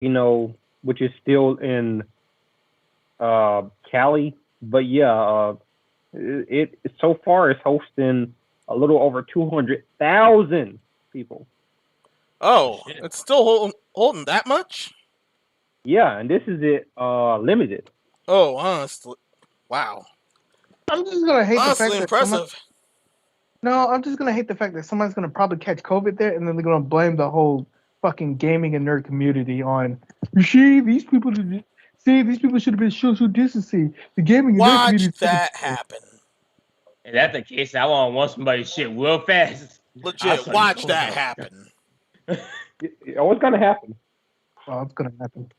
which is still in Cali. But yeah, it so far is hosting a little over 200,000 people. Oh, Shit. it's still holding that much? Yeah, and this is it limited. Oh, honestly. Wow. I'm just gonna hate the Honestly fact that someone. impressive. No, I'm just gonna hate the fact that someone's gonna probably catch COVID there, and then they're gonna blame the whole fucking gaming and nerd community on. You see, these people. See, these people should have been social distancing. The gaming and nerd Watch community. that happen. If that's the case, I want to watch somebody shit real fast. Legit, watch that happen. Oh, it's gonna happen. Oh, it's gonna happen.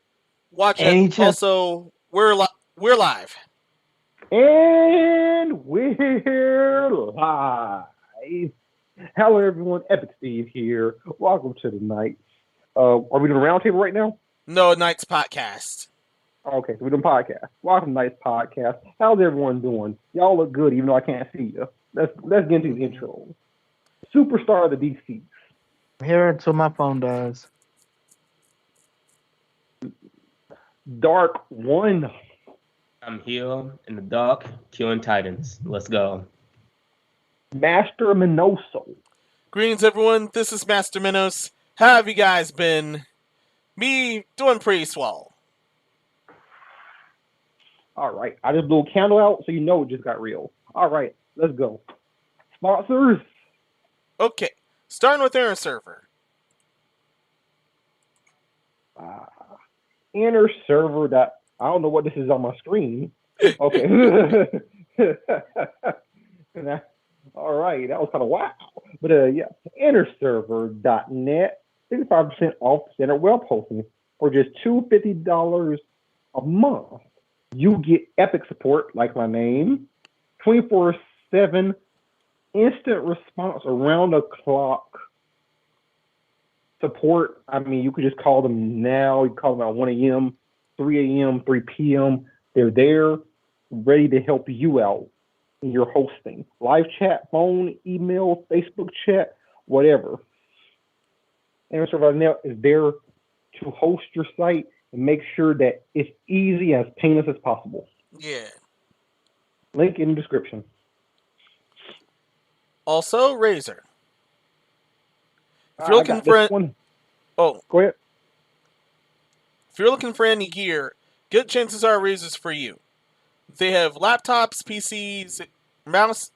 Watch Any it. chance- Also, we're live. And we're live. Hello, everyone. Epic Steve here. Welcome to the night. Are we doing a roundtable right now? No Nights podcast. Okay, so we're doing podcast. Welcome to Night's podcast. How's everyone doing? Y'all look good, even though I can't see you. Let's get into the intro. Superstar of the DC. I'm here until my phone dies. Dark One. I'm here in the dark, killing titans. Let's go. Master Minoso. Greetings, everyone. This is Master Minos. How have you guys been? Me doing pretty swell. All right, I just blew a candle out, so you know it just got real. All right, let's go. Sponsors. Okay, starting with Inner Server. Inner server that I don't know what this is on my screen. Okay. All right, that was kind of wow. But yeah, innerserver.net, 65% off standard web hosting for just $250 a month. You get epic support, like my name, 24/7 instant response around the clock support. I mean, you could just call them now. You call them at 1 a.m., 3 a.m., 3 p.m. They're there, ready to help you out in your hosting. Live chat, phone, email, Facebook chat, whatever. Server.net is there to host your site and make sure that it's easy and as painless as possible. Yeah. Link in the description. Also, Razer. If you're looking for one. Oh, go ahead. If you're looking for any gear, good chances are Razer's for you. They have laptops, PCs,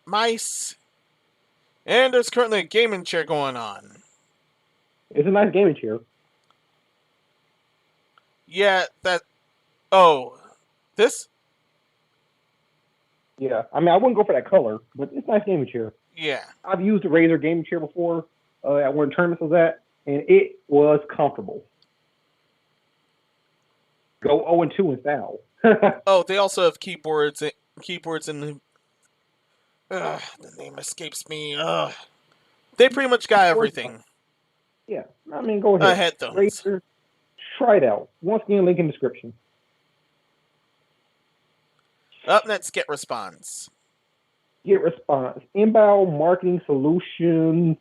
mice, and there's currently a gaming chair going on. It's a nice gaming chair. Yeah, this? Yeah, I mean, I wouldn't go for that color, but it's a nice gaming chair. Yeah. I've used a Razer gaming chair before at where tournaments was at, and it was comfortable. Go 0-2 in style. Oh, they also have keyboards in the... the name escapes me. They pretty much got everything. Yeah, I mean, go ahead. Headphones. Razer, try it out. Once again, link in the description. Up next, Get Response. Get Response. Inbound marketing solutions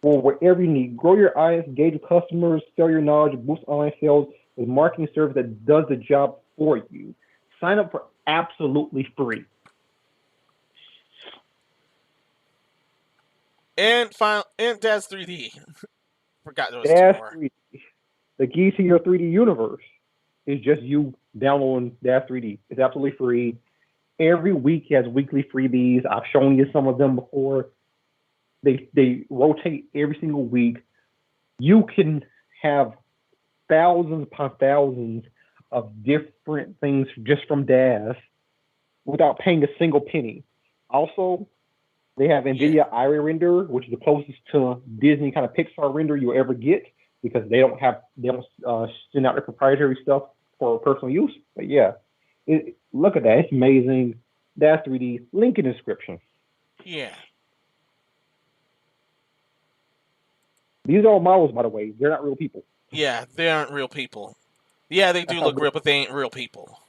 for whatever you need. Grow your audience, engage with customers, sell your knowledge, boost online sales with marketing service that does the job for you. Sign up for absolutely free. And Daz 3D. Forgot there was Daz two more. 3D. The key to your 3D universe is just you downloading Daz 3D. It's absolutely free. Every week has weekly freebies. I've shown you some of them before. They rotate every single week. You can have thousands upon thousands of different things just from Daz without paying a single penny. Also, they have NVIDIA Iray Render, which is the closest to Disney kind of Pixar render you'll ever get because they don't send out their proprietary stuff for personal use. But yeah, look at that. It's amazing. Daz 3D. Link in the description. Yeah. These are all models, by the way. They're not real people. Yeah, they aren't real people. Yeah, they do look real, but they ain't real people.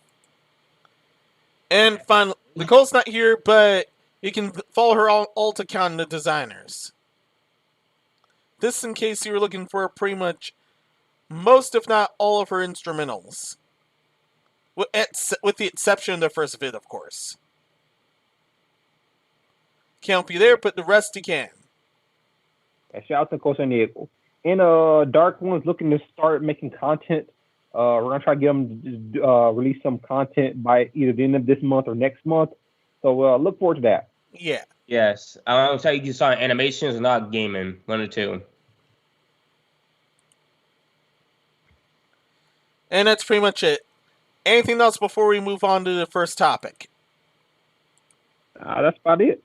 And finally, Nicole's not here, but you can follow her alt account in the designers. This in case you were looking for pretty much most, if not all, of her instrumentals. With the exception of the first vid, of course. Can't be there, but the rest he can. Yeah, shout out to Coach San Diego. And Dark One's looking to start making content. We're gonna try to get them to release some content by either the end of this month or next month. So look forward to that. Yeah. Yes. I'm tell you saw animations, not gaming. One or two. And that's pretty much it. Anything else before we move on to the first topic? That's about it.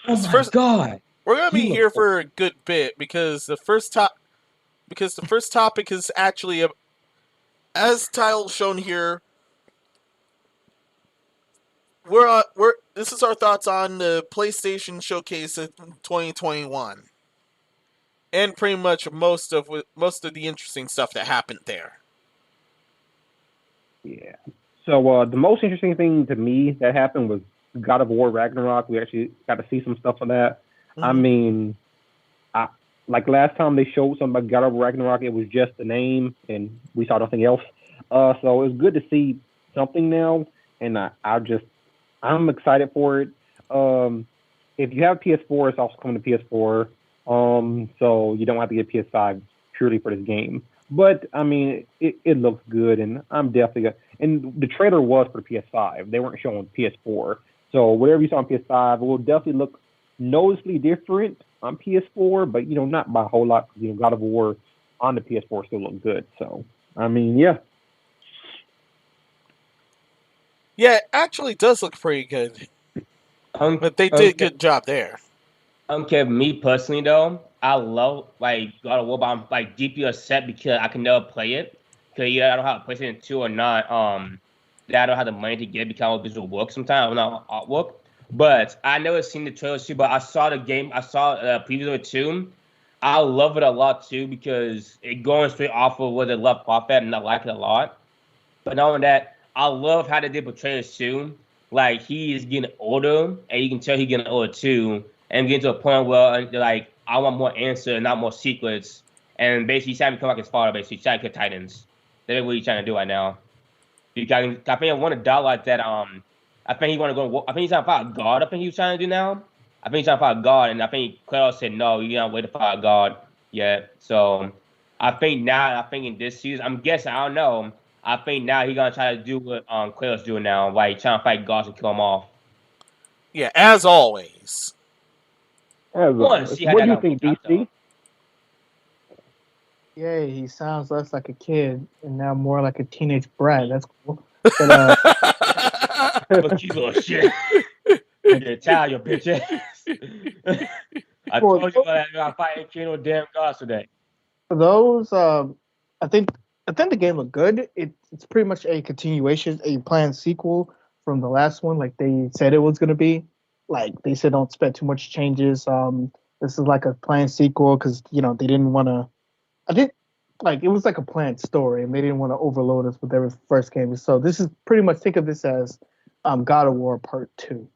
Oh my god! We're gonna be here for a good bit because the first topic is actually as title shown here. This is our thoughts on the PlayStation Showcase of 2021, and pretty much most of the interesting stuff that happened there. Yeah. So the most interesting thing to me that happened was God of War Ragnarok. We actually got to see some stuff of that. Mm-hmm. I mean, like last time they showed something about God of War Ragnarok, it was just the name, and we saw nothing else. So it was good to see something now, and I'm excited for it. If you have PS4, it's also coming to PS4. So you don't have to get PS5 purely for this game. But I mean, it looks good, and I'm definitely and the trailer was for PS5. They weren't showing PS4. So whatever you saw on PS5, it will definitely look noticeably different on PS4, but not by a whole lot. God of War on the PS4 still look good. So I mean, yeah. Yeah, it actually does look pretty good. But they did a good job there. Me personally though, I love God of War, but I'm deeply upset because I can never play it. Because I don't have a PlayStation 2 or not. That I don't have the money to get because I visual work sometimes. I'm not artwork. But I never seen the trailer too. But I saw the game. I saw a preview of it too. I love it a lot too because it going straight off of where they left off at, and I like it a lot. But not only that, I love how they did portray it too. Like he is getting older, and you can tell he's getting older too, and getting to a point where I want more answers, not more secrets. And basically, he's trying to become like his father. Basically, he's trying to kill Titans. That's what he's trying to do right now. Because I think I want to die like that. I think he want to go. I think he's trying to fight God. I think he's trying to do now. I think he's trying to fight God, and I think Kratos said no. You don't wait to fight God yet. So I think now. I think in this season, I'm guessing. I don't know. I think now he's gonna try to do what Kratos doing now, like trying to fight gods and kill them off. Yeah, as always. What do you think, DC? Yeah, he sounds less like a kid and now more like a teenage brat. That's cool. But But you little shit. You're Italian, bitch ass. I told you that I'm fighting Kino damn gods today. For those, I think the game looked good. It's pretty much a continuation, a planned sequel from the last one, like they said it was gonna be. Like they said, don't expect too much changes. This is like a planned sequel because they didn't want to. It was like a planned story, and they didn't want to overload us with their first game. So this is pretty much, think of this as God of War Part 2.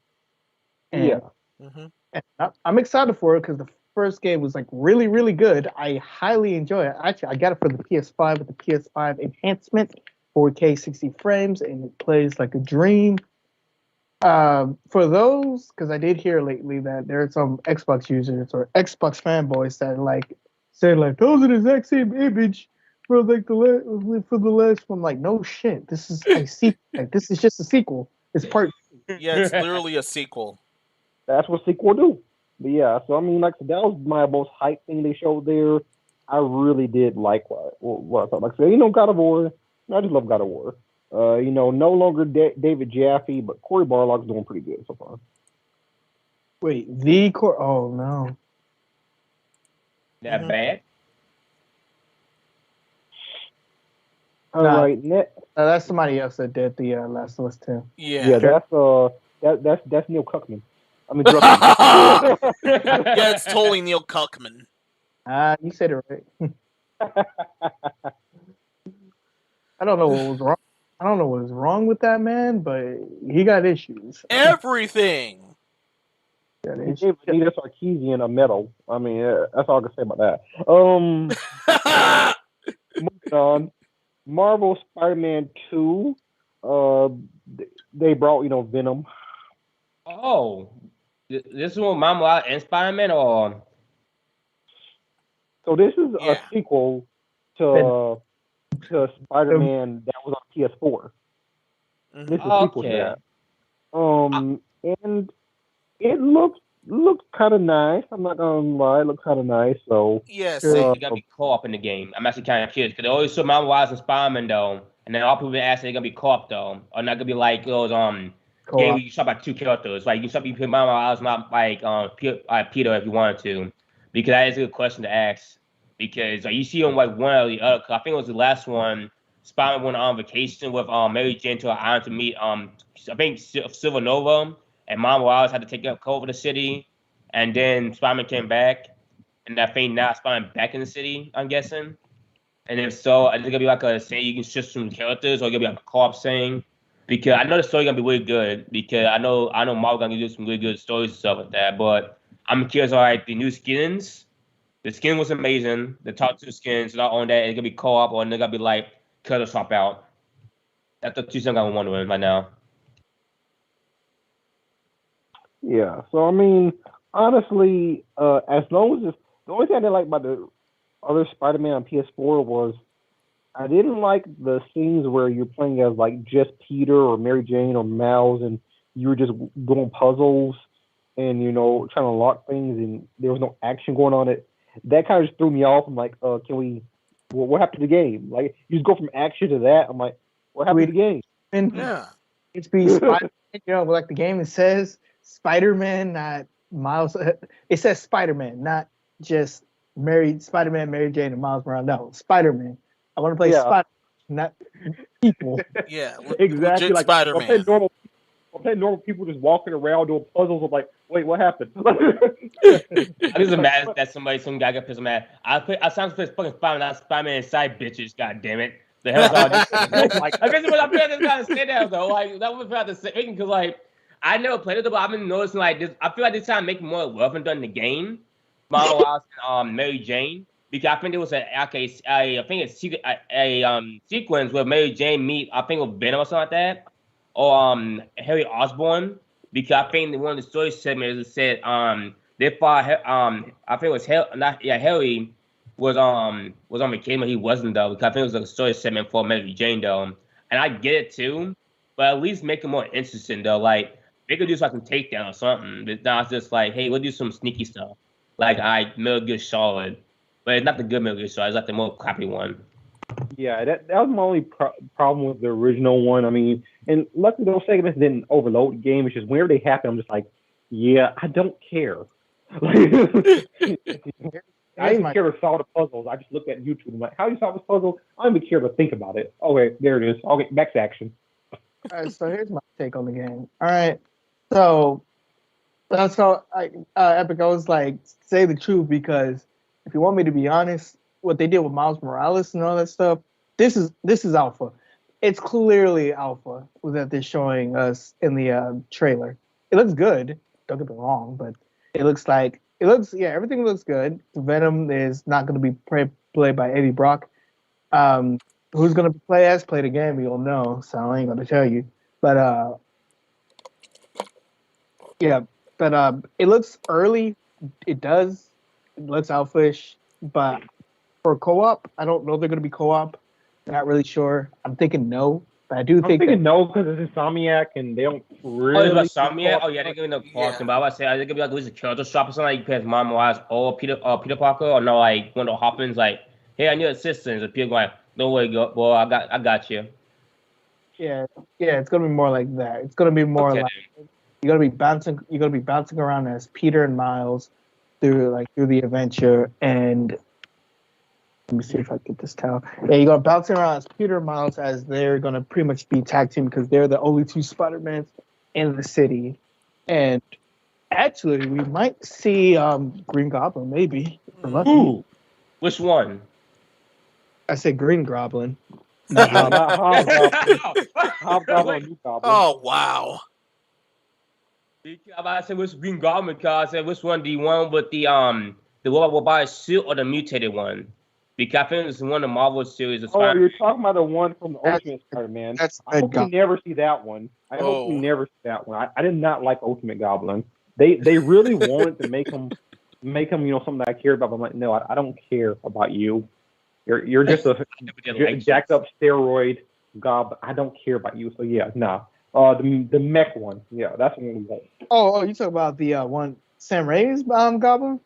And, yeah. Mm-hmm. And I'm excited for it because the first game was really, really good. I highly enjoy it. Actually, I got it for the PS5 with the PS5 enhancement, 4K 60 frames, and it plays like a dream. For those, because I did hear lately that there are some Xbox users or Xbox fanboys that said those are the exact same image for the last one. Like, no shit, this is a sequel. This is just a sequel. It's part. Yeah, it's literally a sequel. That's what sequel do. But yeah, so I mean, that was my most hype thing they showed there. I really did like what I thought. Like I said, God of War. I just love God of War. No longer David Jaffe, but Corey Barlog's doing pretty good so far. Wait, oh no. That bad? All right, that's somebody else that did the Last of Us 2. Yeah, that's Neil Cuckman. I mean, yeah, it's totally Neil Cuckman. You said it right. I don't know what was wrong. I don't know what is wrong with that man, but he got issues. Everything. He They gave Anita Sarkeesian a medal. I mean, that's all I can say about that. Moving on. Marvel Spider-Man 2. They brought Venom. Oh, this one, Mama and Spider-Man, or So this is Yeah. a sequel to Spider-Man that was on PS4. This is a sequel to okay. that. And it looks kind of nice. I'm not gonna lie, it looks kind of nice. So Yes. It's gonna be co-op in the game. I'm actually kind of curious because they always show Mama and Spider-Man though, and then all people been asking they're gonna be co-op though, or not gonna be like those game where you shop by two characters. Like you shop, you put Mama Miles, not like Peter if you wanted to, because that is a good question to ask. Because you see on like one or the other. I think it was the last one. Spider-Man went on vacation with Mary Jane to an island to meet I think Silver Nova, and Mama Miles had to take over the city, and then Spider-Man came back. And I think now Spider-Man back in the city, I'm guessing. And if so, I think it's gonna be like a saying you can shift some characters, or it's gonna be like a co-op saying. Because I know the story gonna be really good. Because I know Marvel gonna do some really good stories and stuff like that. But I'm curious, alright, the new skins. The skin was amazing. The top two skins, not on that, it's gonna be co-op, or they're gonna be like color swap out. That's the two things I'm wondering right now. yeah. So I mean, honestly, as long as the only thing I didn't like about the other Spider-Man on PS4 was I didn't like the scenes where you're playing as like just Peter or Mary Jane or Miles, and you were just doing puzzles and trying to lock things, and there was no action going on. That kind of just threw me off. I'm like, can we? What happened to the game? Like you just go from action to that. I'm like, what happened to the game? Yeah. It's be Spider-Man, like the game it says Spider-Man, not Miles. It says Spider-Man, not just Spider-Man, Mary Jane, and Miles Morales. No, Spider-Man. I want to play Spider-Man, not people. Yeah. Exactly. Legit Like Spider-Man. I'm playing normal people just walking around doing puzzles. I'm like, wait, what happened? I'm just mad that some guy got pissed mad. I sound like fucking Spider-Man, not Spider-Man side bitches. God damn it! The hell's all this? Like, I guess what I'm trying to say that though. Like that was about to say because like I never played it, but I've been noticing like this. I feel like they're trying to make more relevant in the game. Miles and Mary Jane. Because I think there was a sequence where Mary Jane meet I think with Venom or something like that, or Harry Osborn. Because I think one of the story segments said they fought I think it was Harry was on vacation but he wasn't though. Because I think it was a story segment for Mary Jane though, and I get it too, but at least make it more interesting though. Like they could do like some takedown or something, but now it's just like hey, we'll do some sneaky stuff. Like Metal Gear Solid. But it's not the good Metal Gear Solid. It's like the more crappy one. Yeah, that was my only problem with the original one. I mean, and luckily those segments didn't overload the game. It's just whenever they happen, I'm just like, yeah, I don't care. I didn't care to solve the puzzles. I just looked at YouTube. I'm like, how do you solve this puzzle? I don't even care to think about it. Okay, there it is. I'll get back to action. All right, so here's my take on the game. All right, so that's how Epic. I was like, say the truth because if you want me to be honest, what they did with Miles Morales and all that stuff, this is alpha. It's clearly alpha that they're showing us in the trailer. It looks good. Don't get me wrong, but everything looks good. Venom is not going to be played by Eddie Brock. Who's going to play the game? You'll know. So I ain't going to tell you. But it looks early. It does. It looks alpha-ish, but for co-op, I don't know if they're going to be co-op. Not really sure. I'm thinking no, but I do I'm think thinking no because it's Insomniac and they don't really. Oh, it's Insomniac. Oh yeah, they're giving no talking. But I was say, are they gonna be like at least a character shop or something like you play as Mom Morales or Peter Parker, or no, like one of the Hoppins like, hey, I need assistance, and Peter going, don't worry, boy, I got you. Yeah, it's gonna be more like that. It's gonna be more like you're gonna be bouncing around as Peter and Miles through the adventure. And let me see if I get this towel. Yeah, you're gonna bounce around as Peter and Miles as they're gonna pretty much be tag team because they're the only two Spider-Mans in the city. And actually, we might see Green Goblin maybe. Ooh, which one? I said Green Goblin. Not Hobgoblin. Hobgoblin. Oh wow! I said which Green Goblin card. I said which one? The one with the robot suit or the mutated one? Because I think it's one of the Marvel series. Oh, you're talking about the one from the Ultimate Spider-Man. That's I hope we never see that one. I hope we never see that one. I did not like Ultimate Goblin. They really wanted to make him something that I care about. But I'm like, no, I don't care about you. You're just a jacked up steroid goblin. I don't care about you. So yeah, nah. The mech one. Yeah, that's the one we want. Oh, you talk about the one Sam Raimi's Goblin?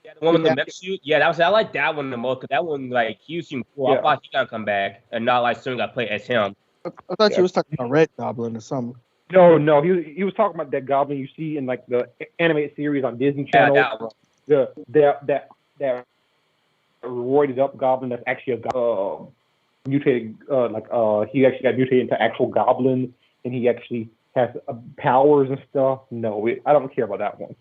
Yeah, the one with the mech suit. Yeah, I like that one the most because that one like he seemed cool. I thought he gonna come back and not like someone got played as him. I thought you was talking about Red Goblin or something. No, he was talking about that Goblin you see in like the animated series on Disney Channel. Yeah, that roided up Goblin that's actually a mutated he actually got mutated into actual Goblin and he actually has powers and stuff. No, I don't care about that one.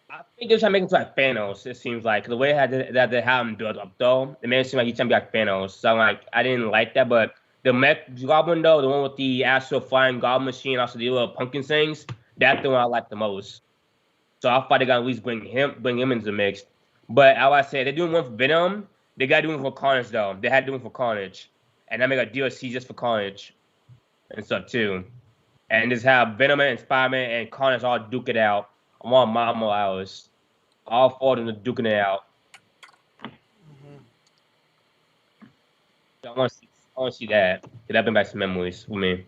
I think they're trying to make him like Thanos. It seems like the way that they have him built up though, it made it seem like he's trying to be like Thanos. So like I didn't like that, but the mech Goblin though, the one with the actual flying Goblin machine, also the little pumpkin things, that's the one I like the most. So I thought they got at least bring him into the mix. But I would say they're doing one for Venom. They got to do one for Carnage though. They had to do one for Carnage, and I make a DLC just for Carnage and stuff too. And just have Venom and Spider-Man and Carnage all duke it out. I want Miles Morales. All four of them duking it out. So I want to see that. That bring back some memories for me.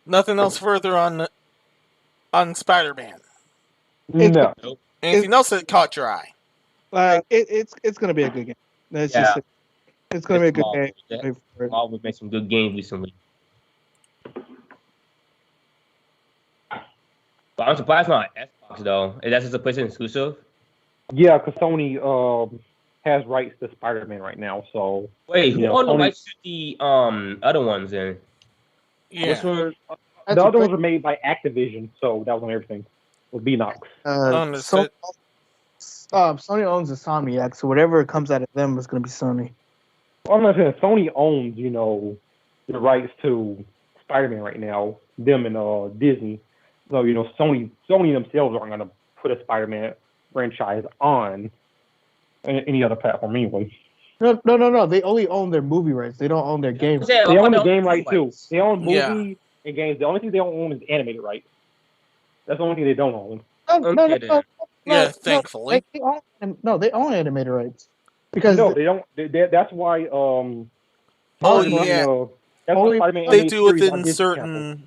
Nothing else further on Spider-Man. No. Anything else that caught your eye? Like it's gonna be a good game. It's gonna be a good game. Marvel made some good games recently. But I'm surprised not Xbox though. Is that just a PlayStation exclusive? Yeah, because Sony has rights to Spider-Man right now. So wait, who owned the rights to the other ones then? Yeah. Which one? The other ones were made by Activision, so that was on everything. With Beanox. Sony owns Insomniac, so whatever comes out of them is going to be Sony. Well, I'm not saying Sony owns, the rights to Spider-Man right now. Them and Disney. So Sony themselves aren't going to put a Spider-Man franchise on any other platform anyway. No. They only own their movie rights. They don't own their games. They own the game rights too. They own movie and games. The only thing they don't own is animated rights. That's the only thing they don't own. No, thankfully. They own animated rights. Because they don't. That's why. They do within certain.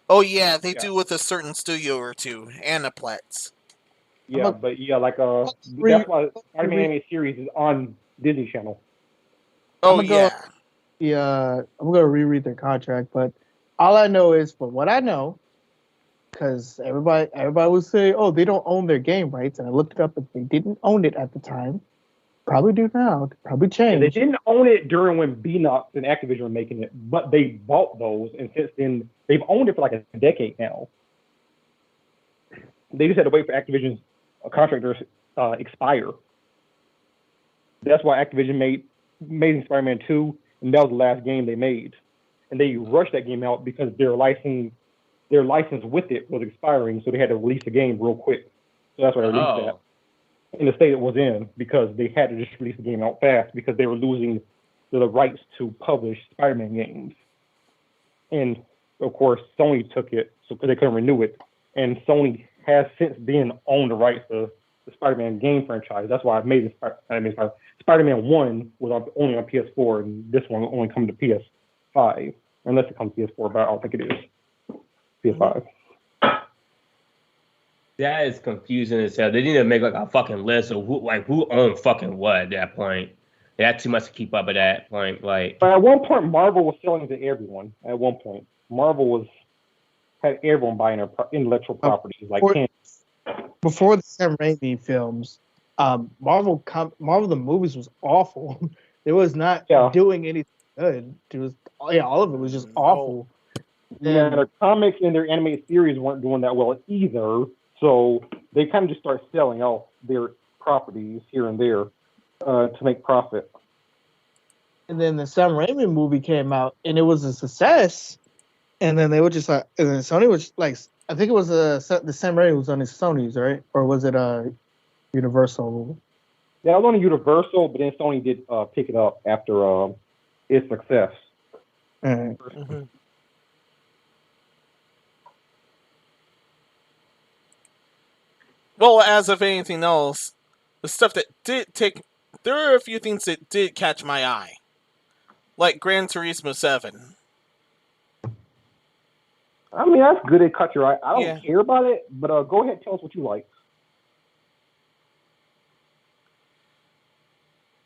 Oh yeah, they do with a certain studio or two, Aniplex. Yeah, that's why Spider-Man animated series is on Disney Channel. I'm gonna reread their contract, but all I know is from what I know, because everybody would say, "Oh, they don't own their game rights," and I looked it up, and they didn't own it at the time. Probably do now. Probably changed. They didn't own it during when Beanox and Activision were making it, but they bought those, and since then they've owned it for like a decade now. They just had to wait for Activision's contract to expire. That's why Activision made Amazing Spider-Man 2, and that was the last game they made. And they rushed that game out because their license with it was expiring, so they had to release the game real quick. So that's why they released that in the state it was in, because they had to just release the game out fast because they were losing the rights to publish Spider-Man games. And of course, Sony took it because they couldn't renew it. And Sony has since then owned the rights to the Spider-Man game franchise. That's why Spider-Man 1 was only on PS4, and this one will only come to PS5. Unless it comes to PS4, but I don't think it is. PS5. That is confusing as hell. They need to make like a fucking list of who owned fucking what at that point. They had too much to keep up at that point. But at one point, Marvel was selling to everyone. At one point, Marvel had everyone buying their intellectual properties before the Sam Raimi films. Marvel the movies was awful. It was not doing anything good. It was all of it was just awful. Yeah, their comics and their animated series weren't doing that well either. So they kind of just start selling off their properties here and there to make profit. And then the Sam Raimi movie came out, and it was a success. And then they were just like, and then Sony was like, I think it was the Sam Raimi was on his Sony's, right? Or was it Universal? Yeah, I was on Universal, but then Sony did pick it up after its success. Mm-hmm. Well, as of anything else, the stuff that did take, there are a few things that did catch my eye, like Gran Turismo 7. I mean, that's good. It cut your eye. I don't Yeah. care about it, but go ahead, tell us what you like.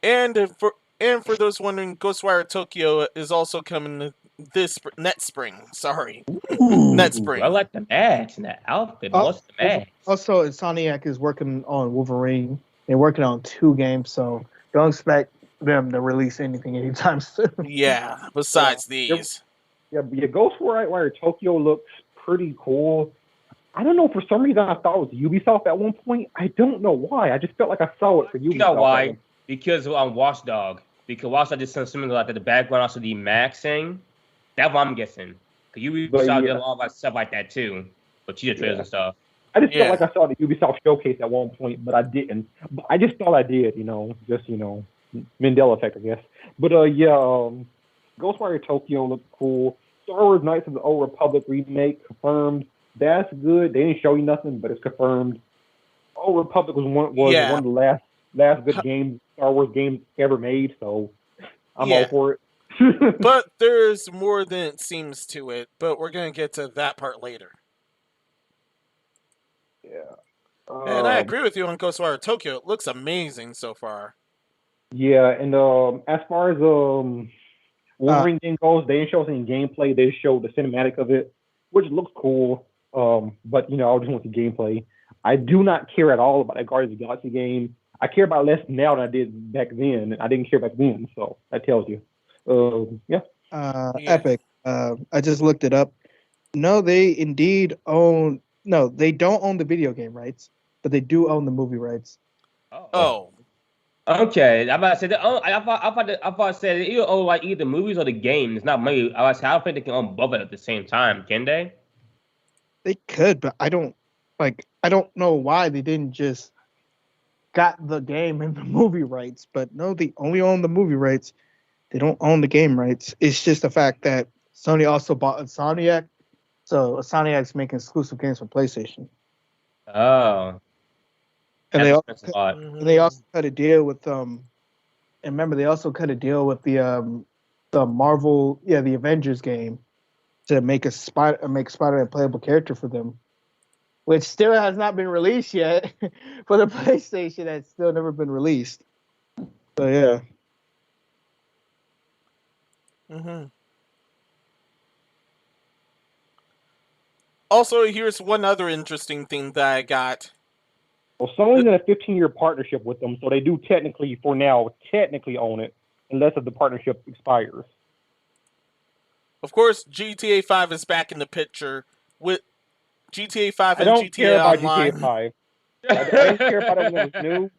And for those wondering, Ghostwire Tokyo is also coming this next spring. Sorry, next spring. I like the match and the outfit. What's the match? Also, Insomniac is working on Wolverine. They're working on 2 games, so don't expect them to release anything anytime soon. Yeah, besides these. Yeah, Ghostwire Tokyo looks pretty cool. I don't know, for some reason I thought it was Ubisoft at one point. I don't know why. I just felt like I saw it for Ubisoft. You know why? Because on Watchdog. Because Watchdog did something like the background, also the Max thing. That's what I'm guessing. Because Ubisoft did a lot of stuff like that too. But cheetah trails and stuff. I just felt like I saw the Ubisoft showcase at one point, but I didn't. But I just thought I did, just, Mandela effect, I guess. But, Ghostwire Tokyo looked cool. Star Wars Knights of the Old Republic remake confirmed. That's good. They didn't show you nothing, but it's confirmed. Old Republic was one of the last good games, Star Wars games ever made, so I'm all for it. But there's more than it seems to it, but we're going to get to that part later. Yeah. And I agree with you on Ghostwire Tokyo. It looks amazing so far. Yeah, and as far as Wolverine game goes, they didn't show us any gameplay. They just showed the cinematic of it, which looks cool. But I just want the gameplay. I do not care at all about that Guardians of the Galaxy game. I care about it less now than I did back then. I didn't care back then, so that tells you. Epic. I just looked it up. No, they indeed own. No, they don't own the video game rights, but they do own the movie rights. Oh. Okay, I'm about to say that. I thought to say you own like either movies or the games, not money. I don't think they can own both at the same time, can they? They could, but I don't know why they didn't just got the game and the movie rights. But no, they only own the movie rights. They don't own the game rights. It's just the fact that Sony also bought Insomniac, so Insomniac's making exclusive games for PlayStation. Oh. And they also cut a deal with and remember they also cut a deal with the Marvel, the Avengers game to make Spider-Man a playable character for them, which still has not been released yet for the PlayStation. That's still never been released. So yeah. Also, here's one other interesting thing that I got. Well, Sony's in a 15-year partnership with them, so they do technically own it, unless the partnership expires. Of course, GTA 5 is back in the picture with GTA 5 and I don't GTA care about Online. GTA 5. I didn't care about it when it was new.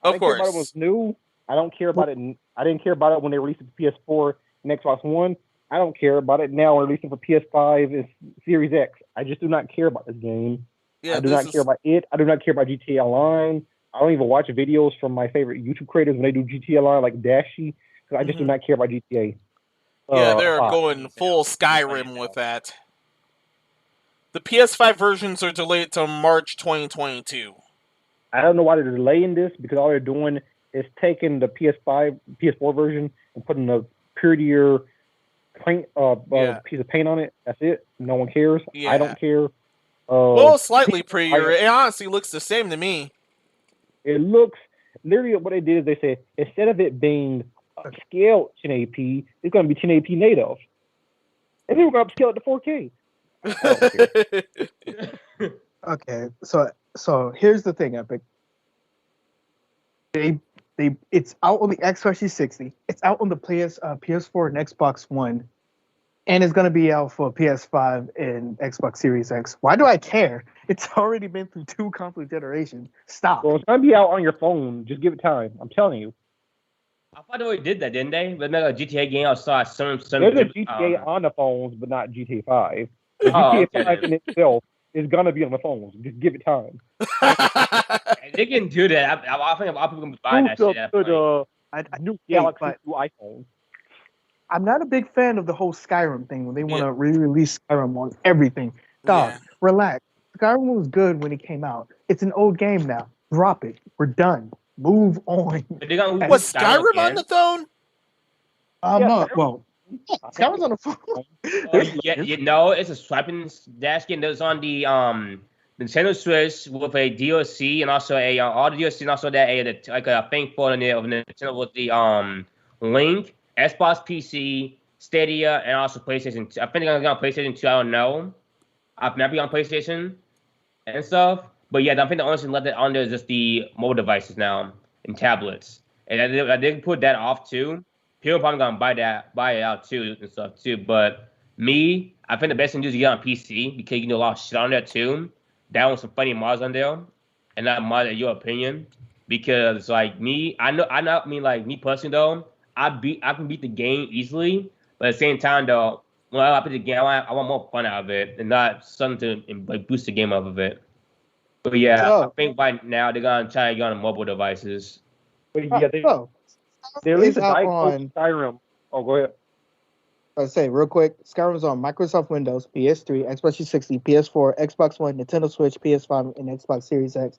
Of course. I didn't care about it when it was new. I don't care about it. I didn't care about it when they released it for PS4 and Xbox One. I don't care about it now when releasing for PS5 and Series X. I just do not care about this game. I do not care about it. I do not care about GTA Online. I don't even watch videos from my favorite YouTube creators when they do GTA Online, like Dashi, because I just do not care about GTA. They're going full Skyrim with that. The PS5 versions are delayed to March 2022. I don't know why they're delaying this, because all they're doing is taking the PS4 version and putting a prettier paint, piece of paint on it. That's it. No one cares. Yeah. I don't care. Slightly prettier. It honestly looks the same to me. It looks, literally what they did is they said, instead of it being upscaled 1080p, it's going to be 1080p native. And then we're going to upscale it to 4K. Okay, so here's the thing, Epic. It's out on the Xbox 360. It's out on the PS4 and Xbox One. And it's going to be out for PS5 and Xbox Series X. Why do I care? It's already been through 2 console generations. Stop. Well, it's going to be out on your phone. Just give it time. I'm telling you. I thought they already did that, didn't they? But like a GTA game, I saw some. There's a GTA on the phones, but not GTA 5. The Oh, GTA okay, 5 then. in itself is gonna be on the phones. Just give it time. They can do that. I think a lot of people can buy that shit. At that point. New Yeah, Galaxy but- through iPhone. I'm not a big fan of the whole Skyrim thing when they want to re-release Skyrim on everything. Dog, Yeah. relax. Skyrim was good when it came out. It's an old game now. Drop it. We're done. Move on. They gonna Was Skyrim again? on the phone? Yeah, Skyrim's on the phone. No, it's a swiping dash game that's on the Nintendo Switch with a DLC and also a all the DLC and also that like a thing for the Nintendo with the Link, Xbox PC, Stadia, and also PlayStation 2. I think I'm on PlayStation 2. I don't know. I've never been on PlayStation and stuff. But yeah, I think the only thing left on there is just the mobile devices now and tablets. And I did put that off too. People probably gonna buy it out too and stuff too. But me, I think the best thing to do is get on PC because you can do a lot of shit on there too. Download some funny mods on there, and not mod in your opinion. Because like me, I mean like me personally though, I can beat the game easily. But at the same time though, when I play the game, I want more fun out of it and not something to like boost the game up of it. But yeah, I think right now they're gonna try to get on mobile devices. But yeah, they released a Diet Coke Skyrim. Oh, go ahead. I'll say real quick, Skyrim's on Microsoft Windows, PS3, Xbox 360, PS4, Xbox One, Nintendo Switch, PS5, and Xbox Series X.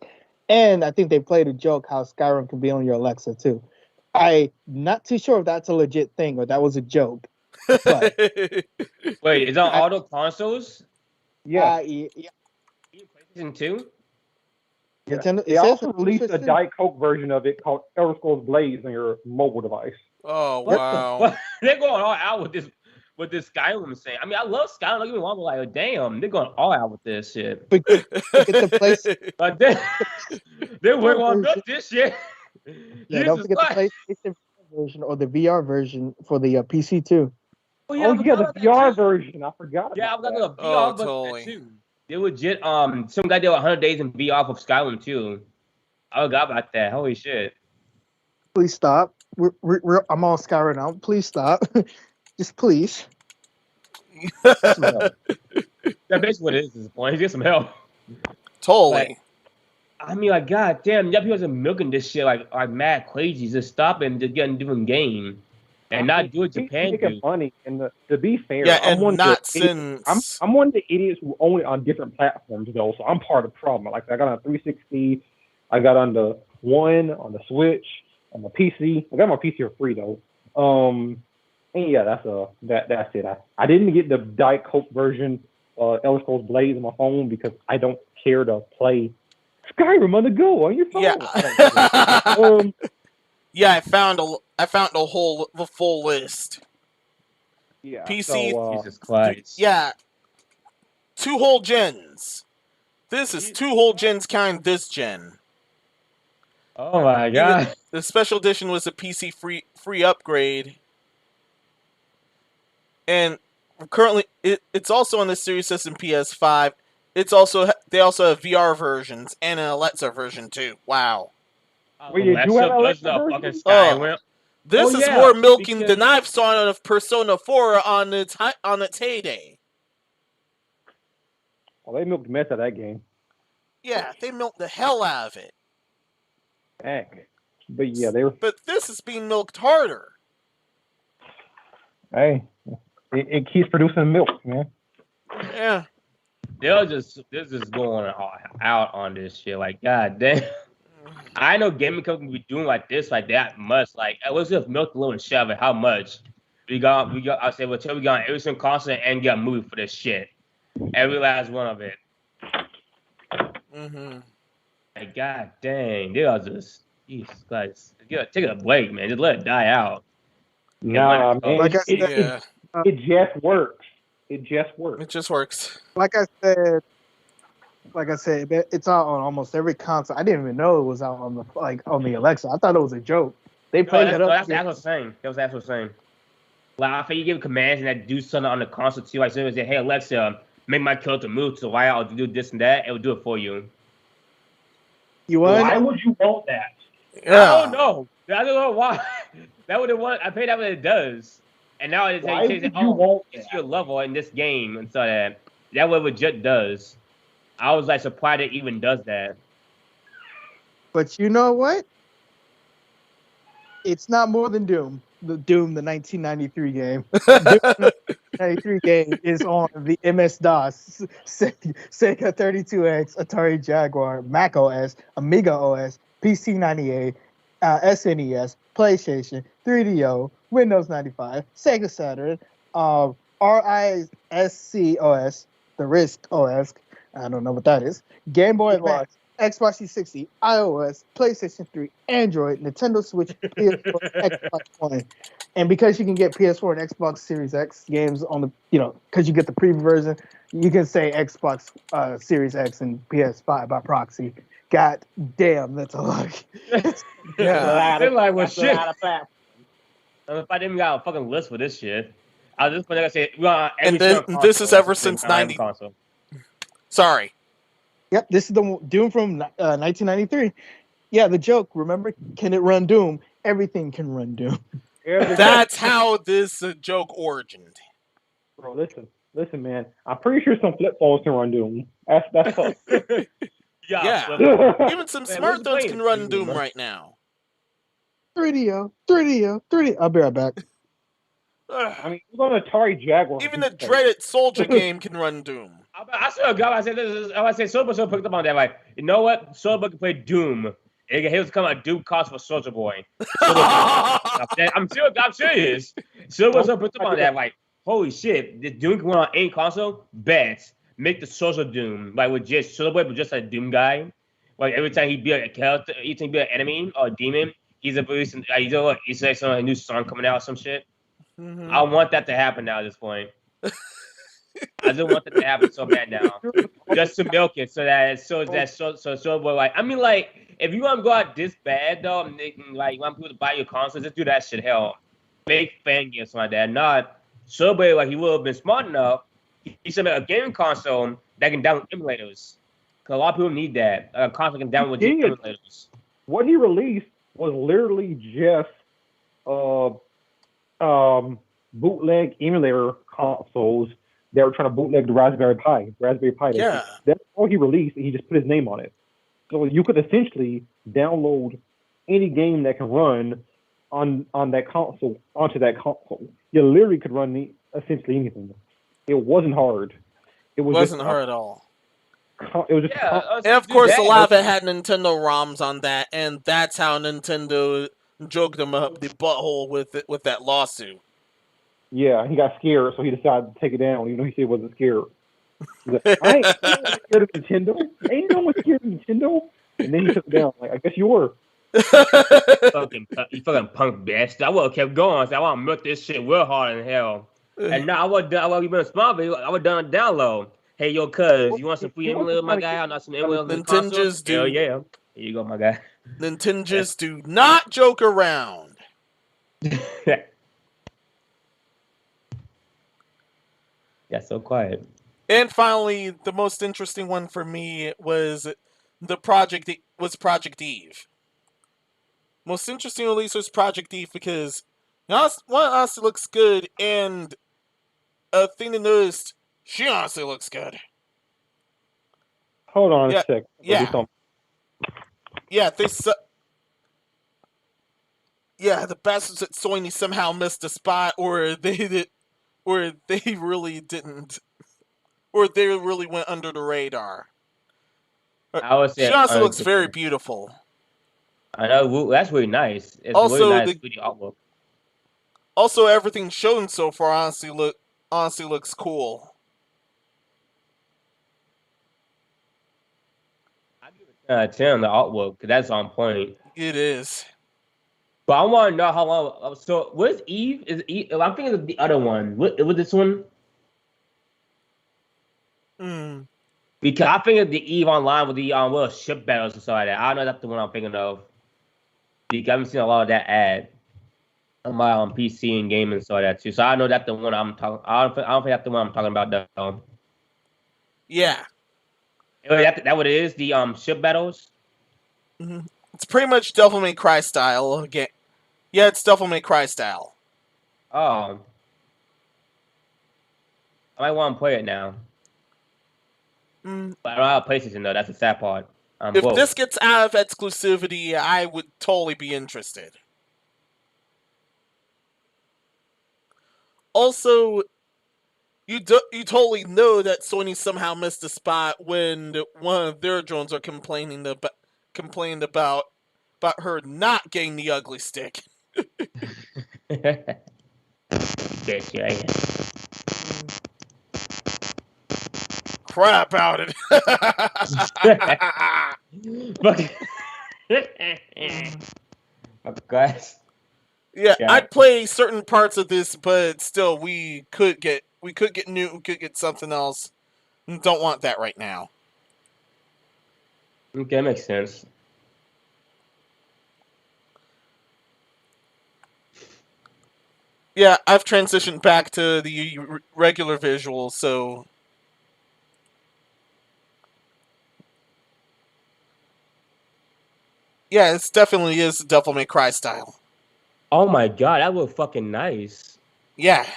And I think they played a joke how Skyrim can be on your Alexa too. I'm not too sure if that's a legit thing or that was a joke. But wait, is that all the consoles? Yeah. PlayStation 2? Nintendo. They also released a Diet Coke version of it called Elder Scrolls Blades on your mobile device. Oh wow! They're going all out with this Skyrim thing. I mean, I love Skyrim. Don't get me wrong, but like, damn, they're going all out with this shit. But the place. But they're working on this shit. Yeah, don't forget the PlayStation version or the VR version for the PC too. Oh yeah, the VR version. I forgot. Yeah, I forgot the VR Oh, totally. too. They legit. Some guy did 100 days in VR of Skyrim too. I forgot about that. Holy shit! Please stop. I'm all Skyrim now. Please stop. Just please. That's basically what it is at this point. Get some help. Totally. Like, I mean, like, god damn, y'all people are milking this shit like mad crazy. Just stop and just get a different game. And not do what Japan do. Money, and to be fair, Yeah, I'm and not since I'm one of the idiots who own it on different platforms though, so I'm part of the problem. Like I got on 360, I got on the One, on the Switch, on the PC. I got my PC for free though. And yeah, that's it. I didn't get the Diet Coke version, Elder Scrolls Blades on my phone because I don't care to play Skyrim on the go on your phone. Yeah. Yeah, I found the full list. Yeah. PC. So, Jesus Christ. Yeah. 2 whole gens. This is 2 whole gens counting this gen. Oh my god. The special edition was a PC free upgrade. And currently it's also on the Series S and PS5. They also have VR versions and an Alexa version too. Wow. Wait, you do have Alexa version? This is more milking than I've saw of Persona 4 on its heyday. Well, they milked the mess out of that game. Yeah, they milked the hell out of it. Heck. But yeah, they were. But this is being milked harder. Hey, it keeps producing milk, man. Yeah. They're just going out on this shit. Like, god damn. I know gaming companies be doing like this, like that much. Like, let's just milk a little and shove it. How much? We got. I said, well, we got every single console and get a movie for this shit. Every last one of it. Mm-hmm. Like, god dang, they are just Jesus Christ. Take it a break, man. Just let it die out. Nah, man. Like I said, it just works. It just works. It just works. Like I said, it's out on almost every console. I didn't even know it was out on the Alexa. I thought it was a joke. They played it up. That's what I'm saying. That was what I'm saying. Like, I think you give commands and that do something on the console too. Like, so say, hey Alexa, make my character move to why I'll do this and that. It will do it for you. You want? Why would you want that? Yeah. I don't know. I don't know why. That would have won. I paid that what it does, and now it's Why saying, would you want it's that? your level in this game, and so that what legit does. I was like surprised it even does that. But you know what? It's not more than Doom. The 1993 game. Doom 1993 game is on the MS-DOS, Sega 32X, Atari Jaguar, Mac OS, Amiga OS, PC 98, SNES, PlayStation, 3DO, Windows 95, Sega Saturn, RISC OS, the RISC OS. I don't know what that is. Game Boy Advance, Xbox 360, iOS, PlayStation 3, Android, Nintendo Switch, PS4, Xbox One. And because you can get PS4 and Xbox Series X games on the, because you get the preview version, you can say Xbox Series X and PS5 by proxy. God damn, that's a lot. Yeah. They're like, well, shit. If I didn't got a fucking list for this shit, I was just gonna say, And this is ever since 90. Sorry. Yep, this is the Doom from 1993. Yeah, the joke. Remember, can it run Doom? Everything can run Doom. That's how this joke origined. Bro, listen, man. I'm pretty sure some flip phones can run Doom. That's tough. Yeah. Even some smartphones can run Doom right now. 3DO. I'll be right back. I mean, it's on Atari Jaguar. Even the dreaded Soulja game can run Doom. I swear to God, I said this. I said Soulja Boy picked up on that. Like, you know what? Soulja Boy can play Doom. He was coming a Doom cost for Soulja Boy. I'm serious. Soulja Boy picked up on that. Like, holy shit, this Doom can run on any console. Bet make the Soulja Doom like with just Soulja Boy, but just a Doom guy. Like every time he be a character, each time he be an enemy or a demon, he's like some new song coming out or some shit. Mm-hmm. I want that to happen now at this point. I just want that to happen so bad now, just to milk it, so Boy, like, I mean, like, if you want to go out this bad though, and like you want people to buy your consoles, just do that shit. Hell, make fan games like that. Not Soulja Boy, like he would have been smart enough. He should make a gaming console that can download emulators. Cause a lot of people need that. A console can download emulators. What he released was literally just bootleg emulator consoles. They were trying to bootleg the Raspberry Pi. Yeah. That's all he released, and he just put his name on it. So you could essentially download any game that can run on that console onto that console. You literally could run essentially anything. It wasn't hard. It wasn't hard at all. It was just and of course, a lot of it had Nintendo ROMs on that, and that's how Nintendo joked them up the butthole with that lawsuit. Yeah, he got scared, so he decided to take it down, even though he said he wasn't scared. Like, I ain't scared of Nintendo. Ain't no one scared of Nintendo. And then he took it down. Like, I guess you were. You fucking punk bastard. I would have kept going. So I want to milk this shit real hard in hell. And now I would have been a small video. I would have done a download. Hey, yo, cuz, you want some free emulator, my guy? I'm not some emulator. Nintendos do. Hell yeah. Here you go, my guy. Nintendos do not joke around. Yeah, so quiet. And finally, the most interesting one for me was Project Eve. Most interesting release was Project Eve because one honestly looks good, and a thing to notice, she honestly looks good. Hold on a sec. Yeah. Yeah, the bastards at Sony somehow missed a spot, or they really didn't, or they really went under the radar. I would say she honestly looks very beautiful. I know, that's really nice. It's also, really nice video artwork. Also, everything shown so far honestly looks cool. I give it 10 on the artwork because that's on point. It is. But I want to know how long. So, what is Eve? Is Eve? I'm thinking of the other one. What was this one? Because I think of the Eve Online with the little ship battles and stuff like that. I don't know if that's the one I'm thinking of. Because I haven't seen a lot of that ad on my PC and gaming and stuff like that too. So I know that's the one I'm talking. I don't think that's the one I'm talking about though. Yeah. That what it is? The ship battles. Mm-hmm. It's pretty much Devil May Cry style again. Yeah, it's Devil May Cry style. Oh. I might want to play it now. But I don't have a PlayStation though. That's the sad part. If this gets out of exclusivity, I would totally be interested. Also, you totally know that Sony somehow missed a spot when one of their drones are complaining about her not getting the ugly stick. Bitch, yeah. Crap out it. Oh, gosh. Yeah, I'd play certain parts of this, but still, we could get something else. Don't want that right now. Okay, makes sense. Yeah, I've transitioned back to the regular visuals, so yeah, it definitely is Devil May Cry style. Oh my god, that looked fucking nice. Yeah,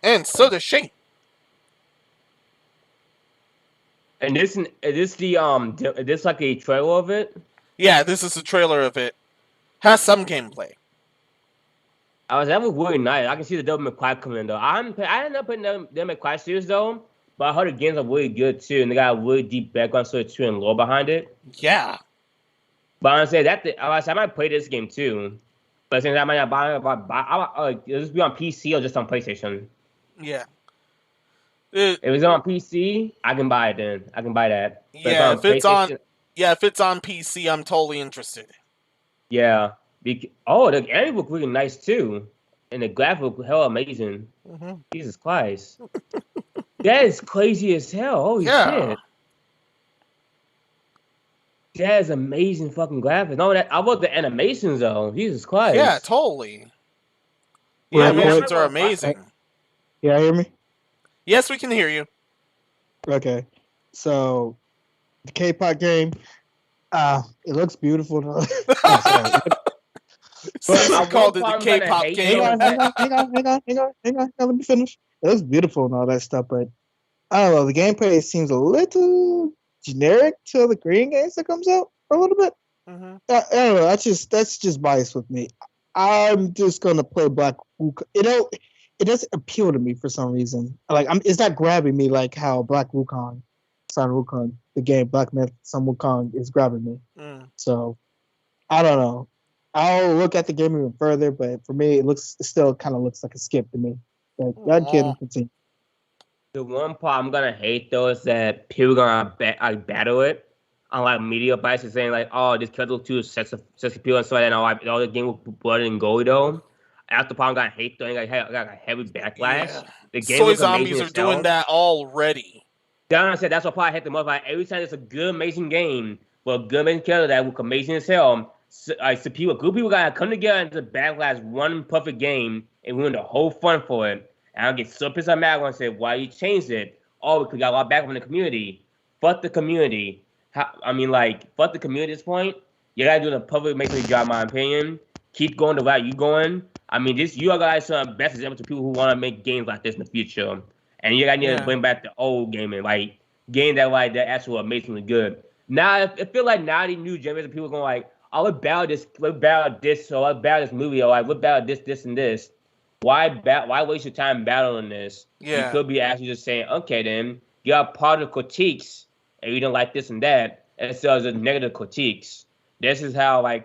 and so does she. And is this like a trailer of it? Yeah, this is a trailer of it. Has some gameplay. That was really nice. I can see the Devil May Cry coming in though. I ended up putting Devil May Cry series though, but I heard the games are really good too, and they got a really deep background story too and lore behind it. Yeah. But I say I might play this game too. But since I might not buy it, it'll just be on PC or just on PlayStation. Yeah. If it's on PC, I can buy it then. I can buy that. But Yeah, if it's on PC, I'm totally interested. Yeah. The anime look really nice too. And the graphic look hell amazing. Mm-hmm. Jesus Christ. That is crazy as hell. Holy shit. That is amazing fucking graphics. No, I love the animations though. Jesus Christ. Yeah, totally. The animations are amazing. Yeah, hear me? Yes, we can hear you. Okay. So the K-pop game, it looks beautiful. I called it the K-pop game. Hang on. Let me finish. It looks beautiful and all that stuff, but I don't know. The gameplay seems a little generic to the Korean games that comes out a little bit. Mm-hmm. I don't know. That's just biased with me. I'm just gonna play Black Wukong. It doesn't appeal to me for some reason. Like it's not grabbing me like how Black Wukong, Sun Wukong, the game Black Myth, Sun Wukong is grabbing me. So I don't know. I'll look at the game even further, but for me, it still kind of looks like a skip to me. But God can continue. The one part I'm gonna hate though is that people gonna battle it on like media bias saying like, oh, this character too sex appeal and so and all the game with blood and gold though. After the part I'm gonna hate though, I got a heavy backlash. Yeah. The game Soy zombies are doing that already. That's what part I hate the most. Like every time it's a good amazing game, with a good amazing character that look amazing as hell. Good people gotta come together into backlash one perfect game and ruin the whole fun for it. And I'll get so pissed I'm mad when I say, why you changed it? Oh, because we got a lot back from the community. Fuck the community. Fuck the community at this point. You gotta do the public making the job, in my opinion. Keep going the route you going. I mean, you are guys some best example to people who want to make games like this in the future. And you gotta need to bring back the old gaming, like games that actually amazingly good. Now, I feel like now the new generation of people are going like, oh, let's battle this, or let's battle this movie, or like, let's battle this, and this. Why waste your time battling this? Yeah. You could be actually just saying, okay, then you got part of the critiques, and you don't like this and that, and so it's negative critiques. This is why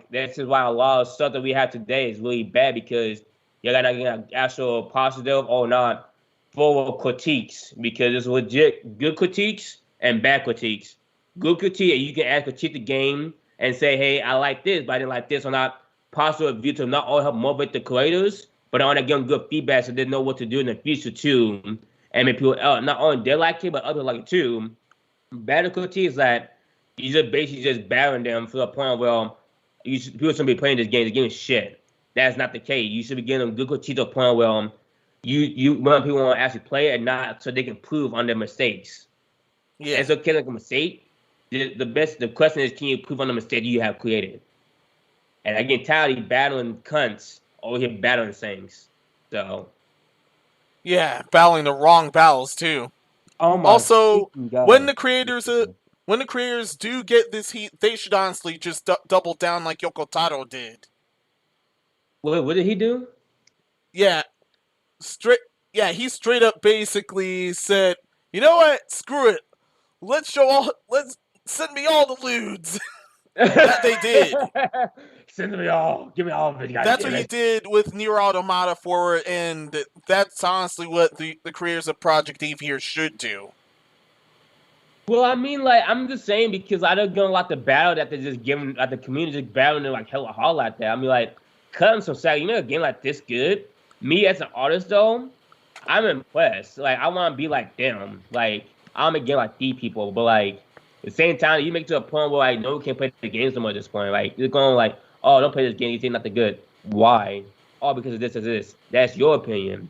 a lot of stuff that we have today is really bad because you're not getting actual positive or not full of critiques because it's legit good critiques and bad critiques. Good critique, you can actually critique the game and say, hey, I like this, but I didn't like this, or not positive view to not only help motivate the creators, but I want to give them good feedback so they know what to do in the future too. And make people not only they like it, but others like it too. Bad critique is that you just basically just battering them to the point where people shouldn't be playing this game. The game is shit. That's not the case. You should be giving them good critique to the point where you want people want to actually play it and not so they can prove on their mistakes. Yeah. It's okay to make a mistake. The question is, can you prove on the mistake you have created? And I get tired of battling cunts over here battling things. So, Yeah, battling the wrong battles too. Oh my Also, freaking God. when the creators do get this heat, they should honestly just double down like Yoko Taro did. what did he do? Yeah, he straight up basically said, "You know what? Screw it. Let's send me all the lewds." That they did. Send me all. Give me all of it. That's what he did with Nier Automata for it, and that's honestly what the creators of Project Eve here should do. Well, I mean, like, I'm just saying because I don't like the battle that they're just giving, like, the community just battling like hella hard like that. I mean, like, cut them some slack. You make a game like this good. Me as an artist, though, I'm impressed. Like, I want to be like them. Like, I don't make game like these people, but like, at the same time, you make it to a point where like no one can play the games no more at this point. Like, you're going like, oh, don't play this game. You think nothing good. Why? Oh, because of this or this. That's your opinion.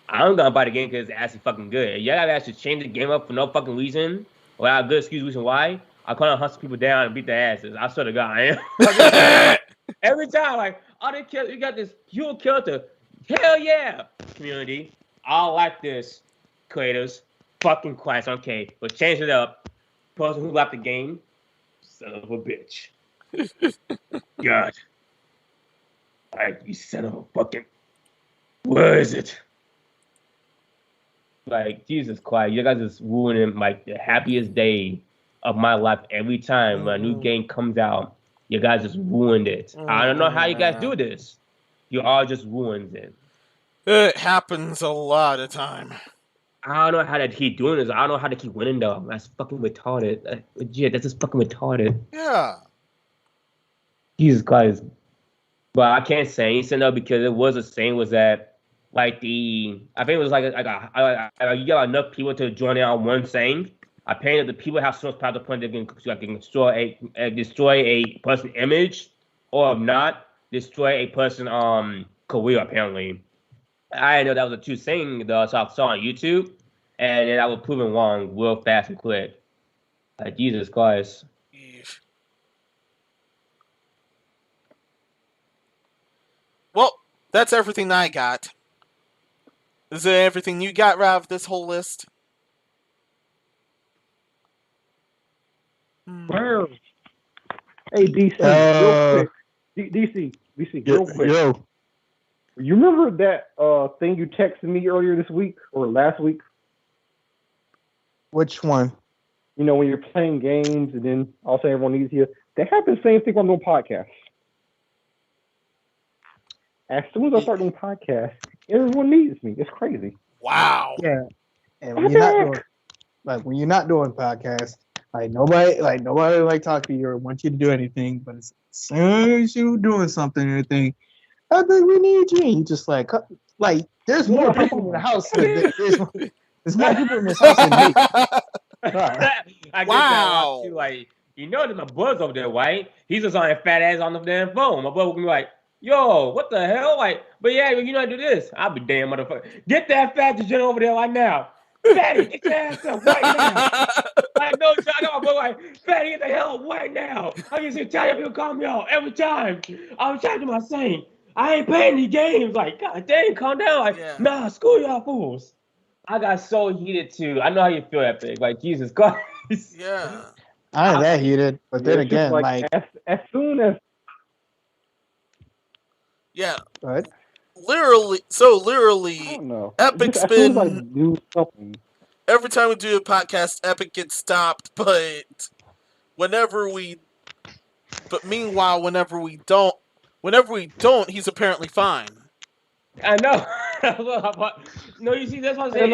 I'm gonna buy the game because it's actually fucking good. You gotta actually change the game up for no fucking reason. Without a good excuse reason why. I can't hunt people down and beat their asses. I swear to God, I am. Every time, like, oh, you got this pure character. Hell yeah, community. I like this. Creators, fucking Christ, okay, but change it up. Person who left the game, son of a bitch. God, like, you son of a fucking. Where is it? Like, Jesus Christ, you guys just ruining like the happiest day of my life every time when a new game comes out. You guys just ruined it. I don't know how you guys do this. You all just ruins it. It happens a lot of time. I don't know how to keep doing this. I don't know how to keep winning though. That's fucking retarded. Legit, that's just fucking retarded. Yeah. Jesus Christ. But I can't say anything though because it was a saying was that like I think it was like you got enough people to join in on one saying. Apparently the people have so much power to the point they can destroy a person's image, or if not, destroy a person's career. Apparently, I didn't know that was a true saying though, so I saw on YouTube, and then I was proven wrong real fast and quick. Like, Jesus Christ. Well, that's everything I got. Is there everything you got, Rav, this whole list? Where? Hey, DC, real quick. DC, real quick. Yo. You remember that thing you texted me earlier this week or last week? Which one? You know, when you're playing games and then all of a sudden everyone needs you. They happen the same thing on doing podcasts. As soon as I start doing podcasts, everyone needs me. It's crazy. Wow. Yeah. And when you're not doing podcasts, nobody talk to you or want you to do anything, but as soon as you're doing something or anything, I think we need you. And you just like there's more people in the house. There's more people in this house than me. I wow. That, like, you know, there's my brother's over there, right? He's just on that fat ass on the damn phone. My brother will be like, yo, what the hell? Like, but yeah, you know how to do this. I'll be damn motherfucker. Get that fat degenerate over there right now. Fatty, get your ass up right now. Like, no, I know, but like, Fatty, get the hell up right now. I used to tell you people call me out every time. I was trying to do my saying. I ain't playing these games. Like, God dang, calm down. Like, nah, screw y'all fools. I got so heated too. I know how you feel, Epic. Like, Jesus Christ. Yeah. I ain't that heated, but then again, like as soon as. Yeah. What? Literally, I don't know. Epic's Just, been. as do something. Every time we do a podcast, Epic gets stopped, but meanwhile, whenever we don't, he's apparently fine. I know. No, you see, that's what I'm saying.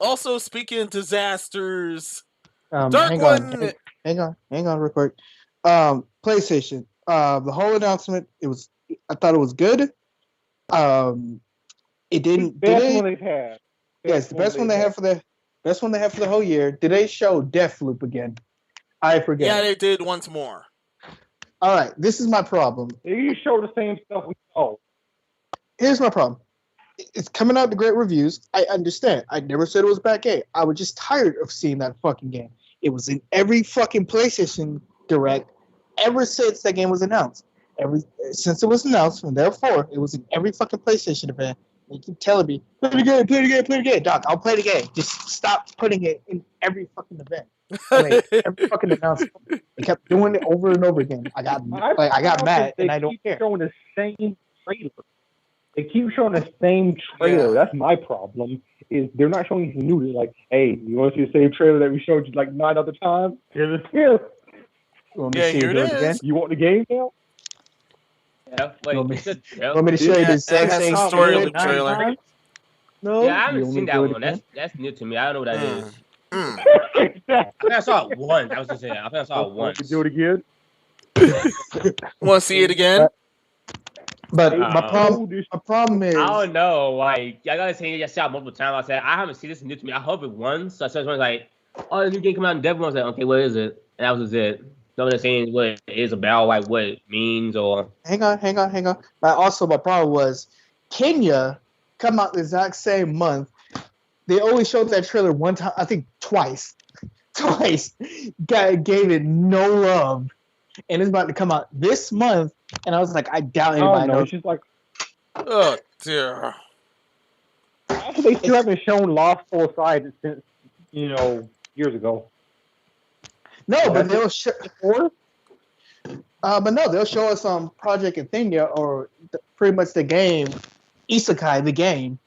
Also, speaking of disasters, hang on real quick. PlayStation. The whole announcement, I thought it was good. It didn't. Best one they've had. Yes, the best one they have for the whole year. Did they show Deathloop again? I forget. Yeah, they did once more. All right, this is my problem. You show the same stuff we saw. Here's my problem. It's coming out to great reviews. I understand. I never said it was a bad game. I was just tired of seeing that fucking game. It was in every fucking PlayStation Direct ever since that game was announced. since it was announced, and therefore it was in every fucking PlayStation event. They keep telling me, play the game, play the game, play the game. Doc, I'll play the game. Just stop putting it in every fucking event. Every fucking announcement. They kept doing it over and over again. I got mad, and I don't care. Showing the same trailer. They keep showing the same trailer. Yeah. That's my problem. Is they're not showing anything new. They're like, hey, you want to see the same trailer that we showed you like 9 other times? Here's the trailer. Here it is. Again? You want the game now? Yeah, wait, you want me to show you the same thing? Story of the trailer. No, yeah, I haven't seen that one. That's new to me. I don't know what that is. I think I saw it once. I was just saying. I think I saw it once. Do it again. Want to see it again? But my problem is, I don't know. Like, I gotta say, I saw it multiple times. I said, I haven't seen this new to me. I hope it once. So I started like, oh, the new game come out in Devil. I was like, okay, what is it? And that was just it. Nobody saying what it is about, like what it means, or. Hang on. But also, my problem was, Kenya come out the exact same month. They only showed that trailer one time, I think twice. Gave it no love. And it's about to come out this month. And I was like, I doubt anybody knows. It's just like, oh, dear. They still haven't shown Lost Full Side since, years ago. No, but they'll show. They'll show us on Project Athena or pretty much the game, Isekai, the game,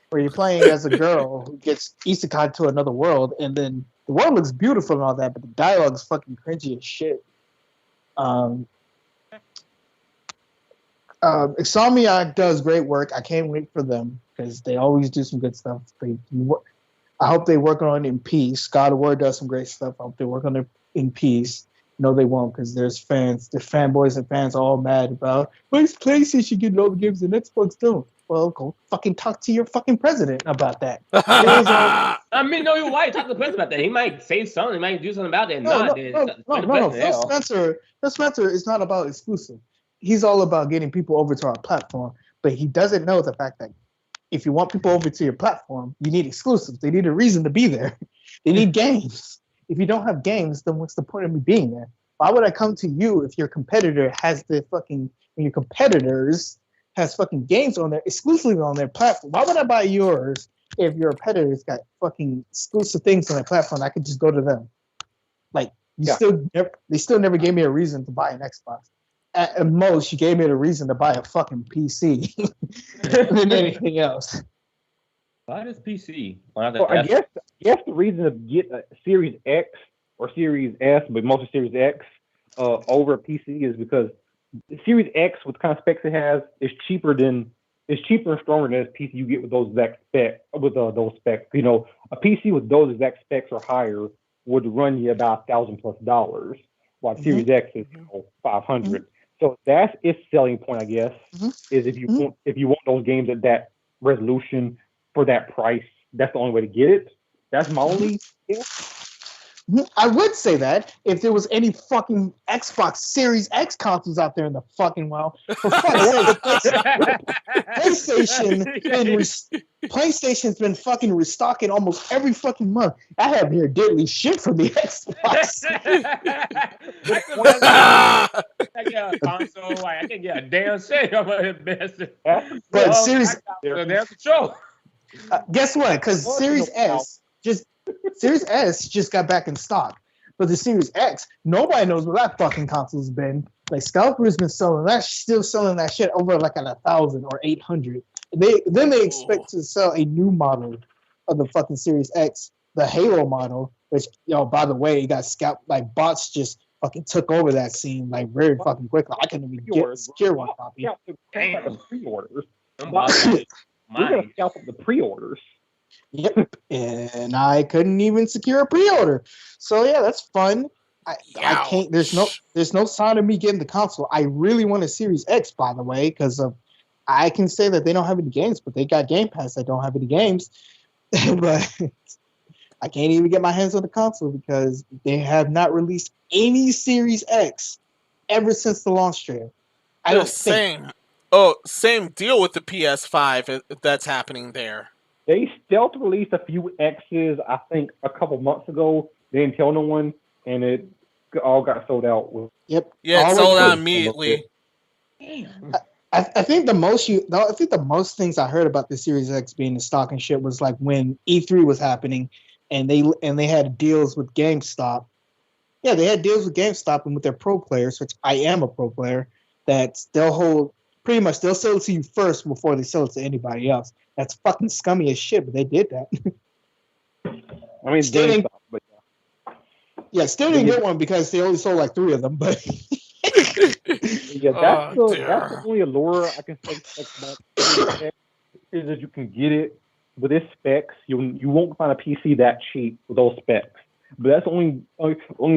where you're playing as a girl who gets Isekai to another world, and then the world looks beautiful and all that, but the dialogue's fucking cringy as shit. Insomniac does great work. I can't wait for them because they always do some good stuff. I hope they work on it in peace. God of War does some great stuff. I hope they work on it in peace. No, they won't, because there's fanboys and fans all mad about why is PlayStation getting all the games and Xbox don't. Well, go fucking talk to your fucking president about that. I mean, no, you're right. Talk to the president about that. He might say something. He might do something about that. No. Phil Spencer is not about exclusive. He's all about getting people over to our platform, but he doesn't know the fact that if you want people over to your platform, you need exclusives. They need a reason to be there. They need games. If you don't have games, then what's the point of me being there? Why would I come to you if your competitor has your competitors has fucking games on there, exclusively on their platform? Why would I buy yours if your competitor's got fucking exclusive things on their platform? I could just go to them. Like, they still never gave me a reason to buy an Xbox. At most, you gave me a reason to buy a fucking PC than anything else. Why does PC? I guess the reason to get a Series X or Series S, but mostly Series X over a PC is because the Series X, with the kind of specs it has, is cheaper and stronger than this PC you get with those exact specs. Those specs, a PC with those exact specs or higher would run you about $1,000+, while Series X is $500. So that's its selling point, I guess, is if you want those games at that resolution for that price, that's the only way to get it. That's my only guess. I would say that if there was any fucking Xbox Series X consoles out there in the fucking world. For fuck's sake, PlayStation's been fucking restocking almost every fucking month. I have here diddly shit from the Xbox. I get a console, I can get a damn shit. But Series control. Guess what? Because Series S just got back in stock. But the Series X, nobody knows where that fucking console's been. Like, Scalper's been selling that, still selling that shit over like at 1,000 or 800. They expect to sell a new model of the fucking Series X, the Halo model, which, by the way, got scalped. Like, bots just fucking took over that scene like very fucking quickly. I couldn't even secure one copy. Damn. Pre-orders. We're gonna scalp up the pre-orders. Yep, and I couldn't even secure a pre-order. So yeah, that's fun. I can't. There's no sign of me getting the console. I really want a Series X, by the way, because I can say that they don't have any games, but they got Game Pass that don't have any games. But I can't even get my hands on the console because they have not released any Series X ever since the launch trailer. Same deal with the PS5 if that's happening there. They stealth released a few X's, I think, a couple months ago. They didn't tell no one, and it all got sold out. Yep. Yeah, it sold out immediately. Damn. I think the most things I heard about the Series X being in stock and shit was like when E3 was happening, and they had deals with GameStop. Yeah, they had deals with GameStop and with their pro players, which I am a pro player. That they'll sell it to you first before they sell it to anybody else. That's fucking scummy as shit, but they did that. I mean, Still didn't- GameStop, but still didn't get one because they only sold like 3 of them. But yeah, that's Oh, that's the only allure I can say about Series X, is that you can get it with its specs. You won't find a PC that cheap with those specs. But that's the only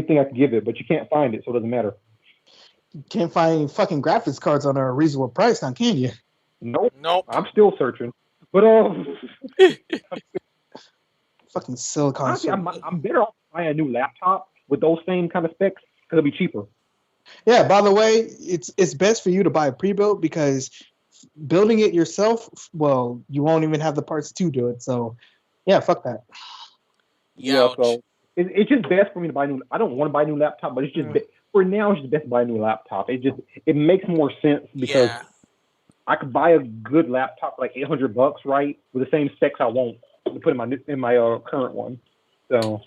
thing I can give it. But you can't find it, so it doesn't matter. you can't find fucking graphics cards on a reasonable price now, can you? Nope. I'm still searching. But Fucking silicon. honestly, I'm better off buying a new laptop with those same kind of specs because it'll be cheaper. Yeah, by the way, it's best for you to buy a pre-built because building it yourself, well, you won't even have the parts to do it. So, yeah, fuck that. Youch. So it's just best for me to buy new. I don't want to buy a new laptop, but it's just for now. It's just best to buy a new laptop. It makes more sense because I could buy a good laptop for like $800, right, with the same specs I want to put in my current one. So,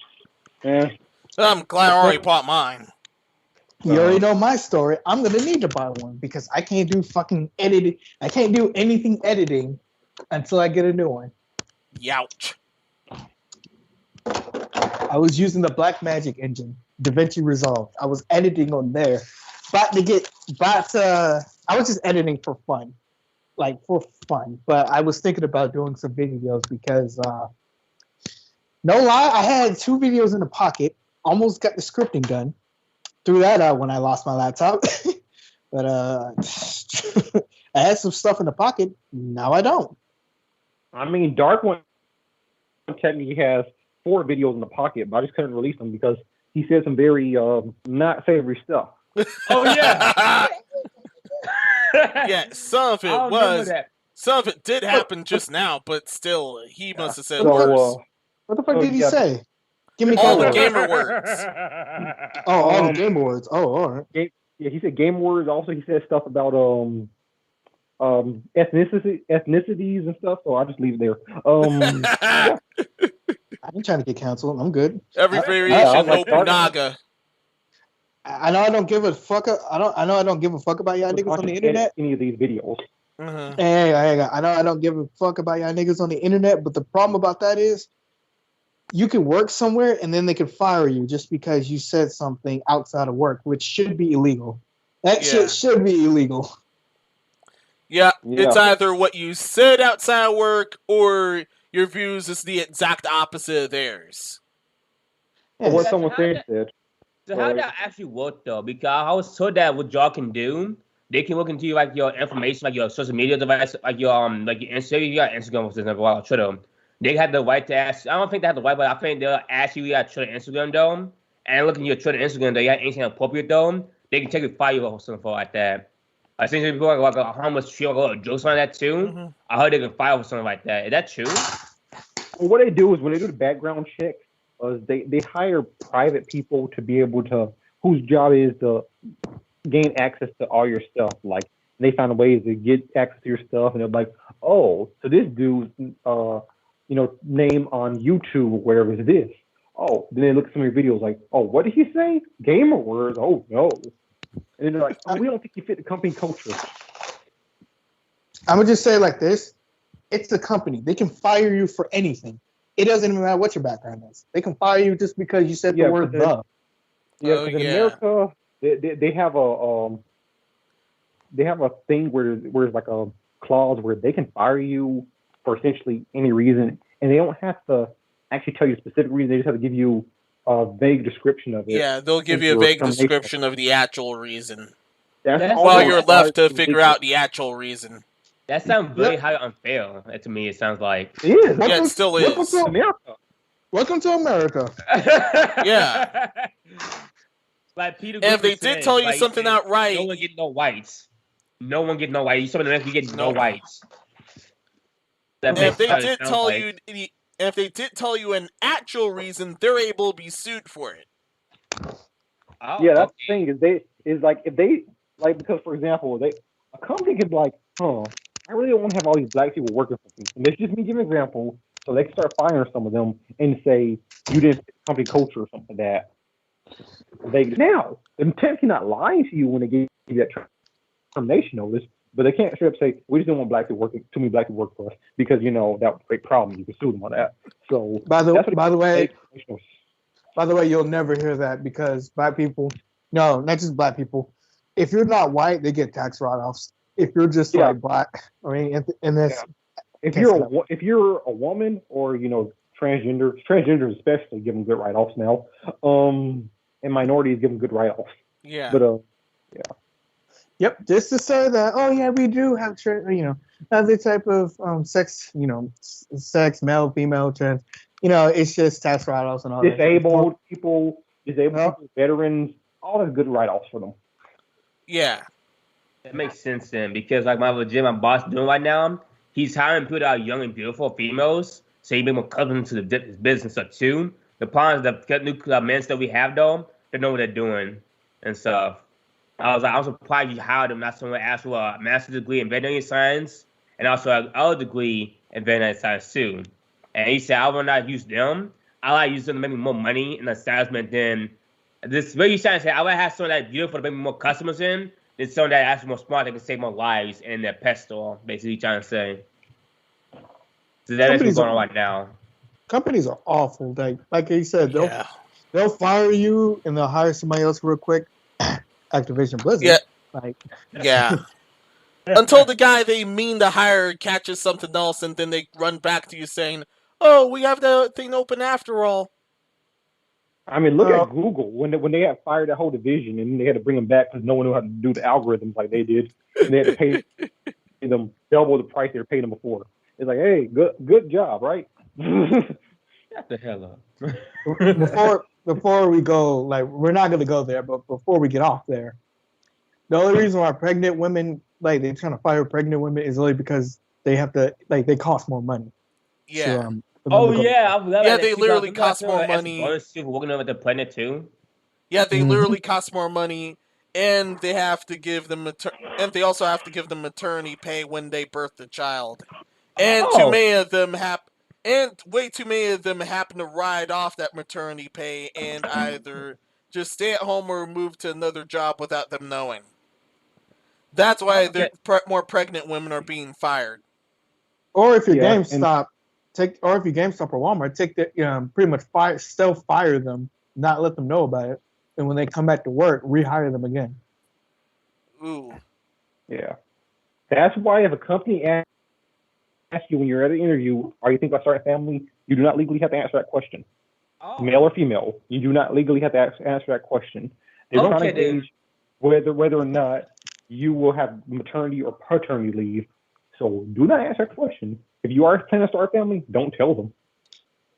yeah. I'm glad I already bought mine. You already know my story. I'm gonna need to buy one because I can't do fucking editing. I can't do anything editing until I get a new one. Youch. I was using the Blackmagic engine, DaVinci Resolve. I was editing on there. I was just editing for fun. But I was thinking about doing some videos because, no lie, I had 2 videos in the pocket. Almost got the scripting done. Threw that out when I lost my laptop. But I had some stuff in the pocket. Now I don't. I mean, Dark One technically has 4 videos in the pocket, but I just couldn't release them because he said some very not savory stuff. Oh yeah. Yeah, some of it was. Some of it did happen just now, but still, he must have said worse. What the fuck did he say? Give me All the words. gamer words. All the gamer words. Oh, all right. Yeah, he said game words. Also, he said stuff about ethnicities and stuff. So I'll just leave it there. Yeah. I ain't trying to get canceled. I'm good. Every variation, Nobunaga. I know I don't give a fuck. I know I don't give a fuck about y'all niggas on the internet. Any of these videos. Hey, I know I don't give a fuck about y'all niggas on the internet, but the problem about that is you can work somewhere and then they can fire you just because you said something outside of work, which should be illegal. That shit should be illegal. Yeah, it's either what you said outside of work or your views is the exact opposite of theirs. Or what someone said. So how that actually work though? Because I was told that what y'all can do, they can look into like your information, like your social media device, like your Instagram. You got Instagram, for example, Twitter. They have the right to ask. I don't think they have the right, but I think they'll ask you at Twitter, Instagram though, and looking at your Twitter, Instagram, though, you have anything appropriate though, they can take you fire you or something like that. I think people like a harmless tree or jokes on that too. I heard they can fire for something like that. Is that true? Well, what they do is when they do the background check, they hire private people to be able to, whose job is to gain access to all your stuff. Like they find a way to get access to your stuff, and they're like, oh, so this dude's name on YouTube or whatever is this. Oh, then they look at some of your videos like, oh, what did he say? Gamer words? Oh no. And then they're like, oh, we don't think you fit the company culture. I'm gonna just say it like this: it's a company. They can fire you for anything. It doesn't even matter what your background is. They can fire you just because you said the word "the." Yeah, because in America, they have a thing where it's like a clause where they can fire you for essentially any reason, and they don't have to actually tell you a specific reason. They just have to give you a vague description of it. Yeah, they'll give you a vague description of the actual reason. That's while you're left to figure out the actual reason. That sounds very highly unfair. To me, it sounds like it is. Yeah, it still is. Welcome to America. Welcome to America. Yeah. Like Peter. And if they did tell you something outright, no one get no whites. No one get no whites. You saw in America, you get no whites. And if they did tell you, if they did tell you an actual reason, they're able to be sued for it. Oh, yeah, that's the thing is because for example, a company could be like, I really don't want to have all these black people working for me. And it's just me giving an example, so they can start firing some of them and say you didn't fit the company culture or something like that. Now, they're technically not lying to you when they give you that termination notice, but they can't straight up say we just don't want black people working too many black people work for us because that would create problems. You can sue them on that. So by the way, you'll never hear that because black people, no, not just black people. If you're not white, they get tax write-offs. If you're just like black, I mean, in this, if you're a woman or transgender especially give them good write-offs now. And minorities give them good write-offs. Yeah. But Yep, just to say that, we do have other type of sex, sex, male, female, trans. It's just tax write-offs and all that. Disabled people, veterans, all the good write-offs for them. Yeah. That makes sense then, because like my boss doing right now, he's hiring people that are young and beautiful females, so he bring more cousins to the business stuff too. The problem is the new men that we have though, they know what they're doing and stuff. I'm surprised you hired them, not someone asked for a master's degree in veterinary science and also an other degree in veterinary science too. And he said, I will not use them. I like using them to make me more money in the salesman than this. What you trying to say? I would have someone that's beautiful to bring me more customers in than someone that actually more smart that can save more lives in their pet store. Basically, trying to say. So that's what's going on right now. Companies are awful. Like he said, they'll fire you and they'll hire somebody else real quick. Activision Blizzard. Yeah. Until the guy they mean to hire catches something else, and then they run back to you saying, "Oh, we have the thing open after all." I mean, look at Google when they had fired that whole division and they had to bring them back because no one knew how to do the algorithms like they did, and they had to pay them double the price they were paying them before. It's like, hey, good job, right? Shut the hell up. Before we go, we're not going to go there, but before we get off there, the only reason why pregnant women, they're trying to fire pregnant women is only because they have to, they cost more money. Yeah. They literally cost more money. Working over the pregnant too. Yeah, they literally cost more money, and they have to give them and they also have to give them maternity pay when they birth the child. And way too many of them happen to ride off that maternity pay and either just stay at home or move to another job without them knowing. That's why more pregnant women are being fired. Or if your GameStop, or Walmart, take the pretty much fire them, not let them know about it, and when they come back to work, rehire them again. Ooh. Yeah, that's why if a company asks you when you're at an interview, are you thinking about starting a family? You do not legally have to answer that question. Male or female, you do not legally have to answer that question. They're trying to gauge whether or not you will have maternity or paternity leave. So do not answer that question. If you are planning to start a family, don't tell them.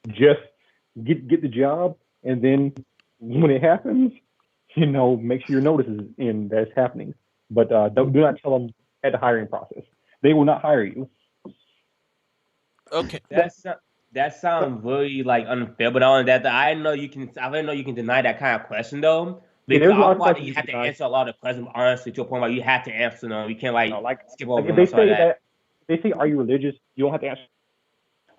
Just get the job, and then when it happens, make sure your notice is in that it's happening. But do not tell them at the hiring process. They will not hire you. Okay. That sounds really unfair, but on that, I didn't know you can deny that kind of question though. Because you have to answer a lot of questions honestly to a point where you have to answer them. You can't skip over. If they say that, they say, "Are you religious?" You don't have to answer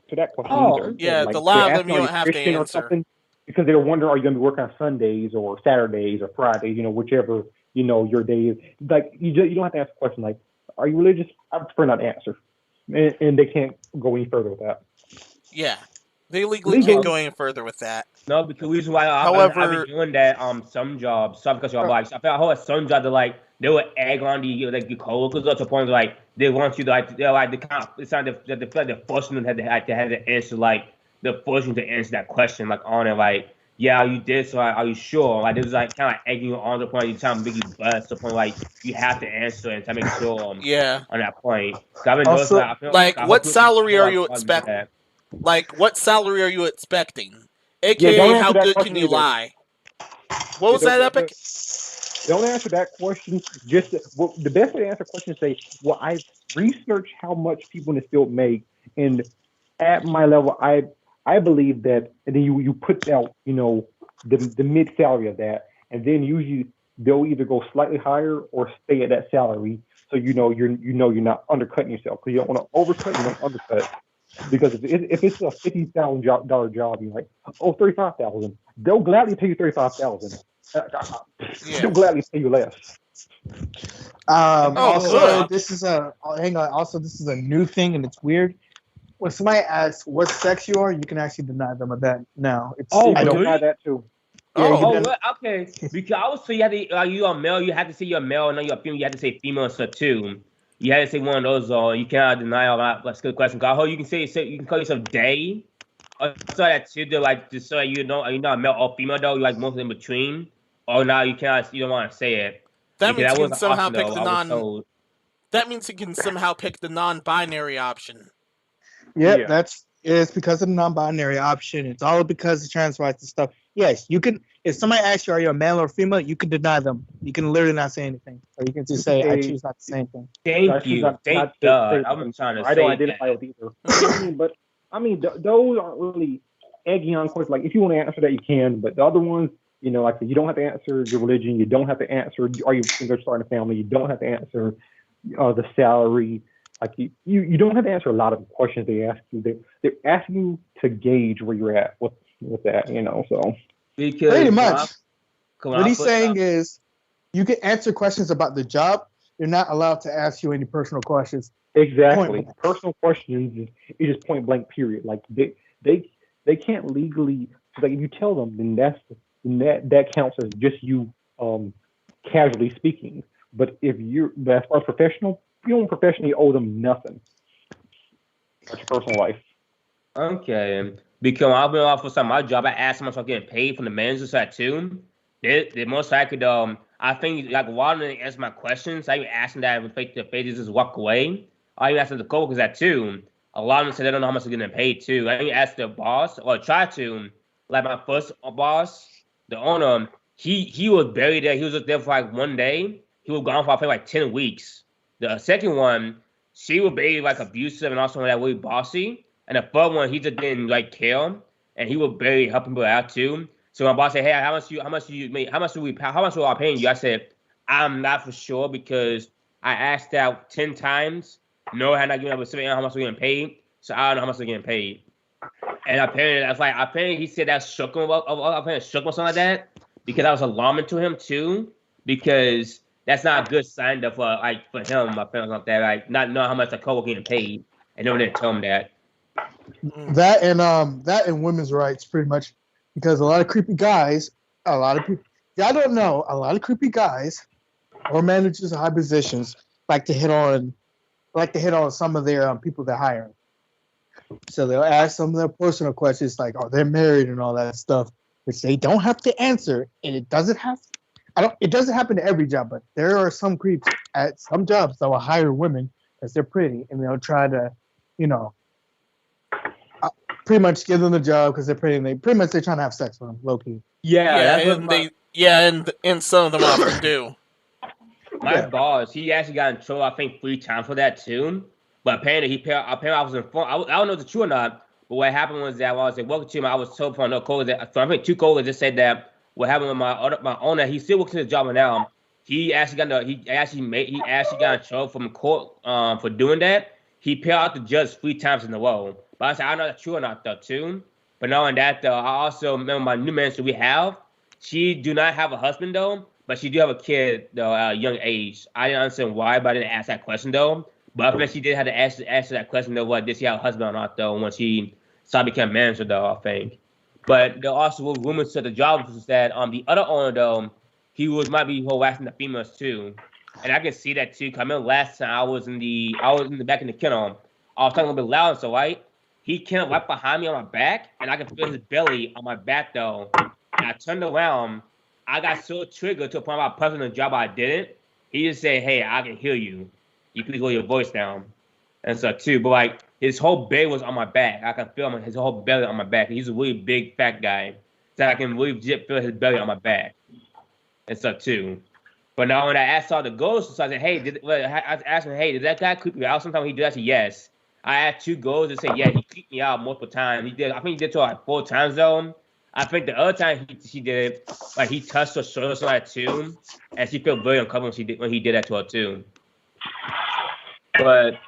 to that question either. Yeah, a lot of them you don't have to answer because they're wondering, are you going to be working on Sundays or Saturdays or Fridays? Whichever your day is. You don't have to ask a question like, "Are you religious?" I prefer not to answer, and they can't go any further with that. Yeah, they legally can't go any further with that. No, because the reason why I've been doing that some jobs, because I felt some jobs they would egg on the coworkers up to the point they want you to it's not they're forcing them to have to answer they're forcing you to answer that question on it yeah, you did, so are you sure? They was kind of egging you on the point you're trying to make you bust the point you have to answer and to make sure on that point. What salary are you expecting? What salary are you expecting? AKA, how good can you lie? What was that, Epic? Don't answer that question. Just the best way to answer a question is say, "Well, I've researched how much people in this field make, and at my level, I believe that." And then you put out the mid salary of that, and then usually they'll either go slightly higher or stay at that salary so you're not undercutting yourself, because you don't want to overcut, you don't undercut. Because if it's a $50,000 job, you're like, oh, $35,000. They'll gladly pay you $35,000. They'll gladly pay you less. Also, this is a new thing, and it's weird. When somebody asks what sex you are, you can actually deny them of that now. I don't deny that too. Okay. Because I was you had to, are you a male? You had to say you're a male, and then you're a female. You had to say female stuff too. You had to say one of those. You cannot deny all that. That's a good question. You can say you can call yourself they. Or so that too. Like just so you're not a male or female though. You like mostly in between. Or now you cannot. You don't want to say it. That means you can somehow pick the non. That means you can somehow pick the non-binary option. Yep, it's because of the non-binary option. It's all because of trans rights and stuff. Yes, you can. If somebody asks you, are you a male or female, you can deny them. You can literally not say anything, or you can just say, I choose not to say anything. Thank you. Thank God. I'm trying to say I don't identify with either. Those aren't really eggy on questions. Like, if you want to answer that, you can. But the other ones, like you don't have to answer your religion. You don't have to answer, are you thinking of starting a family? You don't have to answer the salary. Like you don't have to answer a lot of questions they ask you. They're asking you to gauge where you're at with that, So because pretty much, what he's saying is, you can answer questions about the job. You're not allowed to ask you any personal questions. Exactly, personal questions is just point blank. Period. Like they can't legally. Like if you tell them, then that counts as just you casually speaking. But as far as professional. You don't professionally owe them nothing. That's your personal life. Okay. Because I've been off for some of my job, I asked how much I'm getting paid from the manager side too. They most likely I think like while they answer my questions, I even ask them that face to face, just walk away. I even ask them the coworkers that too. A lot of them say they don't know how much they're getting paid too. I even asked the boss, or try to, like my first boss, the owner, he was barely there. He was just there for like one day. He was gone for I think like 10 weeks. The second one, she was very like abusive and also that really bossy. And the third one, he just didn't like care, and he was very helping people out too. So my boss said, "Hey, how much do I paying you?" I said, "I'm not for sure because I asked out 10 times. No, I had not given up a specific how much we're getting paid, so I don't know how much we're getting paid." And apparently he said that shook him up. Apparently shook him or something like that because that was alarming to him too because. That's not a good sign for him, my friends like that, like not knowing how much the coworker getting paid, and no one didn't tell him that. That and women's rights, pretty much, because a lot of creepy guys, a lot of people, y'all don't know, a lot of creepy guys or managers of high positions like to hit on some of their people they're hiring. So they'll ask some of their personal questions like, "Oh, they're married" and all that stuff, which they don't have to answer, and it doesn't happen to every job, but there are some creeps at some jobs that will hire women because they're pretty, and they'll try to, pretty much give them the job because they're pretty, and they're trying to have sex with them, low key. And some of them often do. My boss, he actually got in trouble, I think 3 times for that too. But apparently I was informed. I don't know if it's true or not. But what happened was that while I was at welcome to him, I was told from another coworker that I think 2 coworkers just said that. What happened with my owner? He still works in his job now. He actually got in trouble from court for doing that. He paid out the judge 3 times in a row. But I said I don't know if that's true or not though too. But knowing that I also remember my new manager we have. She do not have a husband though, but she do have a kid though at a young age. I didn't understand why, but I didn't ask that question though. But I think she did have to answer that question though. What did she have a husband or not though? When she started becoming manager though, I think. But there also were rumors to the job was that the other owner though, might be harassing the females too, and I can see that too. Cause I remember last time I was in the back in the kennel, I was talking a little bit loud, so right, he came right behind me on my back, and I could feel his belly on my back though. And I turned around, I got so triggered to a point about pushing the job I didn't. He just said, "Hey, I can hear you. You please lower your voice down," and so too. But like. His whole belly was on my back. I can feel his whole belly on my back. He's a really big, fat guy. So I can really feel his belly on my back. And stuff, too. But now when I asked all the ghosts, so I said, hey, I asked him, hey, did that guy creep you out? Sometimes he did that. I said, yes. I asked 2 ghosts and said, yeah, he creeped me out multiple times. I think he did it to her like 4 times, though. I think the other time she did it, like he touched her shoulder so that too. And she felt very uncomfortable when he did that to her, too. But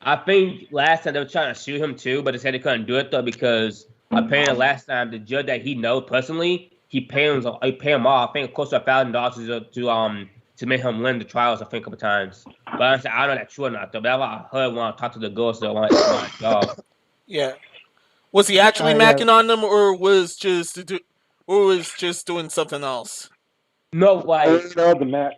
I think last time they were trying to sue him too, but they said they couldn't do it though because apparently last time the judge that he knows personally, he paid him off. I think close to $1,000 to make him win the trials. I think a couple times. But honestly, I don't know that's true or not though. But that's what I heard when I talked to the ghost though. My dog. Yeah. Was he actually macking on them, or was just doing something else? No, like the Mac.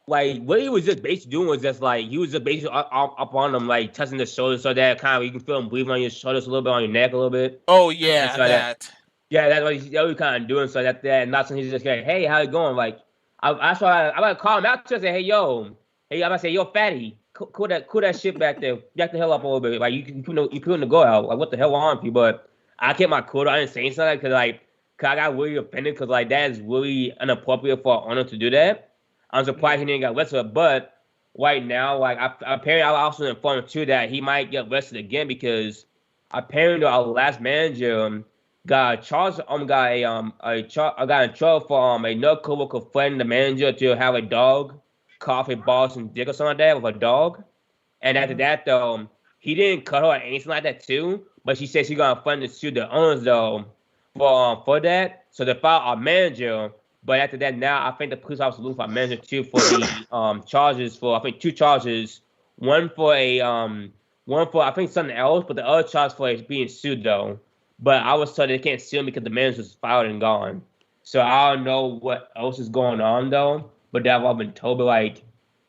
Like what he was just basically doing was just like he was just basically up on them, like touching the shoulders, so that kind of you can feel him breathing on your shoulders a little bit, on your neck a little bit. Oh yeah, so that. Yeah, that's what he's kind of doing. So that not something he's just like, hey, how you going? Like that's why I gotta call him out to say, hey, I'm gonna say, yo, fatty, cool that shit back there, back the hell up a little bit. Like you couldn't go out. Like what the hell on with you? But I kept my cool. I didn't say something because I got really offended because like that is really inappropriate for an owner to do that. I'm surprised he didn't get arrested, but right now, like apparently, I also informed too that he might get arrested again because apparently our last manager got charged. Got in trouble for another coworker threatening the manager to have a dog cough a balls and dick or something like that with a dog. And after that, though, he didn't cut her or anything like that too. But she said she's gonna fund to sue the owners though for that. So they filed our manager. But after that, now I think the police officer looking for a manager too for the charges for I think 2 charges, one for I think something else, but the other charge for being sued though. But I was told they can't sue him because the manager was fired and gone. So I don't know what else is going on though. But that I've been told, but like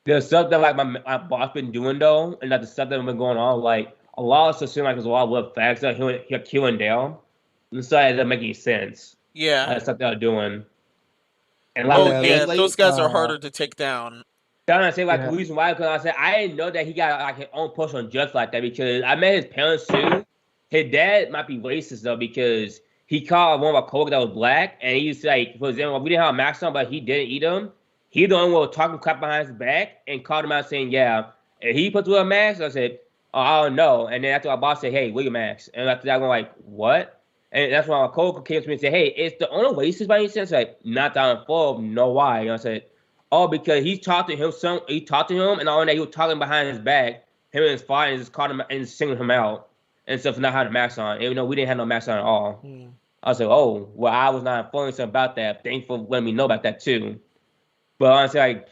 there's something like my boss been doing though, and that the stuff that been going on, like a lot of stuff seems like there's a lot of red flags that he'll killing down, and so it doesn't make any sense. Yeah, that's stuff they're doing. And those guys are harder to take down. I say like the reason why, because I said I didn't know that he got like his own personal judge like that because I met his parents too. His dad might be racist though because he called one of our coworkers that was black, and he's like, for example, we didn't have a mask on, but he didn't eat them. He the only one was talking crap behind his back and called him out saying, yeah, and he put through a mask. I said, oh, I don't know. And then after our boss said, hey, wear your mask. And after that, I'm like, what? And that's when my coworker came to me and said, hey, is the owner racist by any sense? Like, not that I'm involved. No, why? And I said, oh, because he talked to him, and all that he was talking behind his back, him and his father, and just called him and singling him out and stuff for not having a mask on. Even though we didn't have no mask on at all. I was like, oh, well, I was not informed about that. Thanks for letting me know about that too. But honestly, like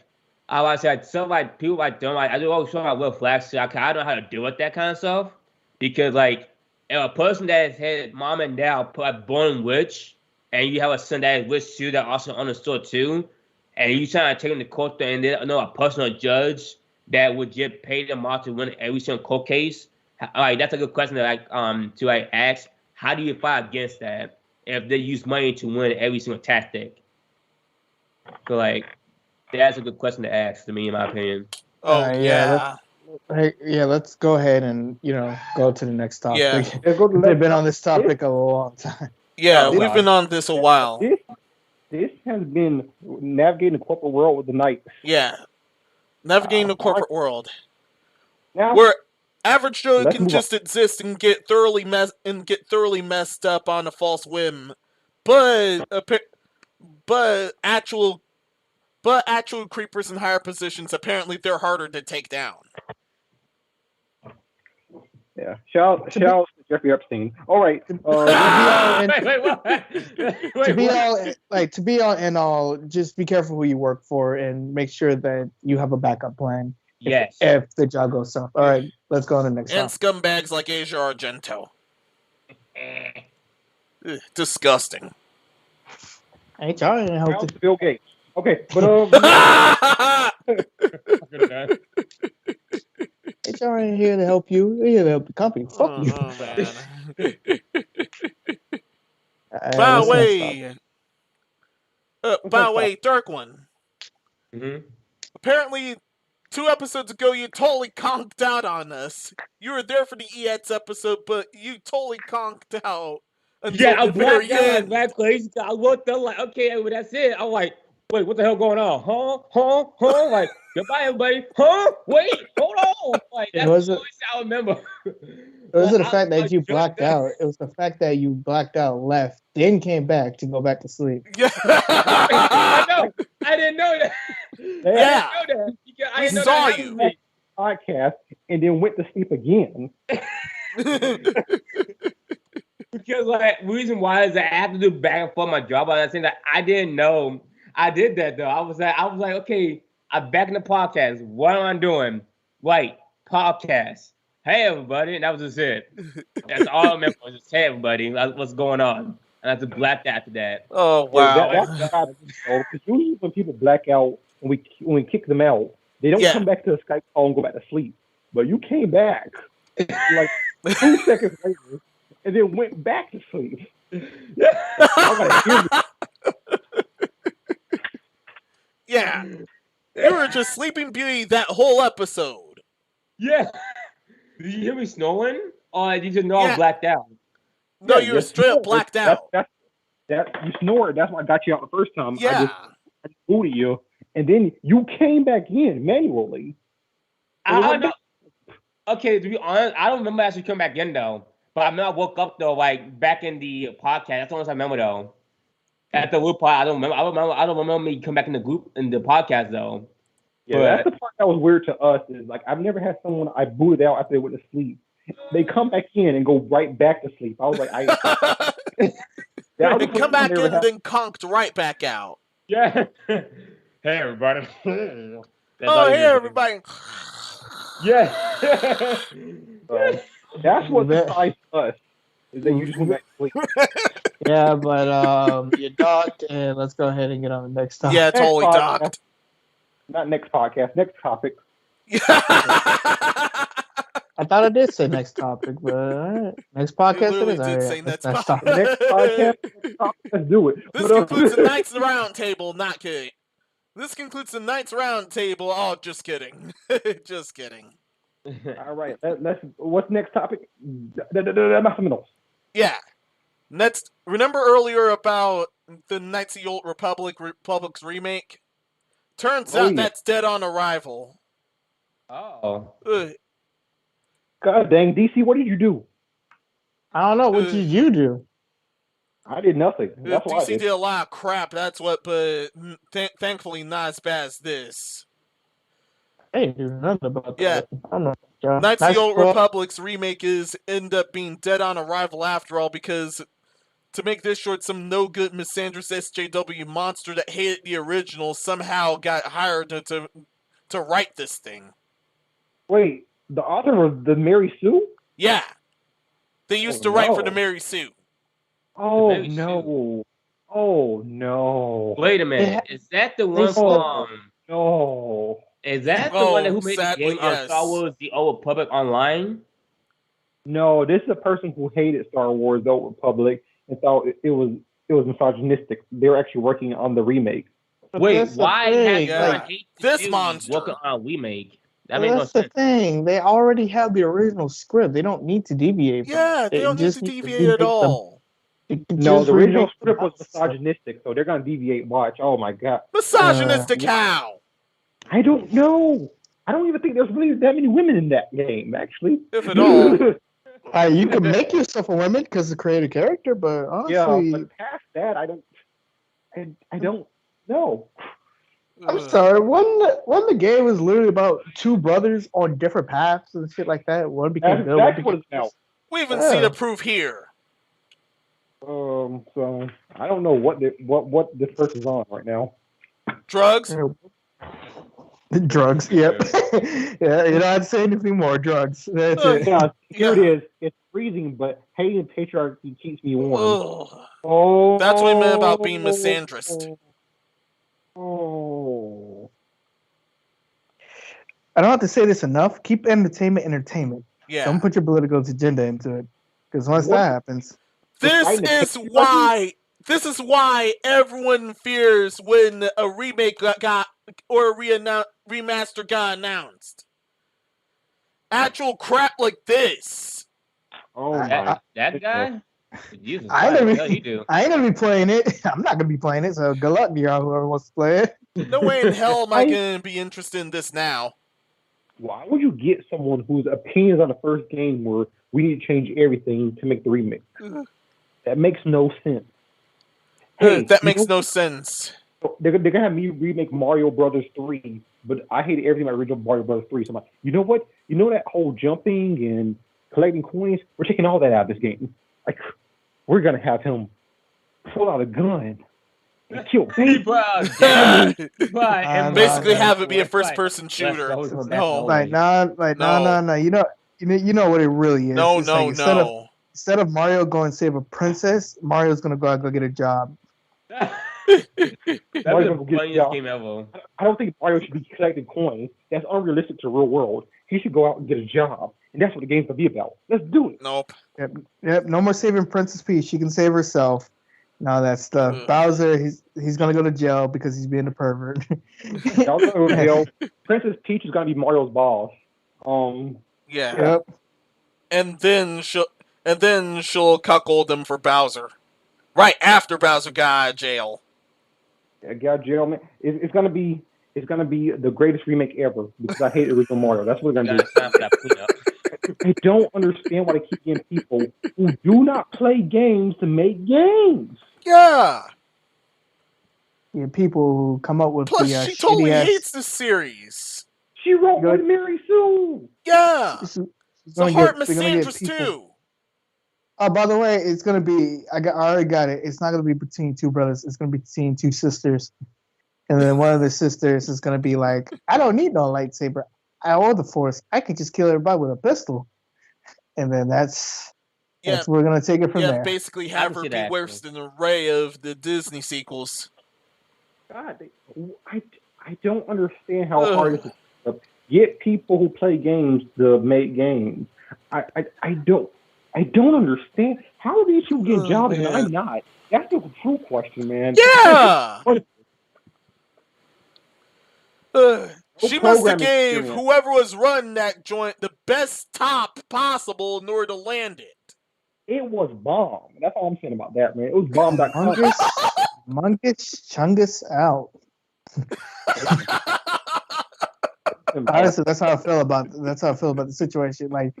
some like people like don't like I do always show about red flags. So I don't know how to deal with that kind of stuff because like if a person that has had mom and dad born rich, and you have a son that is rich too that also understood too, and you trying to take them to court and they know a personal judge that would just pay them off to win every single court case. Like that's a good question to ask. How do you fight against that if they use money to win every single tactic? So like. That's a good question to ask to me, in my opinion. Oh yeah. Let's go ahead and go to the next topic. Yeah. We've been on this topic a long time. Yeah, we've been on this a while. This has been navigating the corporate world with the night. Yeah, navigating the corporate world. Now, where average Joe can just exist and get thoroughly messed up on a false whim, but actual creepers in higher positions, apparently they're harder to take down. Yeah. Shout out to Jeffrey Epstein. All right. To be all in all, just be careful who you work for and make sure that you have a backup plan. Yes. If the job goes south. All right, let's go on to the next And topic. scumbags like Asia Argento. Disgusting. Hey, Charlie, I hope to Bill Gates. Okay, but HR ain't here to help you. We're here to help the company. Fuck you. By the way, Dark One. Mm-hmm. Apparently, 2 episodes ago, you totally conked out on us. You were there for the EX episode, but you totally conked out. Yeah, I blacked out like crazy. I looked up like, okay, well, that's it. I'm like, wait, what the hell going on? Huh? Like, goodbye, everybody. Huh? Wait, hold on. Like, that's the voice I remember. It wasn't the fact that you blacked out. It was the fact that you blacked out, left, then came back to go back to sleep. Yeah. I know. I didn't know that. Yeah. I didn't know that. I saw you. podcast and then went to sleep again. Because like reason why is that I have to do back and forth my job. And I think that I didn't know I did that though. I was like, okay, I'm back in the podcast. What am I doing? Right, podcast. Hey everybody, and that was just it. That's all I remember was just hey everybody, what's going on? And I had to black after that. Oh wow! Because usually when people black out when we kick them out, they don't come back to a Skype call and go back to sleep. But you came back like 2 seconds later and then went back to sleep. Yeah, you were just Sleeping Beauty that whole episode. Yeah. Did you hear me snoring? Or did you just know I blacked out? No, you were straight up blacked out. That you snored. That's why I got you out the first time. Yeah. I just booted you, and then you came back in manually. Okay, to be honest, I don't remember actually coming back in though. But I remember I woke up though, like back in the podcast. That's the only time I remember though. At the group part, I don't remember me come back in the group in the podcast though. Yeah, that's the part that was weird to us. Is like I've never had someone I booted out after they went to sleep. They come back in and go right back to sleep. I was like, they come back in and then conked right back out. Yeah. Hey everybody. Hey everybody. Yeah. That's what surprised us. Is that you just went back to sleep. Yeah, but you docked, and let's go ahead and get on the next topic. Yeah, totally docked. Not next podcast, next topic. I thought I did say next topic, but next podcast it is. Did say next topic. Next podcast, next topic, let's do it. This concludes the Knights Round Table. Not kidding. This concludes the Knights Round Table. Oh, just kidding. Just kidding. All right, let's. What's next topic? Yeah. Next, remember earlier about the Knights of the Old Republic's remake? Turns out that's dead on arrival. Oh. God dang, DC, what did you do? I don't know. What did you do? I did nothing. That's DC did a lot of crap. That's what, but thankfully not as bad as this. I didn't do nothing about that. Yeah. I don't know. Knights of the Old Republic's remake end up being dead on arrival after all because, to make this short, some no-good misandrous SJW monster that hated the original somehow got hired to write this thing. Wait, the author was the Mary Sue? Yeah. They used to write for the Mary Sue. Oh, no. Oh, no. Wait a minute. Is that the one from... No. Is that the one who made the game on Star Wars The Old Republic Online? No, this is a person who hated Star Wars The Old Republic and thought it was misogynistic. They were actually working on the remake. Wait, why has this monster working on a remake? That's the thing. They already have the original script. They don't need to deviate from it. They don't need to deviate at all. No, the original script was misogynistic, so they're going to deviate. Watch. Oh, my God. Misogynistic how? I don't know. I don't even think there's really that many women in that game, actually. If at all. You can make yourself a woman because of create a character, but honestly... Yeah, but past that, I don't know. I'm sorry. When the game was literally about two brothers on different paths and shit like that, one became Bill. That's what it's now. We even see the proof here. So I don't know what this person's on right now. Drugs. Drugs. Yep. Yeah. You don't have to say anything more. Drugs. That's it. Yeah. Here it is. It's freezing, but hating patriarchy keeps me warm. Oh. That's what I meant about being misandrist. Oh. I don't have to say this enough. Keep entertainment. Yeah. Don't put your political agenda into it, because once that happens, this is why everyone fears when a remake got or a remaster got announced. Actual crap like this. Oh, that guy. Jesus, I ain't gonna be playing it. I'm not gonna be playing it. So good luck to y'all, whoever wants to play it. No way in hell am I gonna be interested in this now. Why would you get someone whose opinions on the first game were we need to change everything to make the remake? That makes no sense. That makes no sense. They're gonna have me remake Mario Brothers 3, but I hated everything about original Mario Brothers 3. So I'm like, you know what? You know that whole jumping and collecting coins? We're taking all that out of this game. Like, we're gonna have him pull out a gun and kill babies. Basically, have it be a first-person shooter. No, no. You know what it really is. No, it's no, like no. Instead of Mario going and save a princess, Mario's gonna go out and go get a job. That's the funniest game ever. I don't think Mario should be collecting coins. That's unrealistic to the real world. He should go out and get a job, and that's what the game's gonna be about. Let's do it. Nope. Yep. No more saving Princess Peach. She can save herself. No, that stuff. Bowser, he's gonna go to jail because he's being a pervert. Princess Peach is gonna be Mario's boss. Yeah. Yep. And then she'll cuckold him for Bowser. Right after Bowser got out of jail. Yeah, got out of jail, man. It's gonna be the greatest remake ever because I hate original Mario. That's what we're gonna do. I don't understand why they keep getting people who do not play games to make games. Yeah. Yeah, people who come up with Plus, she totally hates the series. She wrote with Mary Sue. Yeah. So Heart Misandrous too. Oh, by the way, it's gonna be. I already got it. It's not gonna be between two brothers. It's gonna be between two sisters, and then one of the sisters is gonna be like, "I don't need no lightsaber. I own the Force. I can just kill everybody with a pistol." And then that's we're gonna take it from there. Basically have her be worse than an array of the Disney sequels. God, I don't understand how hard it is to get people who play games to make games. I don't understand. How are these people getting jobs and I'm not? That's the true question, man. Yeah! She must have gave whoever was running that joint the best top possible in order to land it. It was bomb. That's all I'm saying about that, man. It was bomb. Mungus Chungus out. Honestly, that's how I feel about the situation. Like,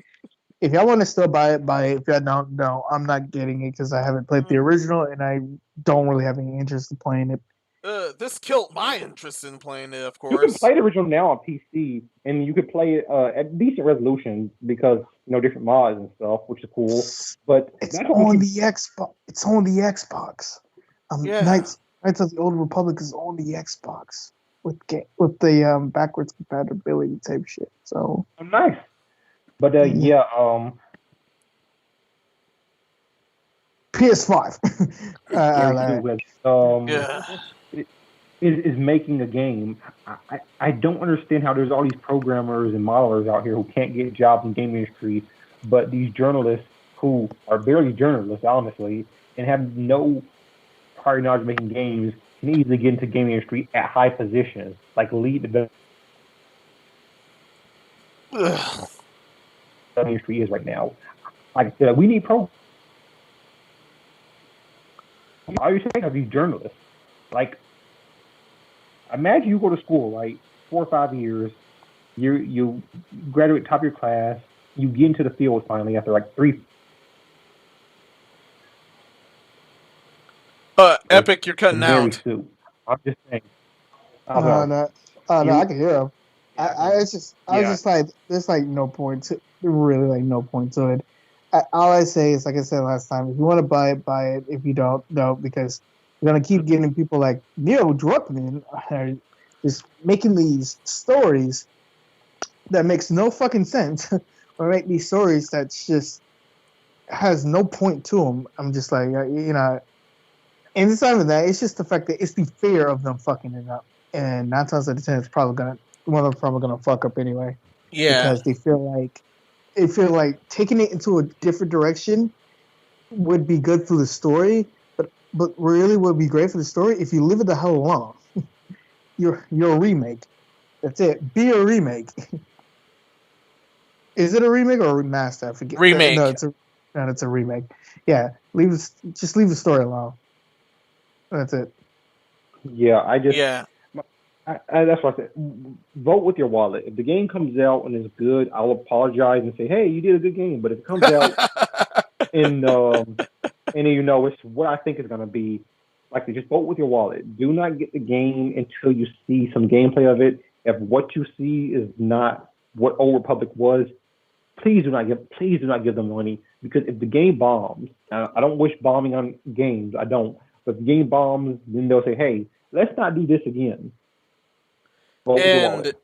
if y'all want to still buy it, buy it. If y'all don't, no, I'm not getting it because I haven't played the original and I don't really have any interest in playing it. This killed my interest in playing it, of course. You can play the original now on PC, and you can play it at decent resolution because different mods and stuff, which is cool. But it's on the Xbox. It's on the Xbox. Knights of the Old Republic is on the Xbox with the backwards compatibility type shit. So nice. But PS5. Is making a game. I don't understand how there's all these programmers and modelers out here who can't get jobs in the game industry, but these journalists who are barely journalists, honestly, and have no prior knowledge of making games can easily get into the game industry at high positions, like lead the industry is right now. Like I said, we need programs. All you're saying are these journalists. Like, imagine you go to school, right? 4 or 5 years, you graduate top of your class, you get into the field finally after like 3. Epic, you're cutting out. I'm just saying. No, I can hear him. I was just like, there's like no point to really like no point to it. All I say is, like I said last time, if you want to buy it, buy it. If you don't, because you're gonna keep getting people like Neil Druckmann is making these stories that makes no fucking sense, or make these stories that just has no point to them. I'm just like, and it's not even that. It's just the fact that it's the fear of them fucking it up, and 9 times out of 10, one of them probably gonna fuck up anyway. Yeah, because they feel like taking it into a different direction would be good for the story, but really would be great for the story if you leave it the hell alone. You're a remake. That's it. Be a remake. Is it a remake or a remaster? I forget. Remake. No, it's a remake. Yeah, just leave the story alone. That's it. Yeah, that's what I said. Vote with your wallet. If the game comes out and is good, I'll apologize and say, "Hey, you did a good game." But if it comes out and it's what I think it's gonna be, like just vote with your wallet. Do not get the game until you see some gameplay of it. If what you see is not what Old Republic was, please do not give them money, because if the game bombs, I don't wish bombing on games. I don't. But if the game bombs, then they'll say, "Hey, let's not do this again." Vote with your And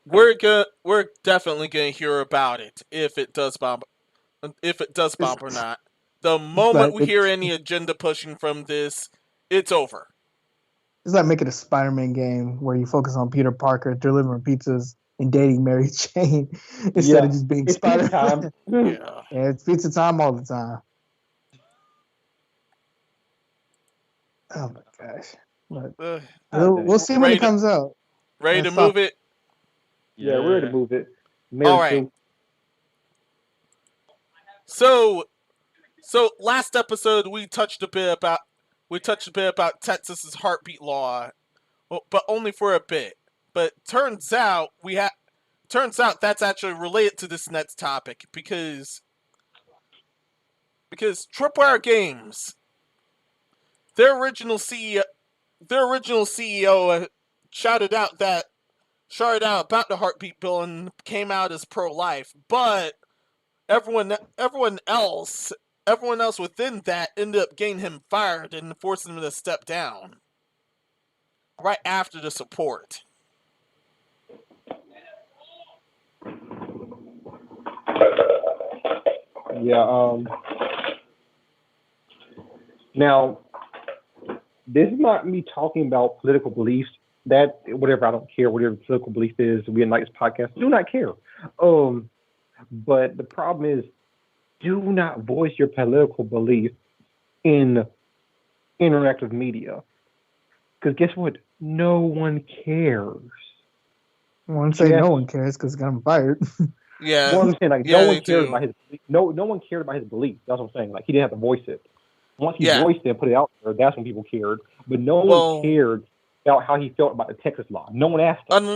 wallet. we're definitely gonna hear about it if it does bomb, or not. The moment we hear any agenda pushing from this, it's over. It's like making a Spider-Man game where you focus on Peter Parker delivering pizzas and dating Mary Jane instead of just being Spider-Man. Yeah, it's pizza time all the time. Oh my gosh! But we'll see when it comes out. Ready to move it? Yeah, we're ready to move it. All right. So last episode we touched a bit about Texas's heartbeat law, but only for a bit. But turns out that's actually related to this next topic because TripWire Games, their original CEO shouted out about the heartbeat bill and came out as pro-life, but everyone else within that ended up getting him fired and forcing him to step down right after the support. Yeah. Now, this is not me talking about political beliefs. That whatever, I don't care whatever political belief is. We in like this podcast do not care. But the problem is, do not voice your political belief in interactive media. Because guess what? No one cares. I won't say no one cares because I'm fired. Yeah. Well, I'm saying, like, no one cared about his belief. No one cared about his belief. That's what I'm saying. Like, he didn't have to voice it. Once he voiced it and put it out there, that's when people cared. But no one cared about how he felt about the Texas law. No one asked him.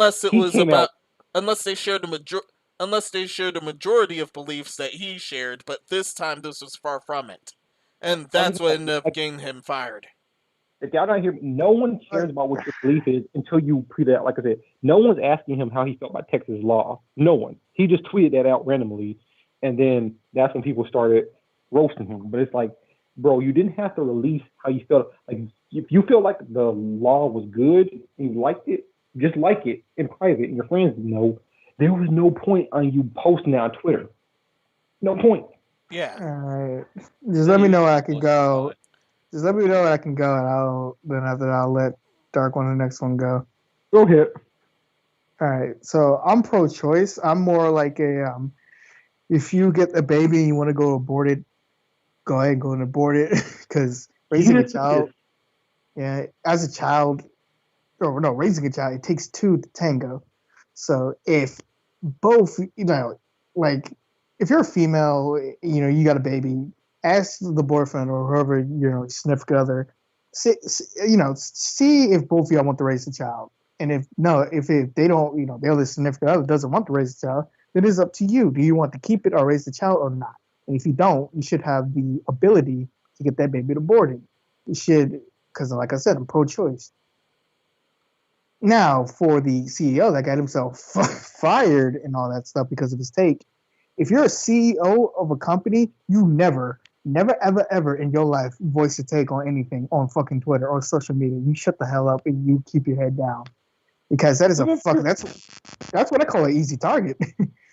Unless they shared the majority of beliefs that he shared, but this time this was far from it. And that's what ended up getting him fired. If y'all don't hear, no one cares about what your belief is until you tweet it out. Like I said, no one's asking him how he felt about Texas law. No one. He just tweeted that out randomly, and then that's when people started roasting him. But it's like, bro, you didn't have to release how you felt. Like, if you feel like the law was good and you liked it, just like it in private, and your friends know. There was no point on you posting it on Twitter. No point. Yeah. All right. Just let me know where I can go. Just let me know where I can go, and I'll let Dark One the next one go. Go ahead. All right. So I'm pro-choice. I'm more like if you get a baby and you want to go abort it, go ahead and go and abort it, because raising a child, raising a child, it takes two to tango. So if both, like if you're a female, you got a baby, ask the boyfriend or whoever, significant other, see if both of y'all want to raise a child. And if they don't, the other significant other doesn't want to raise a child, then it's up to you. Do you want to keep it or raise the child or not? And if you don't, you should have the ability to get that baby aborted. You should, because like I said, I'm pro-choice. Now, for the CEO that got himself fired and all that stuff because of his take, if you're a CEO of a company, you never, ever, ever in your life voice your take on anything on fucking Twitter or social media. You shut the hell up and you keep your head down, because that is that's what I call an easy target.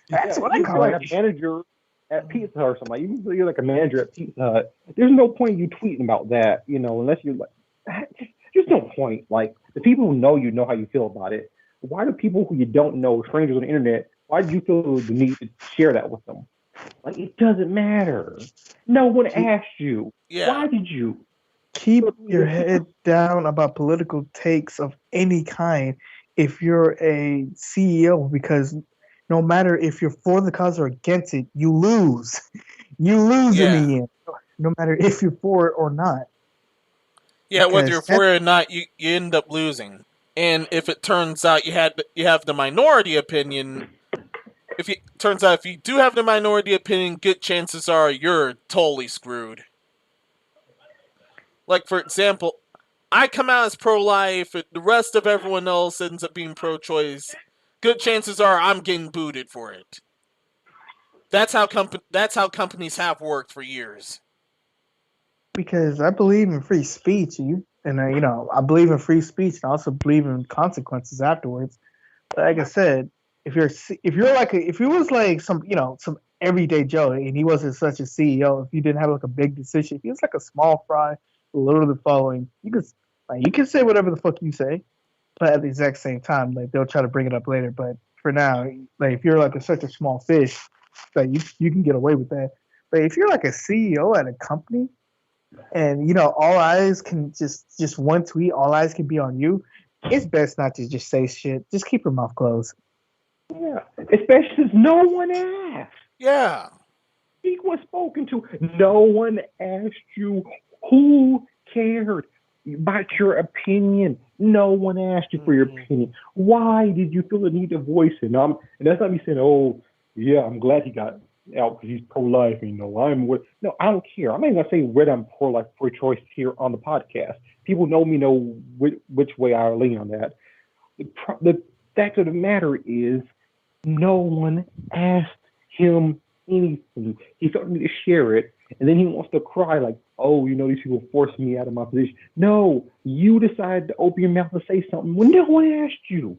That's what I call it. Like a manager at Pizza Hut or something. You're like a manager at Pizza Hut. There's no point you tweeting about that, unless you're like, there's no point. Like, the people who know you know how you feel about it. Why do people who you don't know, strangers on the internet, why do you feel the need to share that with them? Like, it doesn't matter. No one asked you. Yeah. Why did you? Keep your head down about political takes of any kind if you're a CEO, because no matter if you're for the cause or against it, you lose. You lose in the end, no matter if you're for it or not. Yeah, whether you're for it or not, you end up losing. And if it turns out you have the minority opinion, if you do have the minority opinion, good chances are you're totally screwed. Like, for example, I come out as pro-life, the rest of everyone else ends up being pro-choice, good chances are I'm getting booted for it. That's how companies have worked for years. Because I believe in free speech, I believe in free speech, and I also believe in consequences afterwards. Like I said, if you was like some everyday Joe, and he wasn't such a CEO, if you didn't have like a big decision, if he was like a small fry, literally following, you can say whatever the fuck you say, but at the exact same time, like they'll try to bring it up later. But for now, like if you're like such a small fish, like you can get away with that. But if you're like a CEO at a company, and all eyes can just one tweet, all eyes can be on you, it's best not to just say shit. Just keep your mouth closed. Yeah, especially since no one asked. Yeah. He was spoken to. No one asked you. Who cared about your opinion? No one asked you for your opinion. Why did you feel the need to voice it? And that's not me saying, oh, yeah, I'm glad he got out because he's pro-life. I'm with. No, I don't care. I'm not even gonna say whether I'm pro-life, pro-choice here on the podcast. People know me, know which way I lean on that. The fact of the matter is, no one asked him anything. He felt the need to share it, and then he wants to cry like, oh, these people forced me out of my position. No, you decided to open your mouth and say something when no one asked you.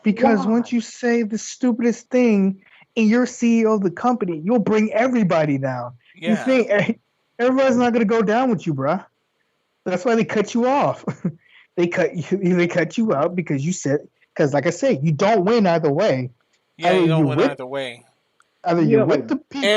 Because Why? once you say the stupidest thing and you're CEO of the company, you'll bring everybody down. Yeah. You think everybody's not going to go down with you, bruh. That's why they cut you off. They cut you out because because like I said, you don't win either way. Yeah, you don't win either way. Either you're with the people,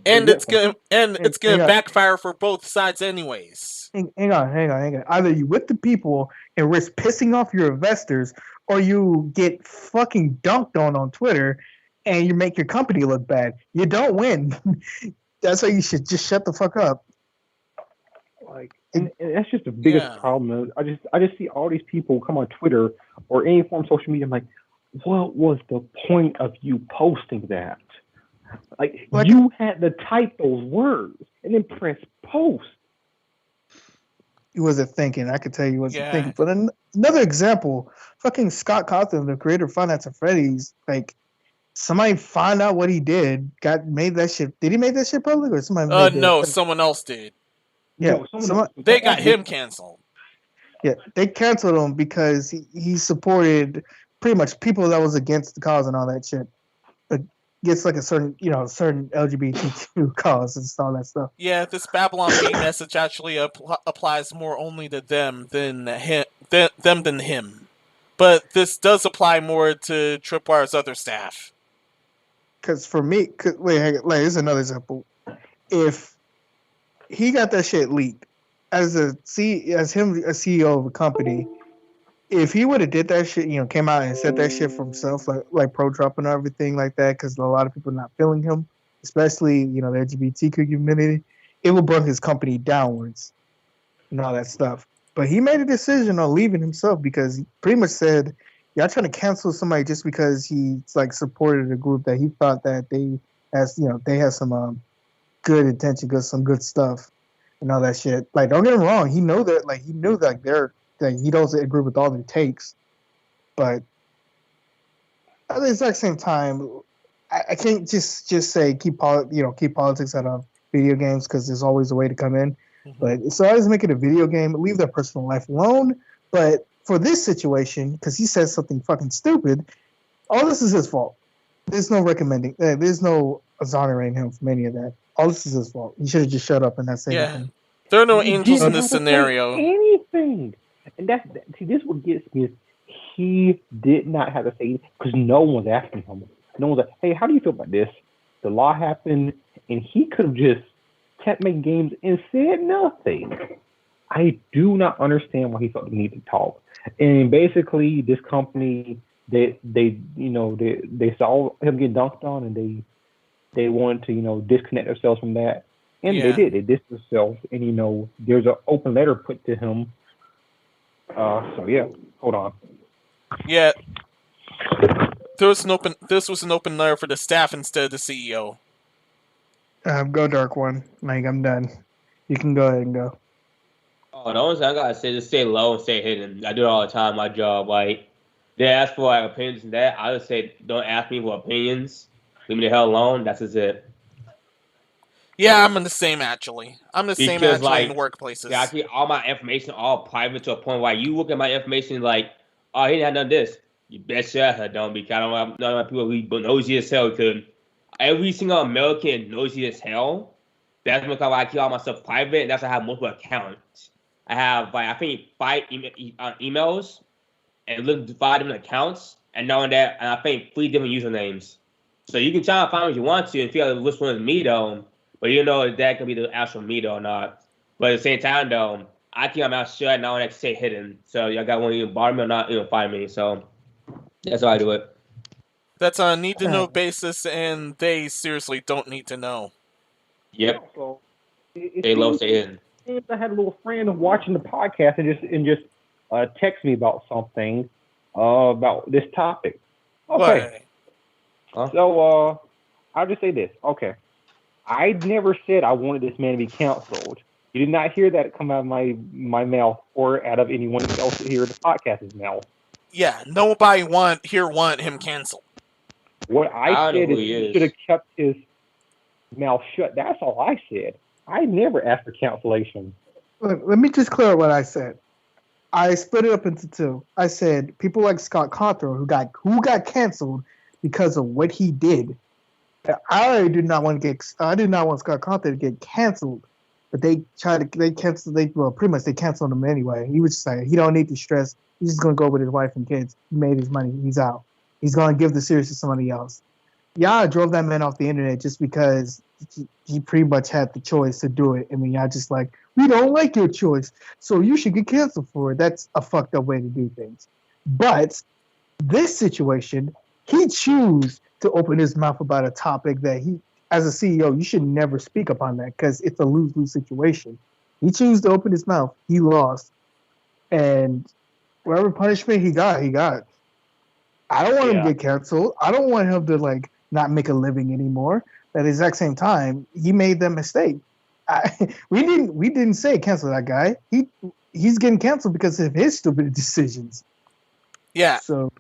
and it's gonna backfire for both sides anyways. Hang on. Either you with the people and risk pissing off your investors, or you get fucking dunked on Twitter and you make your company look bad. You don't win. That's why you should just shut the fuck up. And that's just the biggest problem. I just see all these people come on Twitter or any form of social media. I'm like, what was the point of you posting that? Like you had to type those words and then press post. He wasn't thinking. I could tell you wasn't thinking. But another example, fucking Scott Cawthon, the creator of Five Nights at Freddy's, like somebody found out what he did, made that shit. Did he make that shit public or somebody made it? No, someone else did. Yeah, they got him canceled. Yeah, they canceled him because he supported pretty much people that was against the cause and all that shit. Gets like a certain LGBTQ cause and all that stuff. Yeah, this Babylon Bee message actually applies more only to them than him. But this does apply more to Tripwire's other staff. Because for me, here's another example. If he got that shit leaked as a CEO of a company, if he would have did that shit, came out and said that shit for himself, like pro Trump and everything like that, because a lot of people are not feeling him, especially the LGBTQ community, it would bring his company downwards and all that stuff. But he made a decision on leaving himself because he pretty much said, "Y'all trying to cancel somebody just because he supported a group that he thought that they have some good intention, some good stuff, and all that shit." Like, don't get him wrong, he knew that he doesn't agree with all their takes, but at the exact same time, I can't just say keep politics out of video games because there's always a way to come in. Mm-hmm. But so I was making a video game, leave their personal life alone. But for this situation, because he says something fucking stupid, all this is his fault. There's no recommending. There's no exonerating him from any of that. All this is his fault. He should have just shut up and not say anything. There are no angels in this scenario. Anything. And this what gets me is he did not have to say it because no one's asking him. No one's like, hey, how do you feel about this? The law happened, and he could have just kept making games and said nothing. I do not understand why he felt the need to talk. And basically, this company, they saw him get dunked on, and they wanted to disconnect themselves from that, and they did. They distanced themselves, and there's an open letter put to him. Hold on. Yeah, this was an open letter for the staff instead of the CEO. Go Dark One. Like, I'm done. You can go ahead and go. Oh, the only thing I gotta say is stay low and stay hidden. I do it all the time. My job, like they ask for like opinions and that. I just say, don't ask me for opinions. Leave me the hell alone. That's just it. Yeah, I'm in the same actually. I'm the same Because actually in like, workplaces. yeah, I keep all my information all private to a point where you look at my information like, oh, he didn't have done this. You bet your ass I don't, because I don't have none of my people be nosy as hell. Because every single American nosy as hell. That's because I keep all my stuff private. And that's why I have multiple accounts. I have like I think 5 emails and look 5 different accounts, and knowing that, and I think 3 different usernames. So you can try to find what you want to and figure out which one is me though. But you know if that could be the actual me though or not. But at the same time though, I keep my mouth shut and I don't like to say hidden. So y'all got one you bother me or not, you don't find me. So that's how I do it. That's on a need to know basis, and they seriously don't need to know. Yep. So Stay low, stay hidden. I had a little friend watching the podcast and just text me about something about this topic. Okay, What? so I'll just say this. Okay, I never said I wanted this man to be canceled. You did not hear that come out of my mouth or out of anyone else here at the podcast's mouth. Yeah, nobody want him canceled. What I said is he he is. should have kept his mouth shut. That's all I said. I never asked for cancellation. Look, let me just clear what I said. I split it up into two. I said people like Scott Cawthon who got canceled because of what he did. I did not want Scott Cawthon to get canceled, but they canceled him anyway. He was just like, he don't need to stress. He's just gonna go with his wife and kids. He made his money. He's out. He's gonna give the series to somebody else. Yeah, I drove that man off the internet just because he pretty much had the choice to do it. I mean, y'all just like, we don't like your choice, so you should get canceled for it. That's a fucked up way to do things. But this situation, he chose to open his mouth about a topic that he, as a CEO, you should never speak upon that because it's a lose-lose situation. He chose to open his mouth. He lost. And whatever punishment he got, he got. I don't want him to get canceled. I don't want him to, like, not make a living anymore. At the exact same time, he made that mistake. We didn't say cancel that guy. He's getting canceled because of his stupid decisions. Yeah. So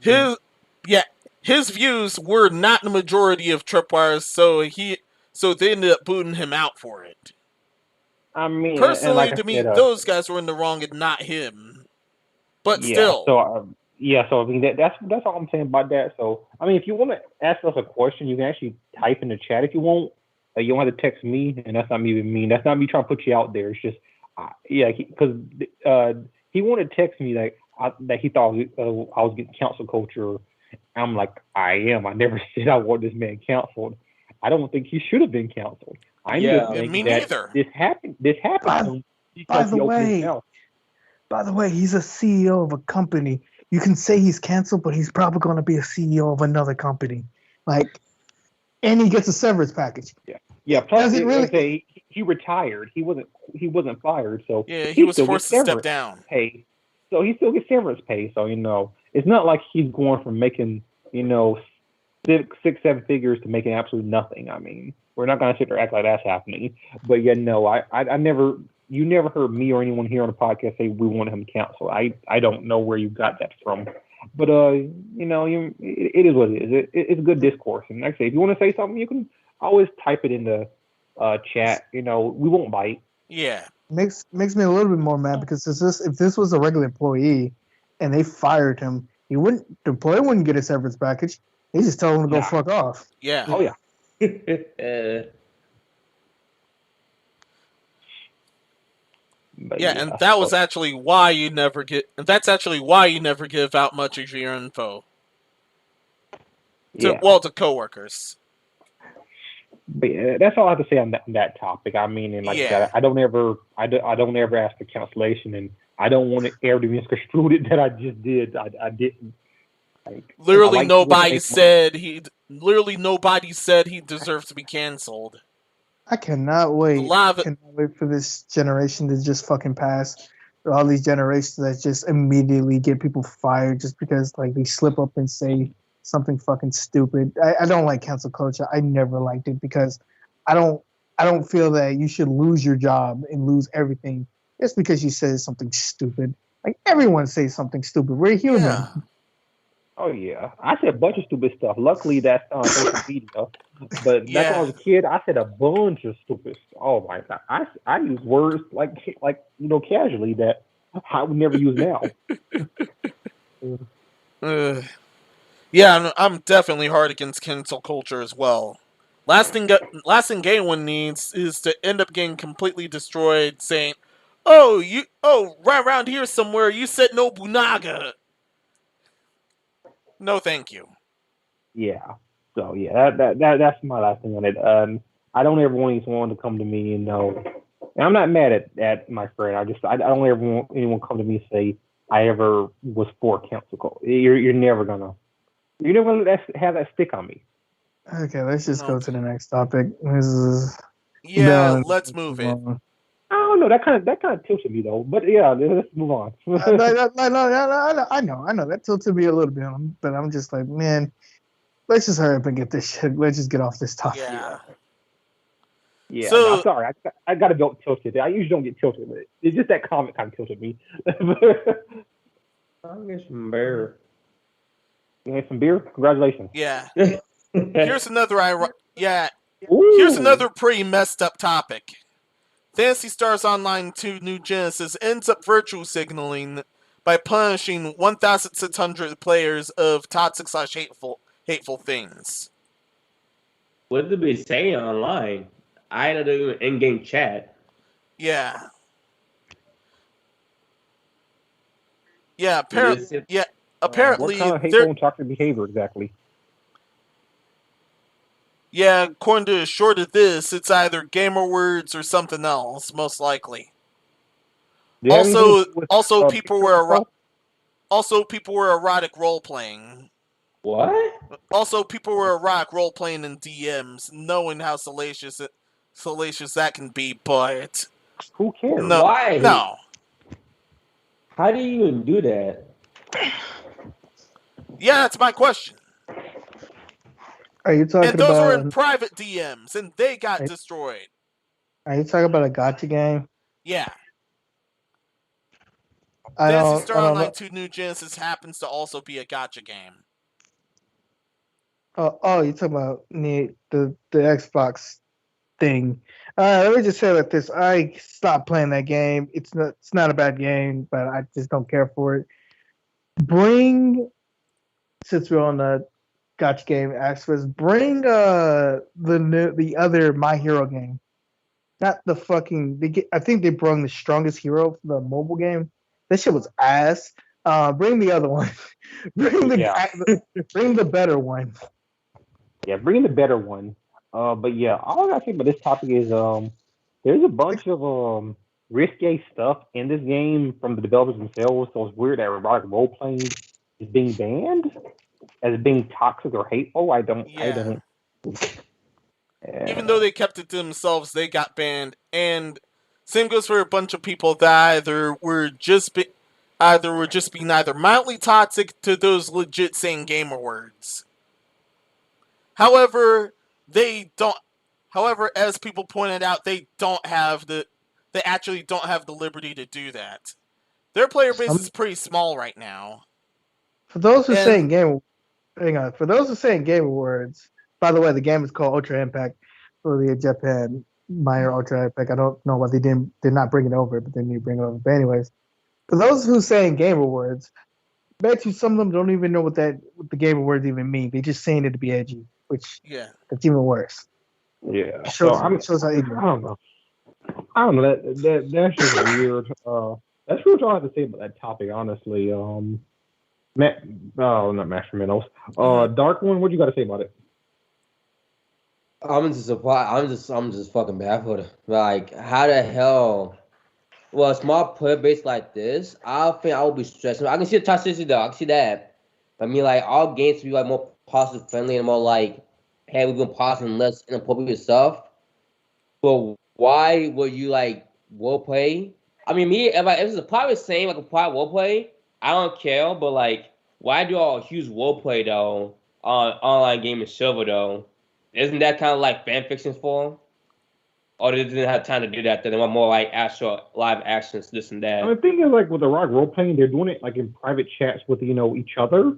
his views were not the majority of Tripwire's, so they ended up booting him out for it. I mean, Personally, like to I me, said, those guys were in the wrong and not him. But yeah, still. So I mean that's all I'm saying about that. So I mean, if you want to ask us a question, you can actually type in the chat if you want. You don't have to text me, and that's not me being mean. That's not me trying to put you out there. It's just because he wanted to text me that he thought I was getting cancel culture. I'm like, I am. I never said I want this man canceled. I don't think he should have been canceled. I'm just thinking me that neither. This happened to him because he opened his mouth. By the way, he's a CEO of a company. You can say he's canceled, but he's probably going to be a CEO of another company. Like, and he gets a severance package. Yeah. Plus, he retired. He wasn't fired. So he was forced to step down. Pay. So he still gets severance pay. So it's not like he's going from making 6-7 figures to making absolutely nothing. I mean, we're not going to sit there and act like that's happening. But I never. You never heard me or anyone here on the podcast say we want him canceled. I don't know where you got that from, but it is what it is. It's good discourse, and like I say, if you want to say something, you can always type it in the chat. We won't bite. Yeah, makes me a little bit more mad because if this was a regular employee and they fired him, the employer wouldn't get a severance package. They just tell him to go fuck off. Yeah. Oh yeah. And that was actually why you never get. That's actually why you never give out much of your info to coworkers. But that's all I have to say on that topic. I mean, and like I said, I don't ever ask for cancellation, and I don't want it ever to be misconstrued that I just did. I didn't. Literally, nobody said he deserves to be canceled. I cannot wait. For this generation to just fucking pass. All these generations that just immediately get people fired just because they slip up and say something fucking stupid. I don't like cancel culture. I never liked it because I don't feel that you should lose your job and lose everything It's because you said something stupid. Like everyone says something stupid. We're human. Yeah. Oh yeah, I said a bunch of stupid stuff. Luckily, that's on social media. But back when I Yeah. was a kid, I said a bunch of stupid. Oh my god, I use words like casually that I would never use now. Uh, yeah, I'm definitely hard against cancel culture as well. Last thing anyone needs is to end up getting completely destroyed, saying, right around here somewhere you said Nobunaga." No, thank you. Yeah. So yeah, that's my last thing on it. I don't ever want anyone to come to me and know. And I'm not mad at my friend. I don't ever want anyone come to me and say I ever was for cancel culture. You're never gonna have that stick on me. Okay, let's just go to Okay. the next topic. This is Yeah, been let's too move it. long. I don't know. That kind of tilted me though. But yeah, let's move on. I know. That tilted me a little bit, but I'm just like, man, let's just hurry up and get this shit. Let's just get off this topic. Yeah. Yeah, So- no, sorry. I got to go tilted. I usually don't get tilted, but it's just that comment kind of tilted me. I'll get some beer. You want some beer? Congratulations. Yeah. Here's another Ooh. Here's another pretty messed up topic. Phantasy Stars Online 2 New Genesis ends up virtual signaling by punishing 1,600 players of toxic/hateful things. What did they say online? I had to do an in-game chat. Yeah. Yeah, apparently. Yeah, apparently. What kind of hateful and toxic behavior exactly? Yeah, according to a short of this, it's either gamer words or something else, most likely. Also, people were erotic role playing. What? Also, people were erotic role playing in DMs, knowing how salacious that can be. But who cares? No, Why? No. How do you even do that? Yeah, that's my question. Are you talking And those about? were in private DMs, and they got destroyed. Are you talking about a gotcha game? Yeah. I Phantasy Star don't Online know. 2 New Genesis happens to also be a gotcha game. Oh, you're talking about the Xbox thing. Let me just say like this: I stopped playing that game. It's not a bad game, but I just don't care for it. Since we're on the gotcha game aspect, bring the other My Hero game. Not the fucking. I think they brought the Strongest Hero for the mobile game. That shit was ass. Bring the other one. bring the better one. Yeah, bring the better one. But yeah, all I gotta say about this topic is there's a bunch of risque stuff in this game from the developers themselves. So it's weird that erotic role playing is being banned as being toxic or hateful. I don't. Even though they kept it to themselves, they got banned. And same goes for a bunch of people that either were just being either mildly toxic to those legit saying gamer words. However, as people pointed out, they actually don't have the liberty to do that. Their player base is pretty small right now. For those who saying game, hang on. For those who saying gamer words, by the way, the game is called Ultra Impact for the Japan Minor Ultra Impact. I don't know why they did not bring it over, but they need to bring it over. But anyways, for those who saying gamer words, I bet you some of them don't even know what the gamer words even mean. They just saying it to be edgy, which that's even worse. Yeah. Shows how ignorant. I don't know. That's just weird. That's really all I have to say about that topic, honestly. Not Master Minnows. Dark One, what you got to say about it? I'm just surprised. I'm just fucking baffled. Like, how the hell? Well, a small player base like this, I think I would be stressing. I can see the toxicity though. I can see that. I mean, like, all games to be like more positive friendly and more like, hey, we've been positive less inappropriate stuff. But why would you like role play? I mean, if it's a private same like a private role play, I don't care. But like, why do all huge role play though on online gaming server though? Isn't that kind of like fan fiction form? or they didn't have time to do that. Then they want more like actual live actions, this and that. I mean, the thing is, like with the rock role playing, they're doing it like in private chats with each other.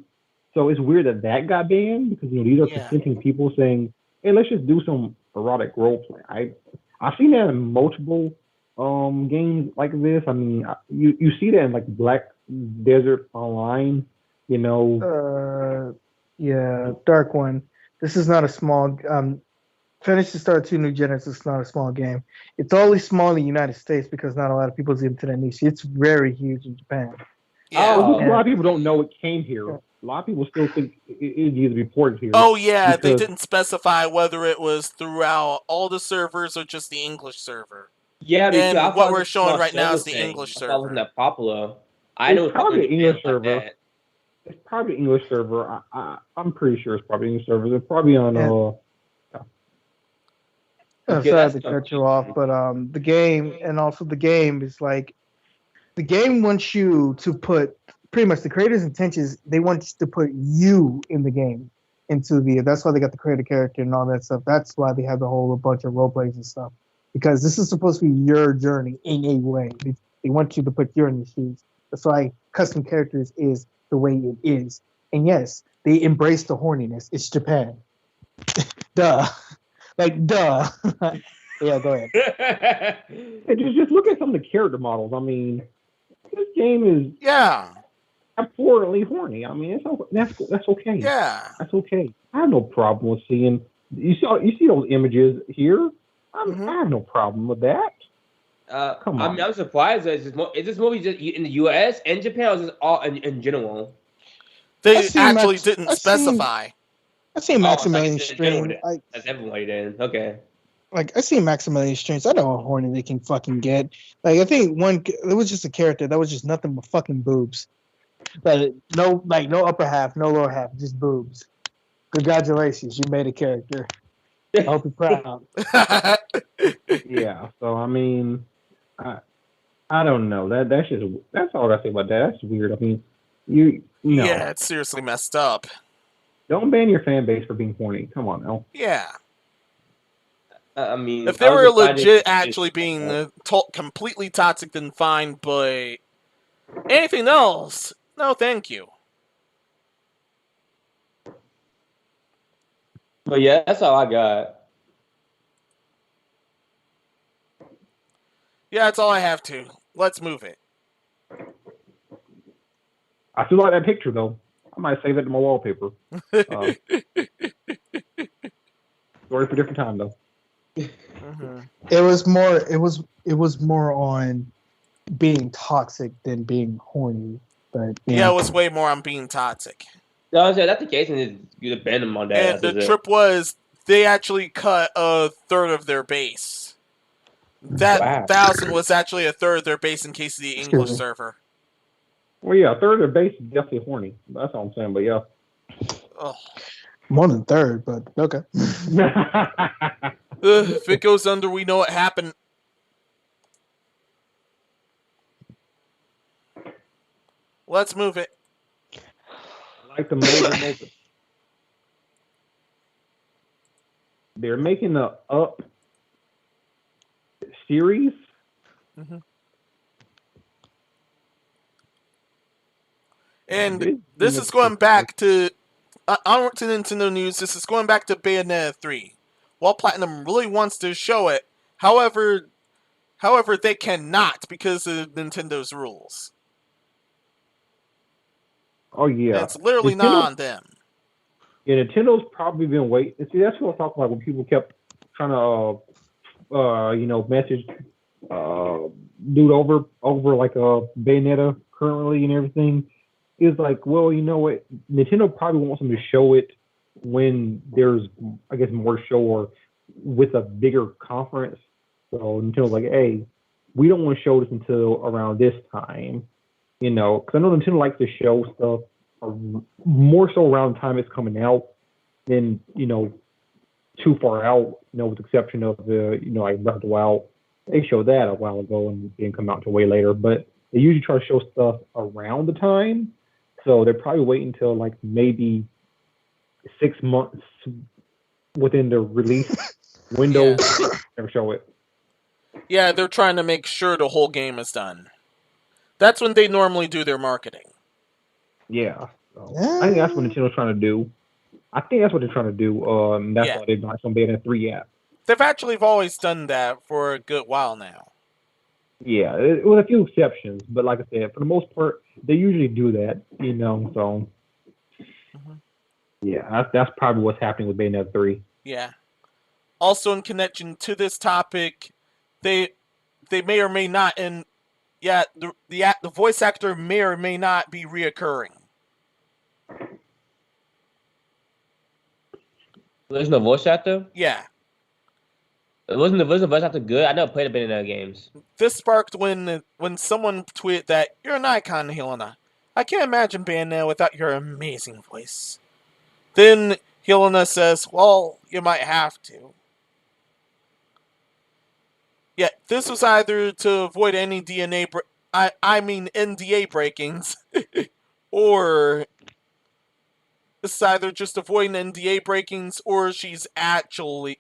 So it's weird that got banned because these are consenting people saying, "Hey, let's just do some erotic role play." I've seen that in multiple games like this. I mean, you see that in like Black Desert Online. Yeah, Dark One. This is not a small. Finish the Star 2 New Genesis is not a small game. It's only small in the United States because not a lot of people's into that niche. It's very huge in Japan. Yeah. A lot of people don't know it came here. A lot of people still think it needs to be ported here. Oh yeah, they didn't specify whether it was throughout all the servers or just the English server. Yeah, because and what we're showing right now is the English server. That wasn't that popular. I know it's probably an English server. Like it's probably an English server. I'm pretty sure it's probably English server. They're probably on. Sorry to cut you off, but the game is like the game wants you to put pretty much the creator's intentions. They want to put you in the game that's why they got the creator character and all that stuff. That's why they have the whole bunch of role plays and stuff, because this is supposed to be your journey in a way. They want you to put you in the shoes. That's why custom characters is the way it is. And yes, they embrace the horniness. It's Japan. Duh. Like, duh. Yeah, go ahead. Just look at some of the character models. I mean, this game is abhorrently horny. I mean, that's okay. Yeah, that's okay. I have no problem with seeing. You see those images here. I have no problem with that. Come on. I mean, I'm surprised. Is this movie just in the U.S. and Japan, or is this all in general? They actually didn't specify. I seen Maximilian stream. That's everybody then. Okay. Like, I seen Maximilian streams. I know how horny they can fucking get. Like, I think it was just a character that was just nothing but fucking boobs. But no upper half, no lower half, just boobs. Congratulations, you made a character. I hope you're proud. Yeah. So I mean, I don't know. That's all I say about that. That's weird. I mean, Yeah, it's seriously messed up. Don't ban your fan base for being horny. Come on, now. Yeah. I mean, if they were legit actually being completely toxic, then fine. But anything else, no, thank you. But yeah, that's all I got. Yeah, that's all I have to. Let's move it. I still like that picture though. I might save it to my wallpaper. Story for a different time though. It was more on being toxic than being horny. But yeah, it was way more on being toxic. No, that's the case, and you ban them on that. And the trip was they actually cut a third of their base. That 1,000 was actually a third of their base in case of the English server. Well, yeah, a third of their base is definitely horny. That's all I'm saying. But yeah, more than third, but okay. If it goes under, we know what happened. Let's move it. I like the motor. They're making the Up series. And this is going back to onward to Nintendo news. This is going back to Bayonetta 3. While Platinum really wants to show it, however, they cannot because of Nintendo's rules. Oh yeah, and it's literally not on them. Yeah, Nintendo's probably been waiting. See, that's what I talk about when people kept trying to, message dude over like a Bayonetta currently and everything. Is like, well, you know what? Nintendo probably wants them to show it when there's, I guess, more to show or with a bigger conference. So Nintendo's like, hey, we don't want to show this until around this time, because I know Nintendo likes to show stuff more so around the time it's coming out than, too far out, with the exception of the, like Breath of the Wild. They showed that a while ago and it didn't come out until way later, but they usually try to show stuff around the time. So they're probably waiting until like maybe 6 months within the release window to show it. Yeah, they're trying to make sure the whole game is done. That's when they normally do their marketing. Yeah. So, I think that's what Nintendo's trying to do. I think that's what they're trying to do. That's why they're not going to be in a 3 app. They've actually always done that for a good while now. Yeah, with a few exceptions, but like I said, for the most part, they usually do that. So yeah, that's probably what's happening with Bayonetta 3. Yeah. Also, in connection to this topic, they may or may not, and the voice actor may or may not be reoccurring. There's no voice actor? Yeah. Wasn't the voice actor good? I never played the Bayonetta games. This sparked when someone tweeted that you're an icon, Helena. I can't imagine Bayonetta without your amazing voice. Then Helena says, well, you might have to. Yeah, this was either to avoid any NDA breakings, or it's either just avoiding NDA breakings, or she's actually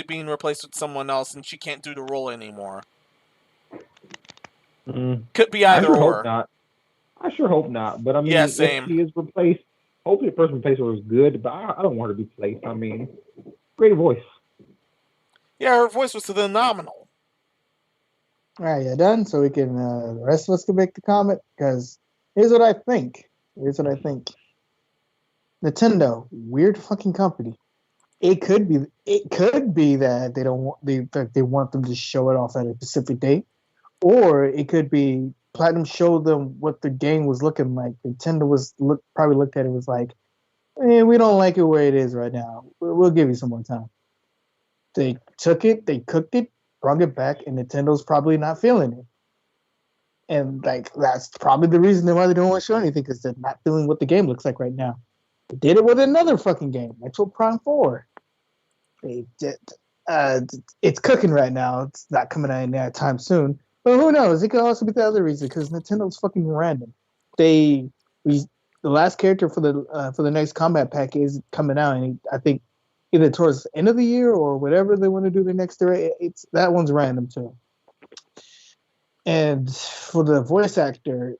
being replaced with someone else and she can't do the role anymore. Could be either I sure or. hope not. I sure hope not. But I mean, Yeah, same. if she is replaced, hopefully the person replaced her is good. But I don't want her to be replaced. I mean, great voice. Yeah, her voice was phenomenal. All right, you done? So we can, the rest of us can make the comment? Because here's what I think. Nintendo, weird fucking company. It could be that they want them to show it off at a specific date, or it could be Platinum showed them what the game was looking like. Nintendo probably looked at it and was like, we don't like it where it is right now. We'll give you some more time. They took it, they cooked it, brought it back, and Nintendo's probably not feeling it. And that's probably the reason why they don't want to show anything, because they're not feeling what the game looks like right now. They did it with another fucking game, Metroid Prime 4. They did. It's cooking right now. It's not coming out anytime soon. But who knows? It could also be the other reason, because Nintendo's fucking random. The last character for the next combat pack is coming out, and I think either towards the end of the year or whatever they want to do the next year. That one's random too. And for the voice actor,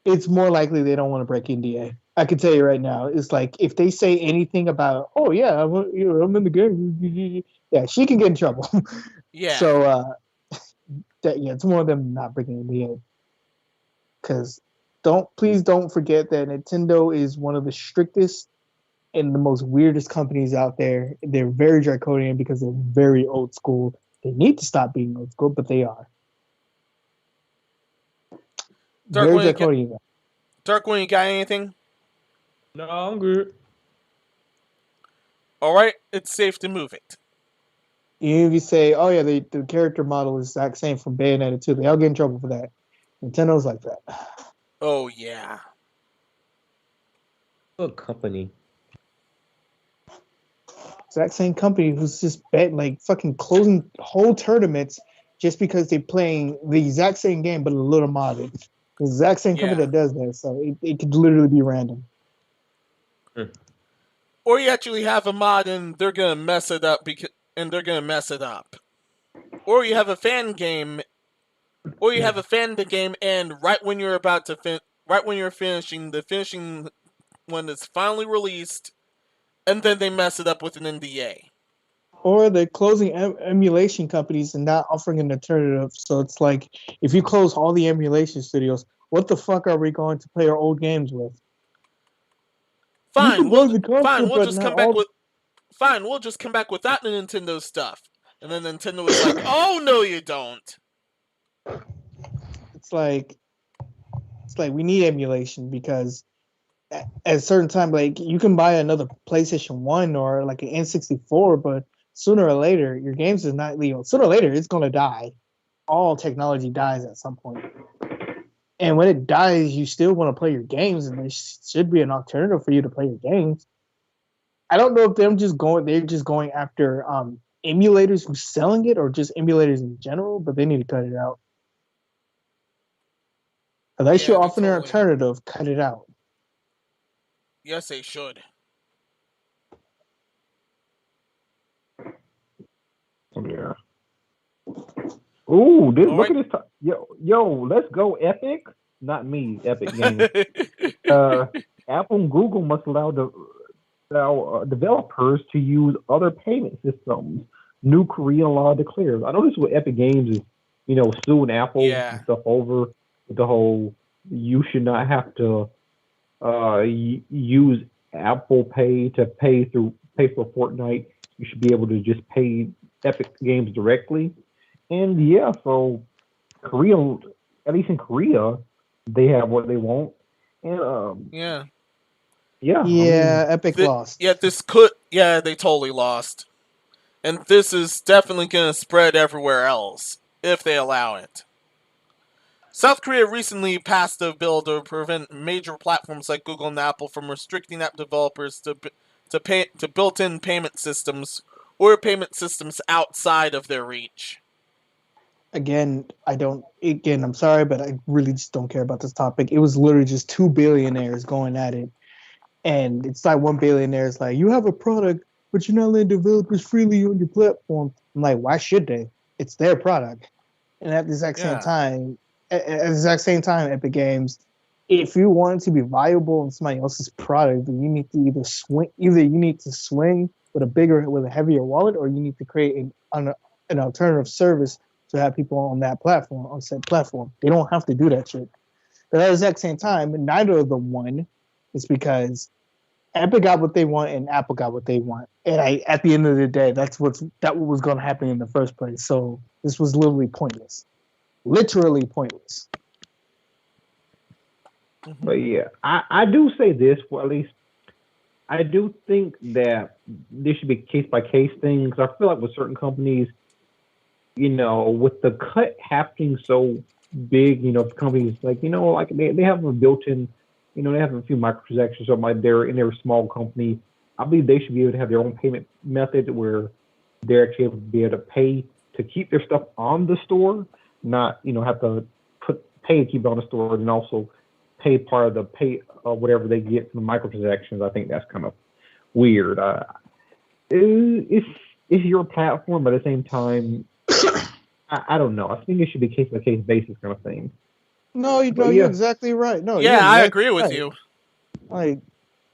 it's more likely they don't want to break NDA. I can tell you right now. It's like if they say anything about, oh yeah, I'm in the game. Yeah, she can get in trouble. Yeah. So it's more of them not breaking NDA. Because please don't forget that Nintendo is one of the strictest and the most weirdest companies out there. They're very draconian because they're very old school. They need to stop being old school, but they are. Very draconian. Darkwing, you got anything? No, I'm good. Alright, it's safe to move it. If you say, oh yeah, the character model is the exact same from Bayonetta 2, they all get in trouble for that. Nintendo's like that. Oh yeah. Good company. Exact same company who's just fucking closing whole tournaments just because they're playing the exact same game but a little modded. The exact same company that does that, so it could literally be random. Or you actually have a mod and they're gonna mess it up Or you have a fan game, and right when you're finishing, the finishing one is finally released, and then they mess it up with an NDA. Or they're closing emulation companies and not offering an alternative. So it's like, if you close all the emulation studios, what the fuck are we going to play our old games with? Fine, we'll just come back without the Nintendo stuff. And then Nintendo was like, oh no you don't. It's like we need emulation, because at a certain time, you can buy another PlayStation 1 or like an N64, but sooner or later, your games is not legal. Sooner or later, it's going to die. All technology dies at some point. And when it dies, you still want to play your games, and there should be an alternative for you to play your games. I don't know if they're just going after emulators who's selling it, or just emulators in general, but they need to cut it out. Unless you're offering an alternative, cut it out. Yes, they should. Yeah. Ooh, this, All look right. at this. Yo, let's go Epic. Not me, Epic Games. Apple and Google must allow developers to use other payment systems. New Korean law declares. I know this is what Epic Games is, suing Apple Yeah. and stuff over with the whole you should not have to use Apple Pay to pay for Fortnite. You should be able to just pay Epic Games directly. And yeah, so Korea, at least in Korea, they have what they want. And Yeah. yeah, Yeah, Epic lost. Yeah, they totally lost. And this is definitely going to spread everywhere else if they allow it. South Korea recently passed a bill to prevent major platforms like Google and Apple from restricting app developers to built-in payment systems or payment systems outside of their reach. Again, I'm sorry, but I really just don't care about this topic. It was literally just two billionaires going at it. And it's like one billionaire is like, you have a product, but you're not letting developers freely on your platform. I'm like, why should they? It's their product. And at the exact same time, Epic Games, if you want it to be viable in somebody else's product, then you need to swing with a heavier wallet, or you need to create an alternative service to have people on said platform. They don't have to do that shit. But at the exact same time, neither of them won. It's because Epic got what they want and Apple got what they want. And at the end of the day, that was going to happen in the first place. So this was literally pointless. Literally pointless. But yeah, I do say this, well, at least I do think that this should be case by case thing, because I feel like with certain companies, with the cut happening so big, companies like, like they have a built-in, they have a few microtransactions, so like they're in their small company. I believe they should be able to have their own payment method where they're actually able to be able to pay to keep their stuff on the store, not, have to pay to keep it on the store, and also pay part of the pay whatever they get from the microtransactions. I think that's kind of weird. It's your platform, but at the same time, I don't know. I think it should be case by case basis kind of thing. No, you're exactly right. No, yeah, exactly I agree with you. Like,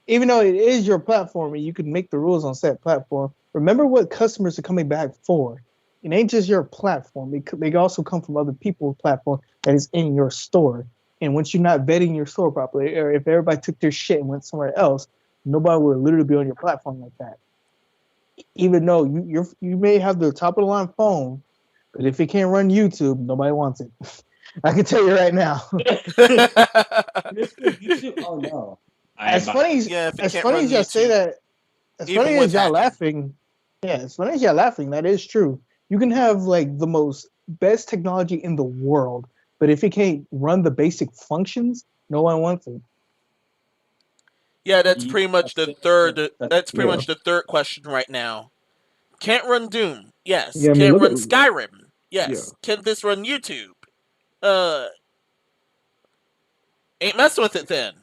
even though it is your platform and you can make the rules on said platform, remember what customers are coming back for. It ain't just your platform. They also come from other people's platform that is in your store. And once you're not vetting your store properly, or if everybody took their shit and went somewhere else, nobody would literally be on your platform like that. Even though you may have the top of the line phone, but if it can't run YouTube, nobody wants it. I can tell you right now. YouTube? Oh no. As funny as y'all say that, as funny as y'all laughing, that is true. You can have like the most best technology in the world, but if it can't run the basic functions, no one wants it. Yeah, that's pretty much the third. That's pretty much the third question right now. Can't run Doom? Yes. Yeah, Can't run Skyrim? Yes. Yeah. Can this run YouTube? Ain't messing with it then.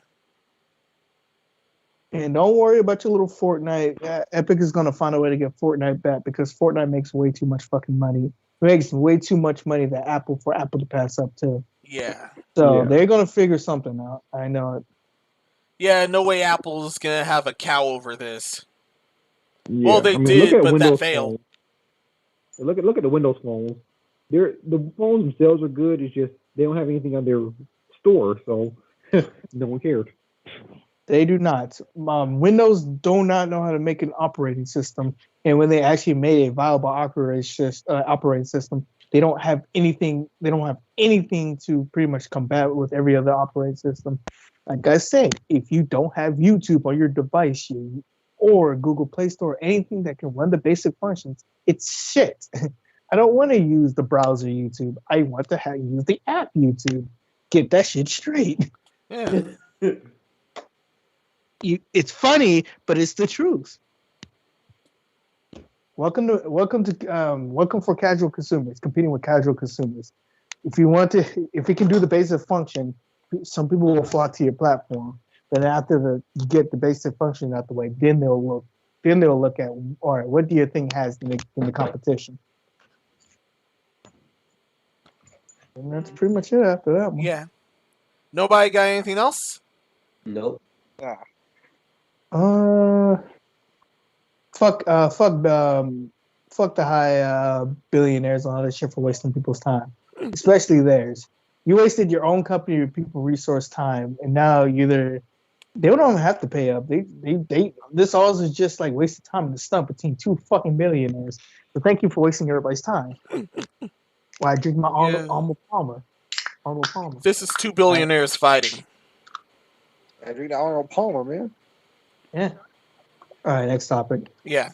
And don't worry about your little Fortnite. Epic is gonna find a way to get Fortnite back because Fortnite makes way too much fucking money. It makes way too much money for Apple to pass up to. Yeah. So they're gonna figure something out. I know it. Yeah, no way Apple's gonna have a cow over this. Yeah. Well, they did, but Windows that failed. Look at the Windows phones. The phones themselves are good. It's just they don't have anything on their store, so no one cared. They do not. Windows do not know how to make an operating system, and when they actually made a viable operating system, they don't have anything. They don't have anything to pretty much combat with every other operating system. Like I said, if you don't have YouTube on your device, or Google Play Store, anything that can run the basic functions, it's shit. I don't want to use the browser YouTube. I want to use the app YouTube. Get that shit straight. Yeah. It's funny, but it's the truth. Welcome for casual consumers, competing with casual consumers. If it can do the basic function, some people will flock to your platform. Then after get the basic function out the way, then they'll look at, all right, what do you think has in the competition? And that's pretty much it after that one. Yeah. Nobody got anything else? Nope. Fuck the high billionaires and all that shit for wasting people's time, especially theirs. You wasted your own company or people resource time, and now they don't have to pay up. This all is just like wasted time in the stump between two fucking billionaires. So thank you for wasting everybody's time. While I drink my Arnold Palmer. This is two billionaires fighting. I drink the Arnold Palmer, man. Yeah. All right, next topic. Yeah.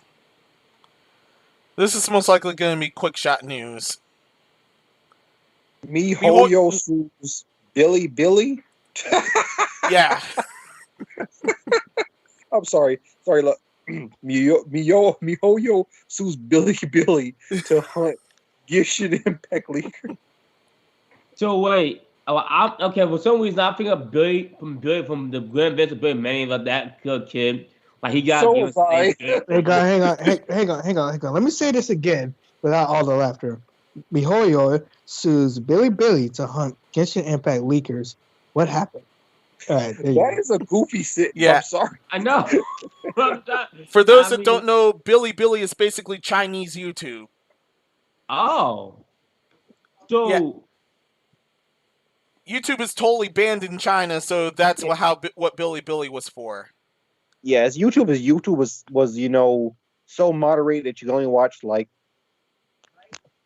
This is most likely going to be quick shot news. MiHoYo sues Billy. Yeah. I'm sorry. Look, MiHoYo sues Billy to hunt Genshin Impact leaker. So wait, okay. For some reason, I think of Billy from the Grand Adventure Billy Manny, like that kid. Like he got. So was I. Hang on. Let me say this again without all the laughter. MiHoYo sues Billy to hunt Genshin Impact leakers. What happened? All right, that is a goofy sit. Yeah. I'm sorry. I know. For those that don't know, Billy is basically Chinese YouTube. Oh. So. Yeah. YouTube is totally banned in China, so that's what Billy was for. Yeah, as YouTube was so moderated that you can only watch like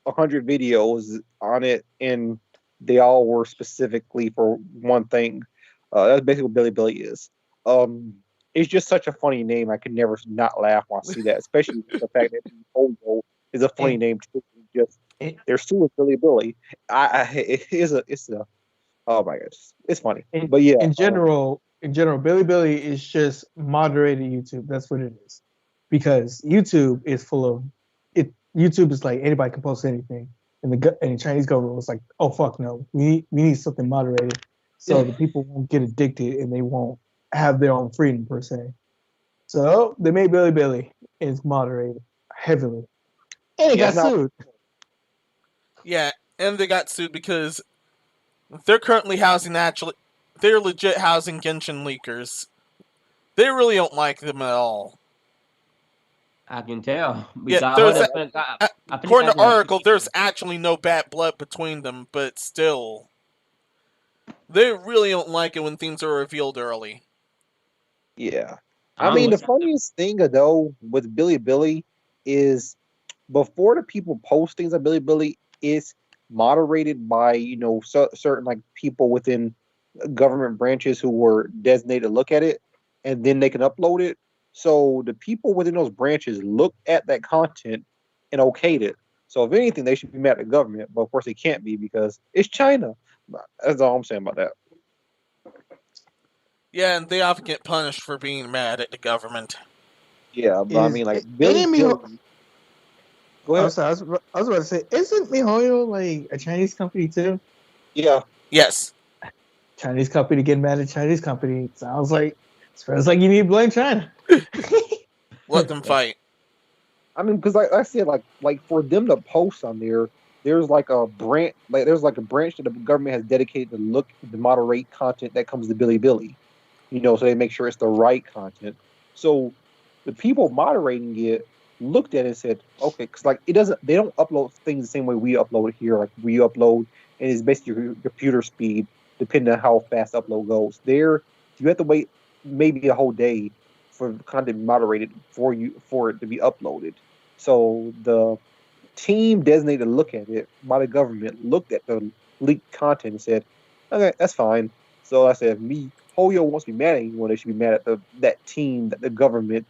100 videos on it, and they all were specifically for one thing. That's basically what Billy is. It's just such a funny name. I could never not laugh when I see that, especially the fact that Ogo is a funny name too. They're suing Billy. Oh my gosh, it's funny. But yeah, in general, Billy is just moderated YouTube. That's what it is, because YouTube is full of it. YouTube is like anybody can post anything, and the Chinese government was like, "Oh fuck no, we need something moderated, so the people won't get addicted and they won't have their own freedom per se." So they made Billy, and it's moderated heavily, and it got sued. Yeah, and they got sued because they're currently they're legit housing Genshin leakers. They really don't like them at all. I can tell. According to the article, there's actually no bad blood between them, but still, they really don't like it when things are revealed early. Yeah. I mean, the funniest thing, though, with Billy is before the people post things on Billy, it's moderated by, certain like people within government branches who were designated to look at it, and then they can upload it. So the people within those branches looked at that content and okayed it. So if anything, they should be mad at the government, but of course they can't be because it's China. That's all I'm saying about that. Yeah, and they often get punished for being mad at the government. Yeah, but I mean, like Billy. Go ahead. I was about to say, isn't MiHoYo like a Chinese company too? Yeah. Yes. Chinese company getting mad at Chinese company. Sounds like you need to blame China. Let them fight. I mean, because like I said, like for them to post on there, there's like a branch, that the government has dedicated to moderate content that comes to Billy. So they make sure it's the right content. So the people moderating it looked at it and said, okay, because they don't upload things the same way we upload it here. Like we upload, and it's basically your computer speed, depending on how fast upload goes. There, you have to wait maybe a whole day for the content to be moderated for it to be uploaded. So the team designated to look at it by the government looked at the leaked content and said, okay, that's fine. So I said, if MiHoYo wants to be mad at anyone, they should be mad at that team that the government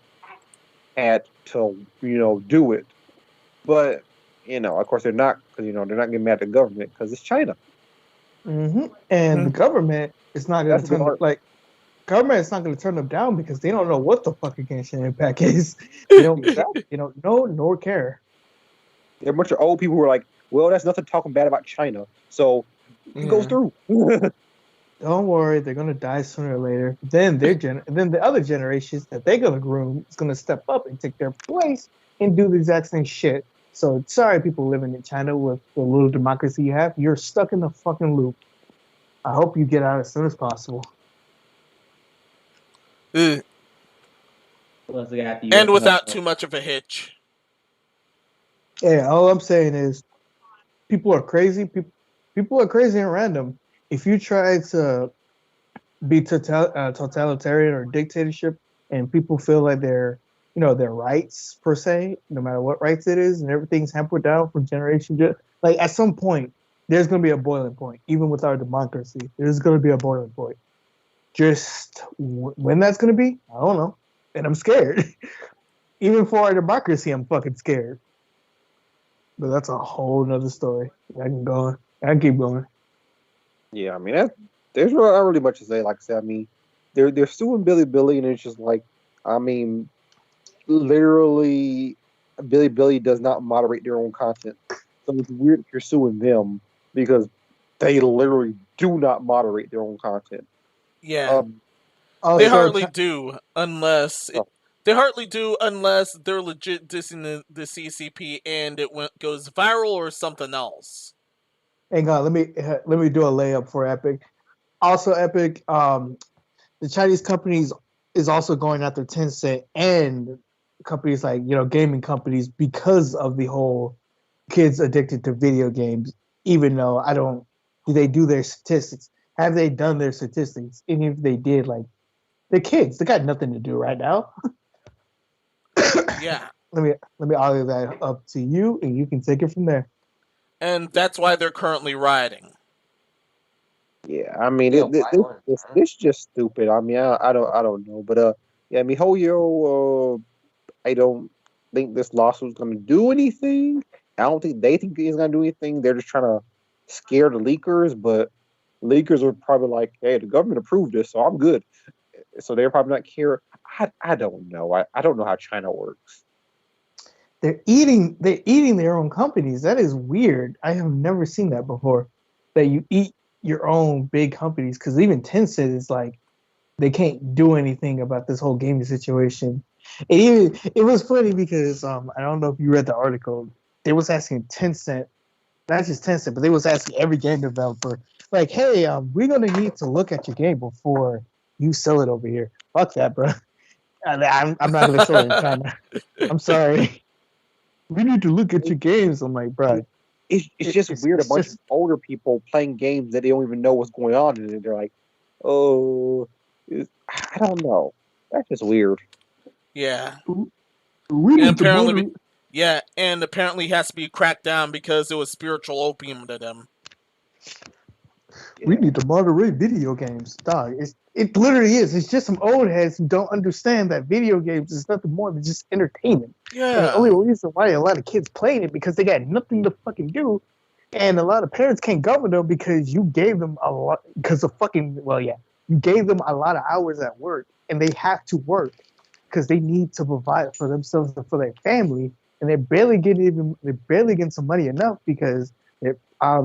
had to, do it. But, of course they're not, because, they're not getting mad at the government because it's China. Mm-hmm. And the government is not going to turn them down because they don't know what the fuck a Genshin Impact is. They don't know nor care. There are a bunch of old people who are like, well, that's nothing talking bad about China. So it goes through. Don't worry, they're gonna die sooner or later. Then then the other generations that they're gonna groom is gonna step up and take their place and do the exact same shit So sorry, people living in China with the little democracy you have. You're stuck in the fucking loop. I hope you get out as soon as possible. Ugh. Plus, they got the And US without too much of a hitch. Yeah, all I'm saying is, people are crazy. People are crazy and random. If you try to be totalitarian or dictatorship, and people feel like their rights per se, no matter what rights it is, and everything's hampered down from generation to like at some point, there's gonna be a boiling point. Even with our democracy, there's gonna be a boiling point. Just when that's gonna be, I don't know, and I'm scared. Even for our democracy, I'm fucking scared. But that's a whole nother story. I can go on. I can keep going. Yeah, I mean, there's not really much to say. Like I said, I mean, they're suing Billy, and it's just like, I mean, literally, Billy does not moderate their own content. So it's weird if you're suing them because they literally do not moderate their own content. Yeah. Also, They hardly do unless they're legit dissing the CCP and it goes viral or something else. hang on, let me do a layup for Epic. Also, Epic, the Chinese companies is also going after Tencent and companies like gaming companies because of the whole kids addicted to video games. Even though I don't, do they do their statistics? Have they done their statistics? And if they did, like the kids, they got nothing to do right now. Yeah. Let me argue that up to you, and you can take it from there. And that's why they're currently rioting. Yeah, I mean, it's just stupid. I mean, I don't know, but yeah, I mean, Hoyo, I don't think this lawsuit's going to do anything. I don't think they think it's going to do anything. They're just trying to scare the leakers, but leakers are probably like, hey, the government approved this, so I'm good. So they're probably not care. I don't know. I don't know how China works. They're eating their own companies. That is weird. I have never seen that before. That you eat your own big companies, because even Tencent is like, they can't do anything about this whole gaming situation. It was funny because I don't know if you read the article. They was asking Tencent, not just Tencent, but they was asking every game developer, like, hey, we're gonna need to look at your game before you sell it over here. Fuck that, bro. I'm not gonna sell it in China. I'm sorry. We need to look at your games. I'm like, bro. It's just weird. A bunch of older people playing games that they don't even know what's going on, and they're like, "Oh, I don't know." That's just weird. Yeah. We need and apparently has to be cracked down because it was spiritual opium to them. We need to moderate video games, dog. It literally is. It's just some old heads who don't understand that video games is nothing more than just entertainment. Yeah. And the only reason why a lot of kids playing it because they got nothing to fucking do, and a lot of parents can't govern them because you gave them a lot you gave them a lot of hours at work, and they have to work because they need to provide for themselves and for their family, and they're barely getting some money enough because their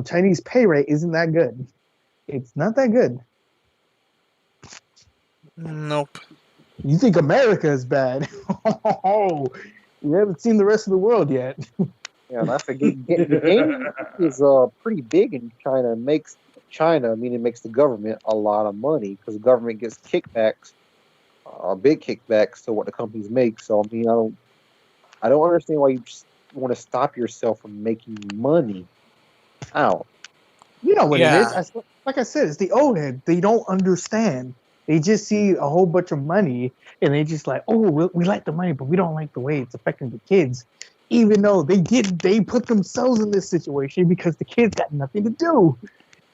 Chinese pay rate isn't that good. It's not that good. Nope. You think America is bad? You haven't seen the rest of the world yet. Yeah, that's the game is pretty big in China. It makes the government a lot of money because the government gets kickbacks, big kickbacks to what the companies make. So I mean, I don't understand why you just want to stop yourself from making money. Ow. You know what it is. Like I said, it's the old head. They don't understand. They just see a whole bunch of money, and they just like, oh, we like the money, but we don't like the way it's affecting the kids. Even though they put themselves in this situation because the kids got nothing to do,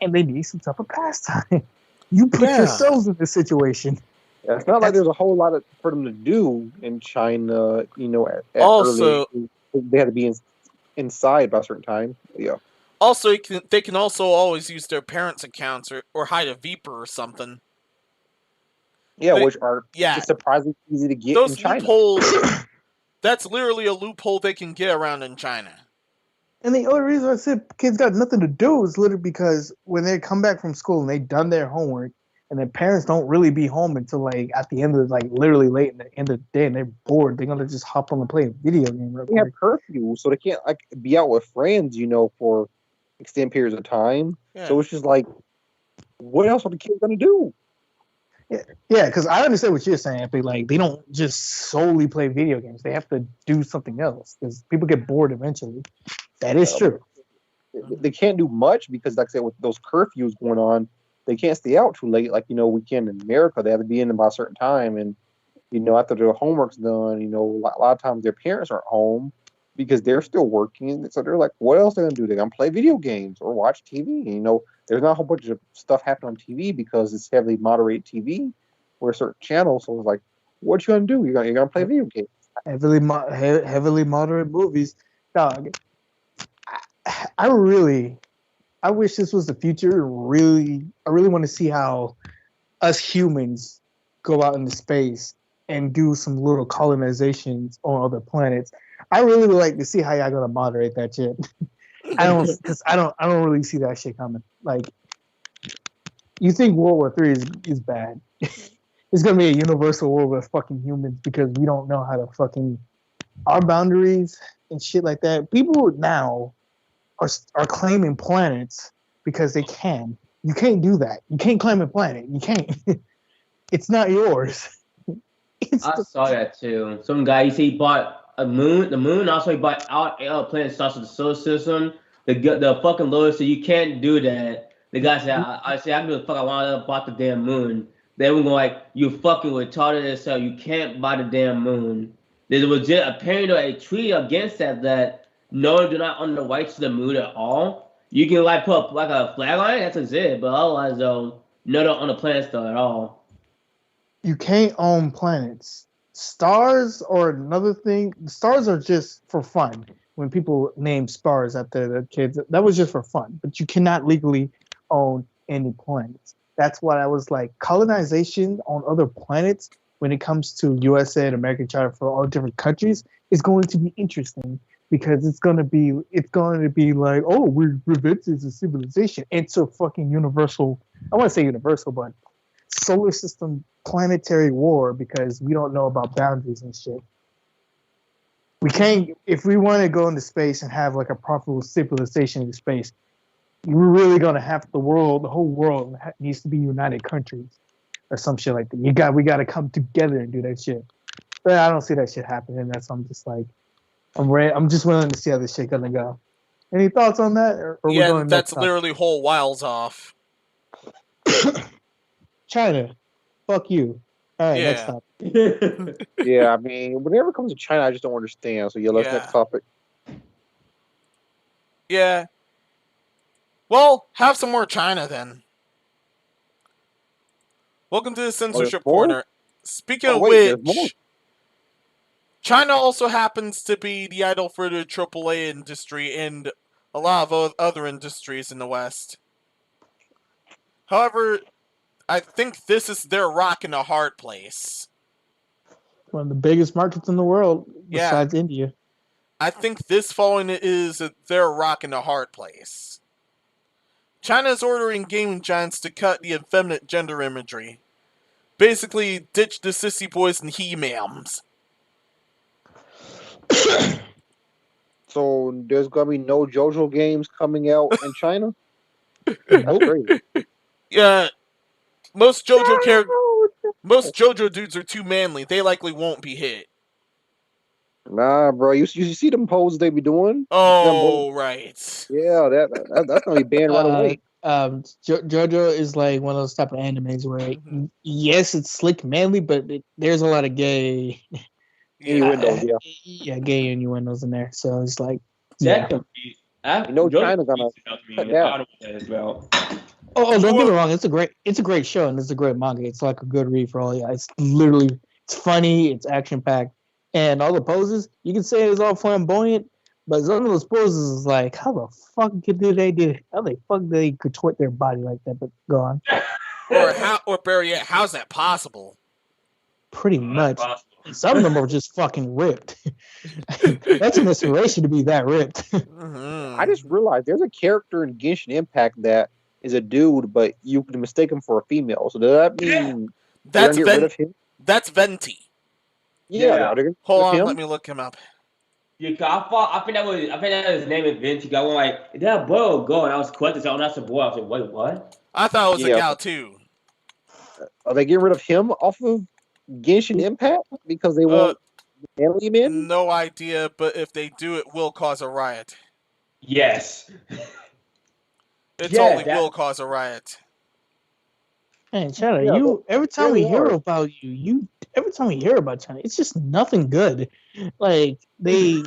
and they need some type of pastime. You put yourselves in this situation. Yeah, it's not like there's a whole lot for them to do in China. Also, they had to be inside by a certain time. Yeah. Also, they can also always use their parents' accounts or hide a Viper or something. Yeah, which are surprisingly easy to get in China. Loopholes, that's literally a loophole they can get around in China. And the only reason I said kids got nothing to do is literally because when they come back from school and they've done their homework, And then parents don't really be home until like at the end of like literally late in the end of the day, and they're bored. They're gonna just hop on and play a video game real They have quick. curfew, so they can't like be out with friends, for extended periods of time. Yeah. So it's just like, what else are the kids gonna do? Yeah, because I understand what you're saying. But like, they don't just solely play video games. They have to do something else because people get bored eventually. That is true. They can't do much because, like I said, with those curfews going on, they can't stay out too late. Like we can in America, they have to be in by a certain time, and after their homework's done, a lot of times their parents aren't home because they're still working. So they're like, what else are they gonna do? They're gonna play video games or watch TV. There's not a whole bunch of stuff happening on TV because it's heavily moderated TV or a certain channel. So it's like, what you gonna do? You're gonna play video games. Heavily moderate movies, dog. I wish this was the future. I really want to see how us humans go out into space and do some little colonizations on other planets. I really would like to see how y'all gonna moderate that shit. I don't really see that shit coming. Like, you think World War III is bad? It's gonna be a universal war with fucking humans because we don't know how to fucking our boundaries and shit like that. People now are claiming planets because they can. You can't do that. You can't claim a planet. You can't. It's not yours. I saw that too. Some guy, he bought a moon. The moon also he bought out planets starts with the solar system. The fucking Lord said you can't do that. The guy said, I can do the fuck I want. I bought the damn moon. They were going like, you fucking retarded as hell. You can't buy the damn moon. There was apparently a treaty against that no, do not own the rights to the moon at all. You can like put like a flag on it, that's it. But otherwise, though, no, don't own the planets though at all. You can't own planets. Stars or another thing. Stars are just for fun. When people name stars after the kids, that was just for fun. But you cannot legally own any planets. That's what I was like. Colonization on other planets when it comes to USA and American Charter for all different countries is going to be interesting because it's going to be like, oh, we're advancing as a civilization. It's a fucking universal. I want to say universal, but solar system planetary war because we don't know about boundaries and shit. We can't, if we want to go into space and have like a proper civilization in space, we're really gonna have the whole world needs to be united countries or some shit like that. We got to come together and do that shit. But I don't see that shit happening. I'm just like, I'm just willing to see how this shit gonna go. Any thoughts on that? Or yeah, going that's literally whole whiles off. China, fuck you. All right, next topic. Yeah, I mean, whenever it comes to China, I just don't understand. So let's next topic. Yeah. Well, have some more China then. Welcome to the censorship corner. Speaking of which, China also happens to be the idol for the AAA industry and a lot of other industries in the West. However, I think this is their rock in a hard place. One of the biggest markets in the world besides India. I think this following is their rock in a hard place. China is ordering gaming giants to cut the effeminate gender imagery. Basically, ditch the sissy boys and he-mams. So there's gonna be no JoJo games coming out in China? That's crazy. Yeah, most JoJo dudes are too manly. They likely won't be hit. Nah, bro. You see them poses they be doing? Oh, right. Yeah, that's gonna be banned right away. JoJo is like one of those type of animes where, yes, it's slick manly, but there's a lot of gay innuendos. Gay innuendos in there. So it's like, China's gonna cut down. Oh, don't get me wrong. It's a great show and it's a great manga. It's like a good read for all. It's literally, it's funny, it's action packed, and all the poses. You can say it's all flamboyant, but some of those poses is like, how the fuck how the fuck did they contort their body like that? But go on. or better yet, how's that possible? Pretty much. Some of them are just fucking ripped. That's an inspiration to be that ripped. I just realized there's a character in Genshin Impact that is a dude, but you can mistake him for a female. So does that mean they're That's gonna get rid of him? That's Venti. Yeah. Are they gonna Hold get on, rid of let him? me look him up. Yeah, I think that was his name is Vinci. I went like, is that a boy or a girl? And I was correct. So that's a boy. I was like, wait, what? I thought it was a Yeah. gal too. Are they getting rid of him off of Genshin Impact because they won't handle him in? No idea, but if they do, it will cause a riot. Yes. It Yeah, totally that- will cause a riot. Man, China, Yeah, every time we they hear are. about every time we hear about China, it's just nothing good. Like they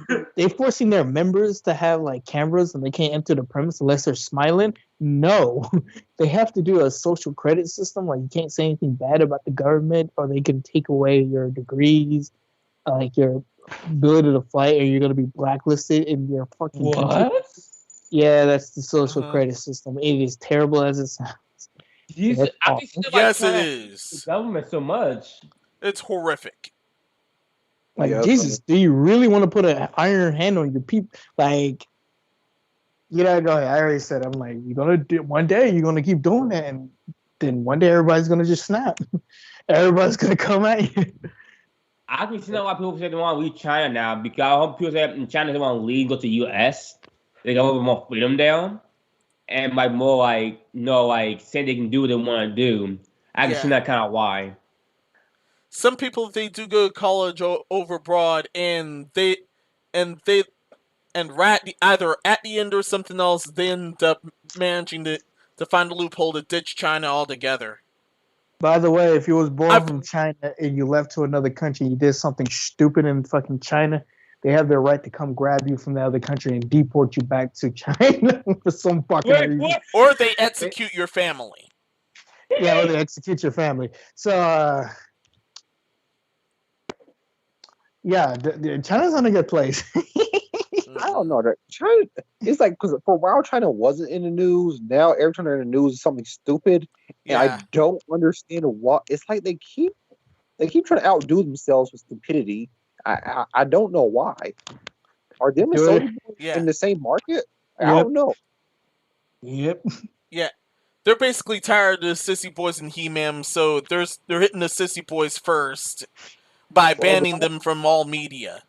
forcing their members to have like cameras and they can't enter the premise unless they're smiling. No, they have to do a social credit system. Like you can't say anything bad about the government, or they can take away your degrees, like your ability to fight, or you're gonna be blacklisted in your fucking country. What? Yeah, that's the social Uh-huh. credit system. It is terrible as it sounds. Jesus, That's I awful. think something Yes, like it the is. government so much. It's horrific. Like Yeah, Jesus, do you really want to put an iron hand on your people? Like, you know, go ahead. I already said I'm like, you're gonna do one day. You're gonna keep doing that, and then one day everybody's gonna just snap. Everybody's gonna come at you. I can see why people say they want to leave China now because I hope people say in China they want to leave, go to US. They got a little bit more freedom down, and like more like like saying they can do what they want to do. I can see Yeah. that kind of why. Some people they do go to college over abroad, and they either at the end or something else, they end up managing to find a loophole to ditch China altogether. By the way, if you was born I've- from China and you left to another country, you did something stupid in fucking China, they have the right to come grab you from the other country and deport you back to China for some fucking Wait, reason. what? Or they execute your family. Yeah, or they execute your family. So, yeah, China's in a good place. I don't know. That China, it's like because for a while China wasn't in the news. Now every time they're in the news is something stupid, and Yeah. I don't understand what. It's like they keep trying to outdo themselves with stupidity. I don't know why. Are them and Do it. Soulja Boy Yeah. in the same market? I Yep. don't know. Yep. Yeah. They're basically tired of the sissy boys and He-Man, so they're hitting the sissy boys first by banning them from all media.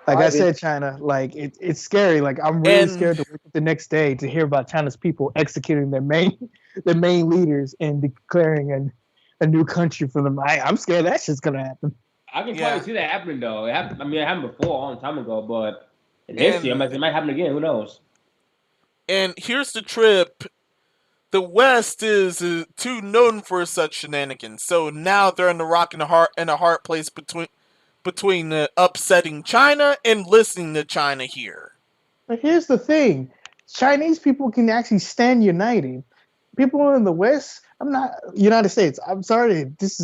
Like I I've been- said, China, like it's scary. Like I'm really And- scared to wake up the next day to hear about China's people executing their main leaders and declaring a new country for them. I'm scared that shit's gonna happen. I can Yeah. probably see that happening though. It happened before, a long time ago, but this year, it might happen again. Who knows? And here's the trip. The West is too known for such shenanigans, so now they're in the rock and a hard place between upsetting China and listening to China here. But here's the thing: Chinese people can actually stand united. People in the West, I'm not United States. I'm sorry if this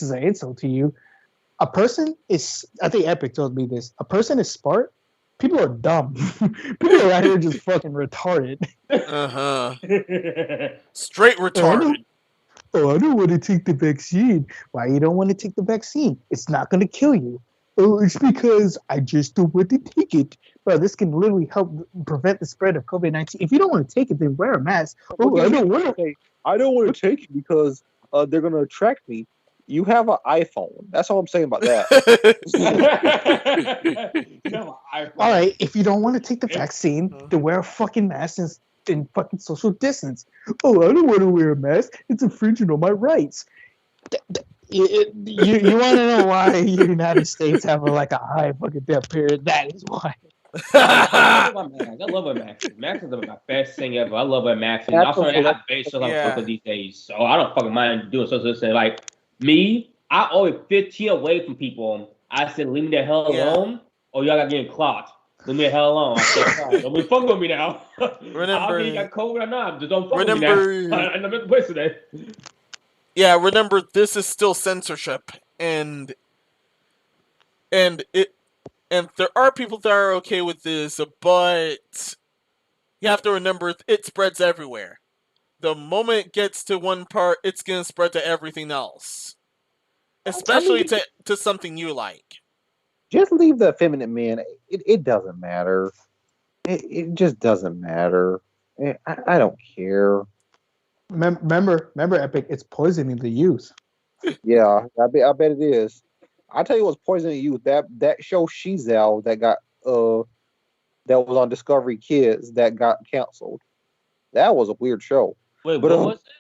is an insult to you. A person is. I think Epic told me this. A person is smart. People are dumb. People are out here just fucking retarded. Uh-huh. Straight retarded. Oh, I don't want to take the vaccine. Why you don't want to take the vaccine? It's not going to kill you. Oh, it's because I just don't want to take it. Bro, this can literally help prevent the spread of COVID-19. If you don't want to take it, then wear a mask. Oh, I don't want to. I don't want to take it because they're going to track me. You have an iPhone. That's all I'm saying about that. All right, if you don't want to take the vaccine, then wear a fucking mask and fucking social distance. Oh, I don't want to wear a mask. It's infringing on my rights. You want to know why the United States have a high fucking death period? That is why. I love a Max. Max is my best thing ever. I love a Max. And also, I have base social Yeah. these days, so I don't fucking mind doing social distancing. Like me, I always 15 away from people. I said, leave me the hell alone, or y'all got getting clocked. Leave me the hell alone. I said, don't be fucking with me now. I don't think you got COVID or not. Just don't fuck with me now. I'm not wasting it. Yeah, remember this is still censorship, and there are people that are okay with this, but you have to remember it spreads everywhere. The moment it gets to one part, it's gonna spread to everything else, especially to something you like. Just leave the effeminate man. It doesn't matter. It just doesn't matter. I don't care. Remember, Epic. It's poisoning the youth. Yeah, I bet it is. I tell you what's poisoning you. That show Shizao that was on Discovery Kids that got canceled. That was a weird show. Wait, But what was it?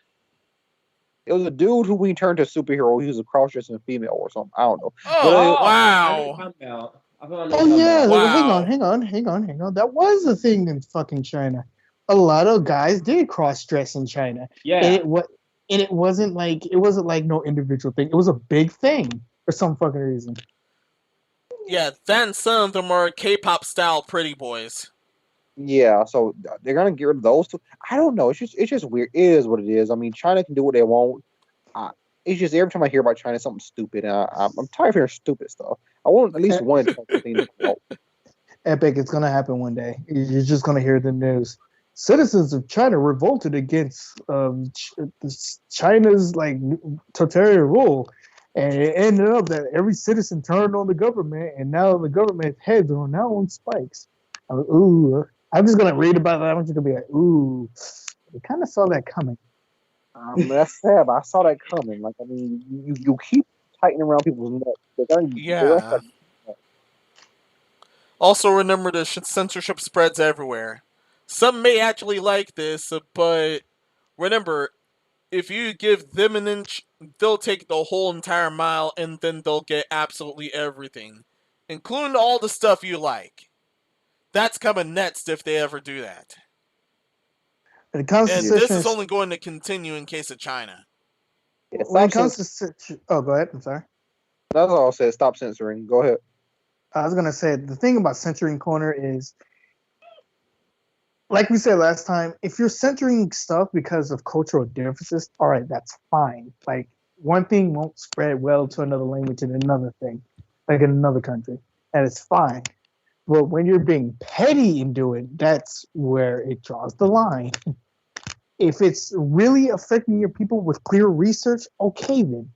it was a dude who we turned to a superhero. He was a cross-dressing female or something. I don't know. Oh, I know what wow. you're talking about. I know what Oh you're talking yeah, Wow. hang on. That was a thing in fucking China. A lot of guys did cross dress in China. Yeah. And it wasn't like no individual thing. It was a big thing for some fucking reason. Yeah, then some of them are K-pop style pretty boys. Yeah, so they're gonna get rid of those two. I don't know. It's just weird. It is what it is. I mean, China can do what they want. It's just every time I hear about China, something stupid. I'm tired of hearing stupid stuff. I want at least one thing to come out. Epic, it's gonna happen one day. You're just gonna hear the news. Citizens of China revolted against China's like totalitarian rule, and it ended up that every citizen turned on the government, and now the government's heads are now on spikes. Ooh, I'm just gonna read about that. I'm just gonna be like, ooh, I kind of saw that coming. That's sad, but I saw that coming. Like, I mean, you keep tightening around people's necks. Yeah. Also, remember the censorship spreads everywhere. Some may actually like this, but remember, if you give them an inch, they'll take the whole entire mile, and then they'll get absolutely everything, including all the stuff you like. That's coming next if they ever do that. When it comes to And this censorship, is only going to continue in case of China. when it comes to oh, go ahead. I'm sorry. That's all I said. Stop censoring. Go ahead. I was gonna say the thing about censoring corner is, like we said last time, if you're censoring stuff because of cultural differences, all right, that's fine. Like one thing won't spread well to another language in another thing, like in another country, and it's fine. But when you're being petty and doing, that's where it draws the line. If it's really affecting your people with clear research, okay then.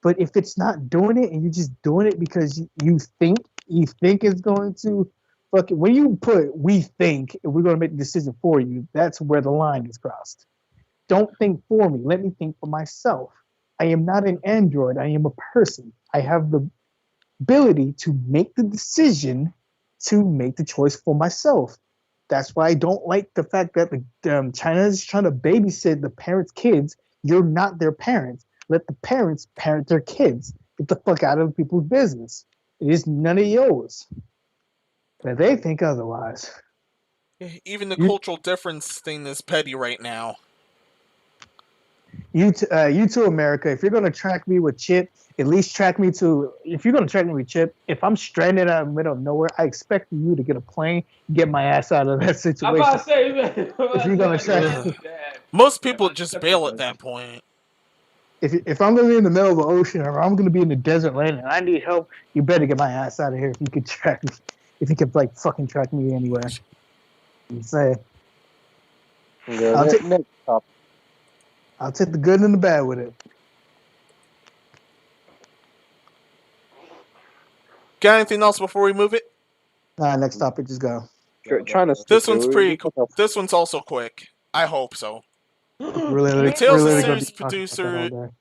But if it's not doing it and you're just doing it because you think it's going to fucking, when you put we think we're going to make the decision for you, that's where the line is crossed. Don't think for me. Let me think for myself. I am not an android. I am a person. I have the ability to make the decision to make the choice for myself. That's why I don't like the fact that China is trying to babysit the parents' kids. You're not their parents. Let the parents parent their kids. Get the fuck out of people's business. It is none of yours. But they think otherwise. Even the cultural difference thing is petty right now. You too, America. If you're gonna track me with Chip, at least track me to. If you're gonna track me with Chip, if I'm stranded out in the middle of nowhere, I expect you to get a plane, get my ass out of that situation. I'm about to say, if you're gonna track me, most people just bail at that point. If I'm gonna be in the middle of the ocean or I'm gonna be in the desert land and I need help, you better get my ass out of here. If you could track me, if you could like fucking track me anywhere. I'm saying. Yeah, next topic. I'll take the good and the bad with it. Got anything else before we move it? Nah, next topic, just go. China. This one's pretty cool. This one's also quick. I hope so. Really, Tales of really series producer.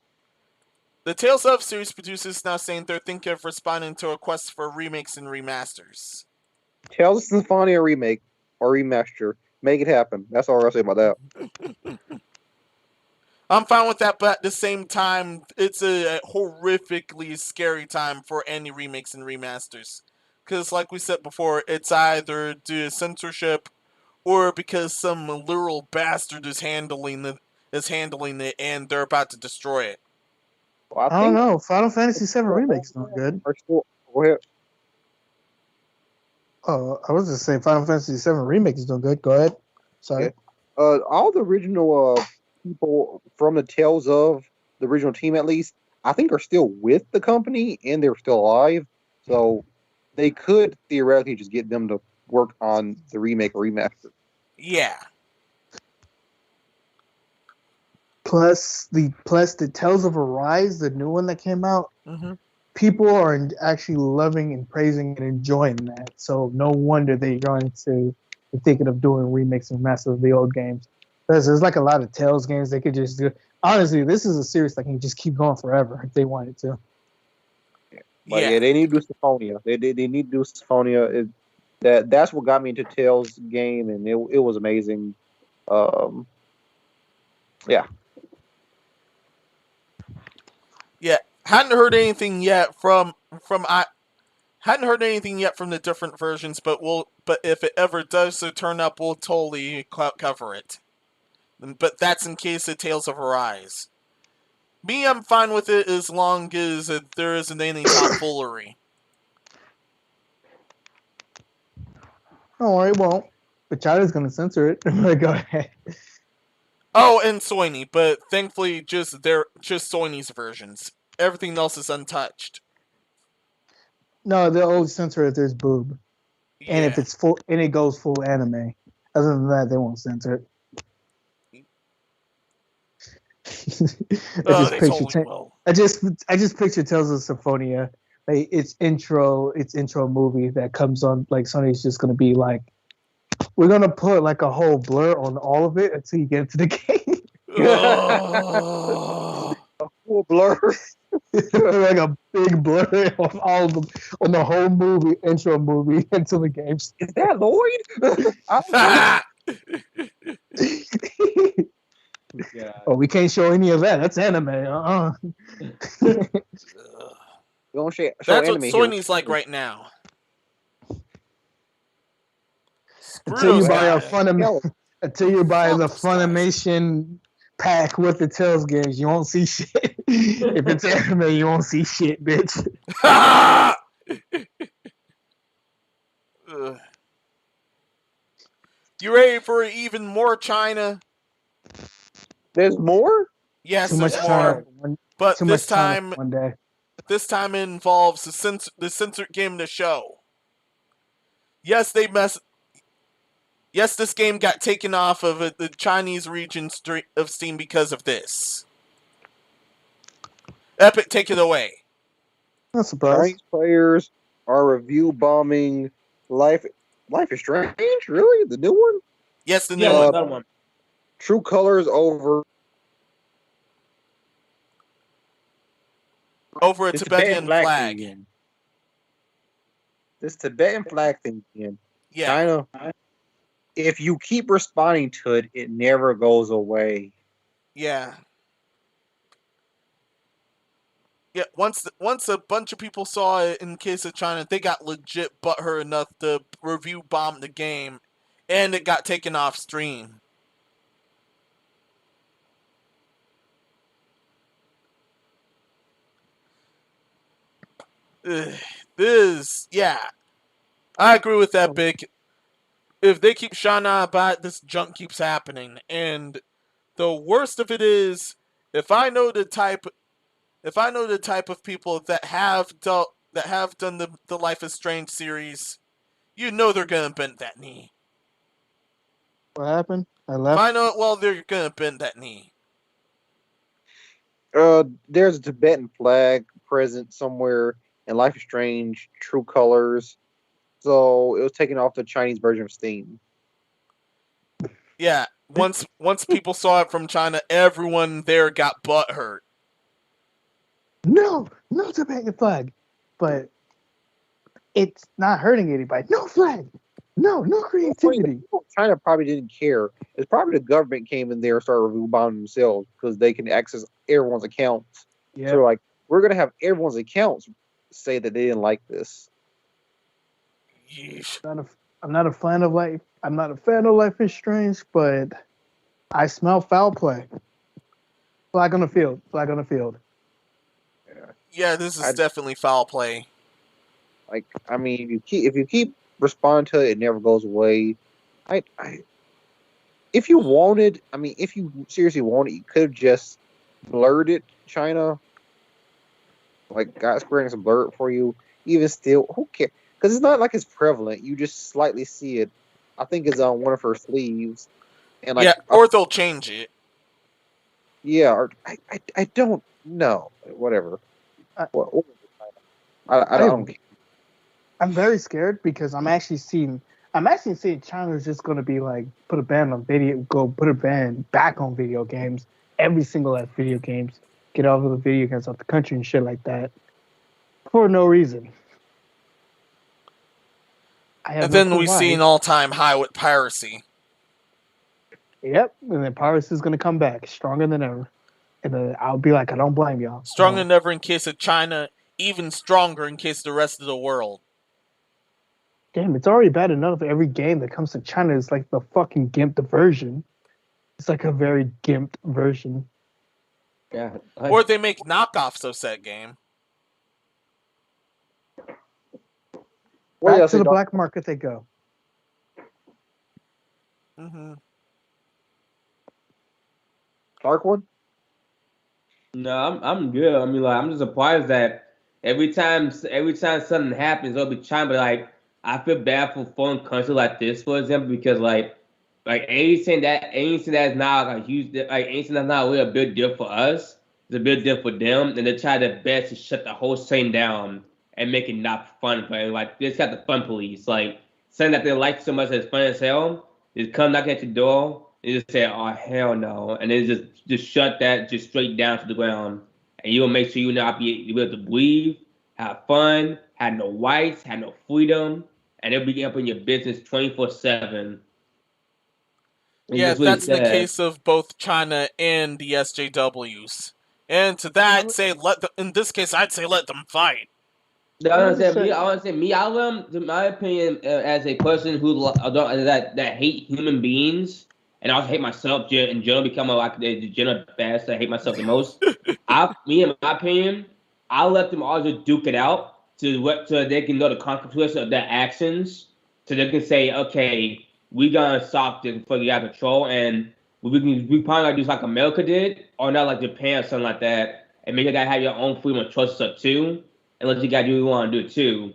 The Tales of series producers now saying they're thinking of responding to requests for remakes and remasters. Tales of Symphonia remake or remaster. Make it happen. That's all I'll say about that. I'm fine with that, but at the same time, it's a horrifically scary time for any remakes and remasters. Because, like we said before, it's either due to censorship or because some literal bastard is handling it and they're about to destroy it. Well, I don't know. Final Fantasy VII Remake's not good. Go ahead. Oh, I was just saying Final Fantasy VII Remake is doing good. Go ahead. Sorry. Okay. All the original people from the Tales of the original team, at least, I think are still with the company and they're still alive. So they could theoretically just get them to work on the remake or remaster. Yeah. Plus the Tales of Arise, the new one that came out. Mm-hmm. People are actually loving and praising and enjoying that. So no wonder they're going to be thinking of doing remakes and remasters of the old games. There's like a lot of Tales games they could just do. Honestly, this is a series that can just keep going forever if they wanted to. But yeah, they need to do Symphonia. They need to do Symphonia. That's what got me into Tales game, and it was amazing. Yeah. Yeah, hadn't heard anything yet from hadn't heard anything yet from the different versions, but if it ever does turn up, we'll totally cover it. But that's in case of Tales of Arise. Me, I'm fine with it as long as there isn't any tomfoolery. Oh, it won't. But China's gonna censor it. Go ahead. Oh, and Soiny, but thankfully just Soiny's versions. Everything else is untouched. No, they'll always censor it if there's boob. Yeah. And if it's full and it goes full anime. Other than that, they won't censor it. I just picture Tales of Symphonia. Like its intro movie that comes on, like Sony's just gonna be like, we're gonna put like a whole blur on all of it until you get into the game. Oh. A full blur. Like a big blur on all of them, on the whole movie, intro movie until the game. Is that Lloyd? Oh, we can't show any of that. That's anime. Don't show That's anime what Soiny's like right now. Until you buy the Funimation pack with the Tales games, you won't see shit. If it's anime, you won't see shit, bitch. You ready for even more China? There's more? Yes, Too much there's China. more. But this time, one day. This time it involves the censored game in the show. Yes, this game got taken off of the Chinese region of Steam because of this. Epic, take it away. Not surprised. Chinese players are review bombing Life is Strange. Really, the new one? Yes, the new one. True Colors over a Tibetan flag. Thing. This Tibetan flag thing again. Yeah. China, if you keep responding to it, it never goes away. Yeah. Yeah, once a bunch of people saw it in case of China, they got legit butthurt enough to review bomb the game, and it got taken off stream. I agree with that, Big. If they keep shining on about it, this junk keeps happening. And the worst of it is, if I know the type of people that have done the Life is Strange series, you know they're gonna bend that knee. What happened? I left. If I know it well, they're gonna bend that knee. There's a Tibetan flag present somewhere in Life is Strange, True Colors. So it was taken off the Chinese version of Steam. Yeah, once people saw it from China, everyone there got butthurt. No Tibetan flag, but it's not hurting anybody. No flag, no creativity. China probably didn't care. It's probably the government came in there and started review bombing themselves because they can access everyone's accounts. Yeah. So like, we're gonna have everyone's accounts say that they didn't like this. Yeesh. I'm not a fan of Life is Strange, but I smell foul play. Flag on the field. Yeah, this is definitely foul play. Like, I mean, if you keep responding to it, it never goes away. If you wanted, if you seriously wanted, you could have just blurred it, China. Like, got Square Enix to blur it for you. Even still, who cares? Because it's not like it's prevalent. You just slightly see it. I think it's on one of her sleeves. And like, or they'll change it. Yeah, or I don't know. Whatever. I don't care. I'm very scared because I'm actually seeing I'm actually seeing China's just gonna be like put a ban on put a ban back on video games, every single ass video games, get all of the video games out the country and shit like that, for no reason. And then we see an all-time high with piracy. Yep, and then piracy is gonna come back stronger than ever, and then I'll be like, I don't blame y'all. Stronger than ever in case of China, even stronger in case of the rest of the world. Damn, it's already bad enough. Every game that comes to China is like the fucking gimped version. It's like a very gimped version. Yeah. Or they make knockoffs of said game. Back to the black market they go. Mm-hmm. Dark one? No, I'm good. I mean, like, I'm just surprised that every time something happens, it'll be China. But like, I feel bad for foreign countries like this, for example, because like anything that is not like a huge, like anything that's not really a big deal for us, it's a big deal for them, and they try their best to shut the whole thing down and make it not fun. But like, they just got the fun police, like something that they like so much that's fun as hell, just come knock at your door and just say, "Oh hell no," and then just shut that just straight down to the ground, and you'll make sure you not be able to breathe, have fun, have no rights, have no freedom, and they'll be up in your business 24/7. Yeah, that's the case of both China and the SJWs. And to that, I'd say in this case, I'd say let them fight. I want to say me. I love, in my opinion, as a person who that hate human beings, and I also hate myself in general, become like the general best. I hate myself the most. In my opinion, I let them all just duke it out so they can know the consequences of their actions, so they can say, okay, we gonna stop this before you have control, and we probably like do like America did, or not like Japan or something like that, and maybe you gotta have your own freedom of choice stuff too. Unless you got to do what you want to do too.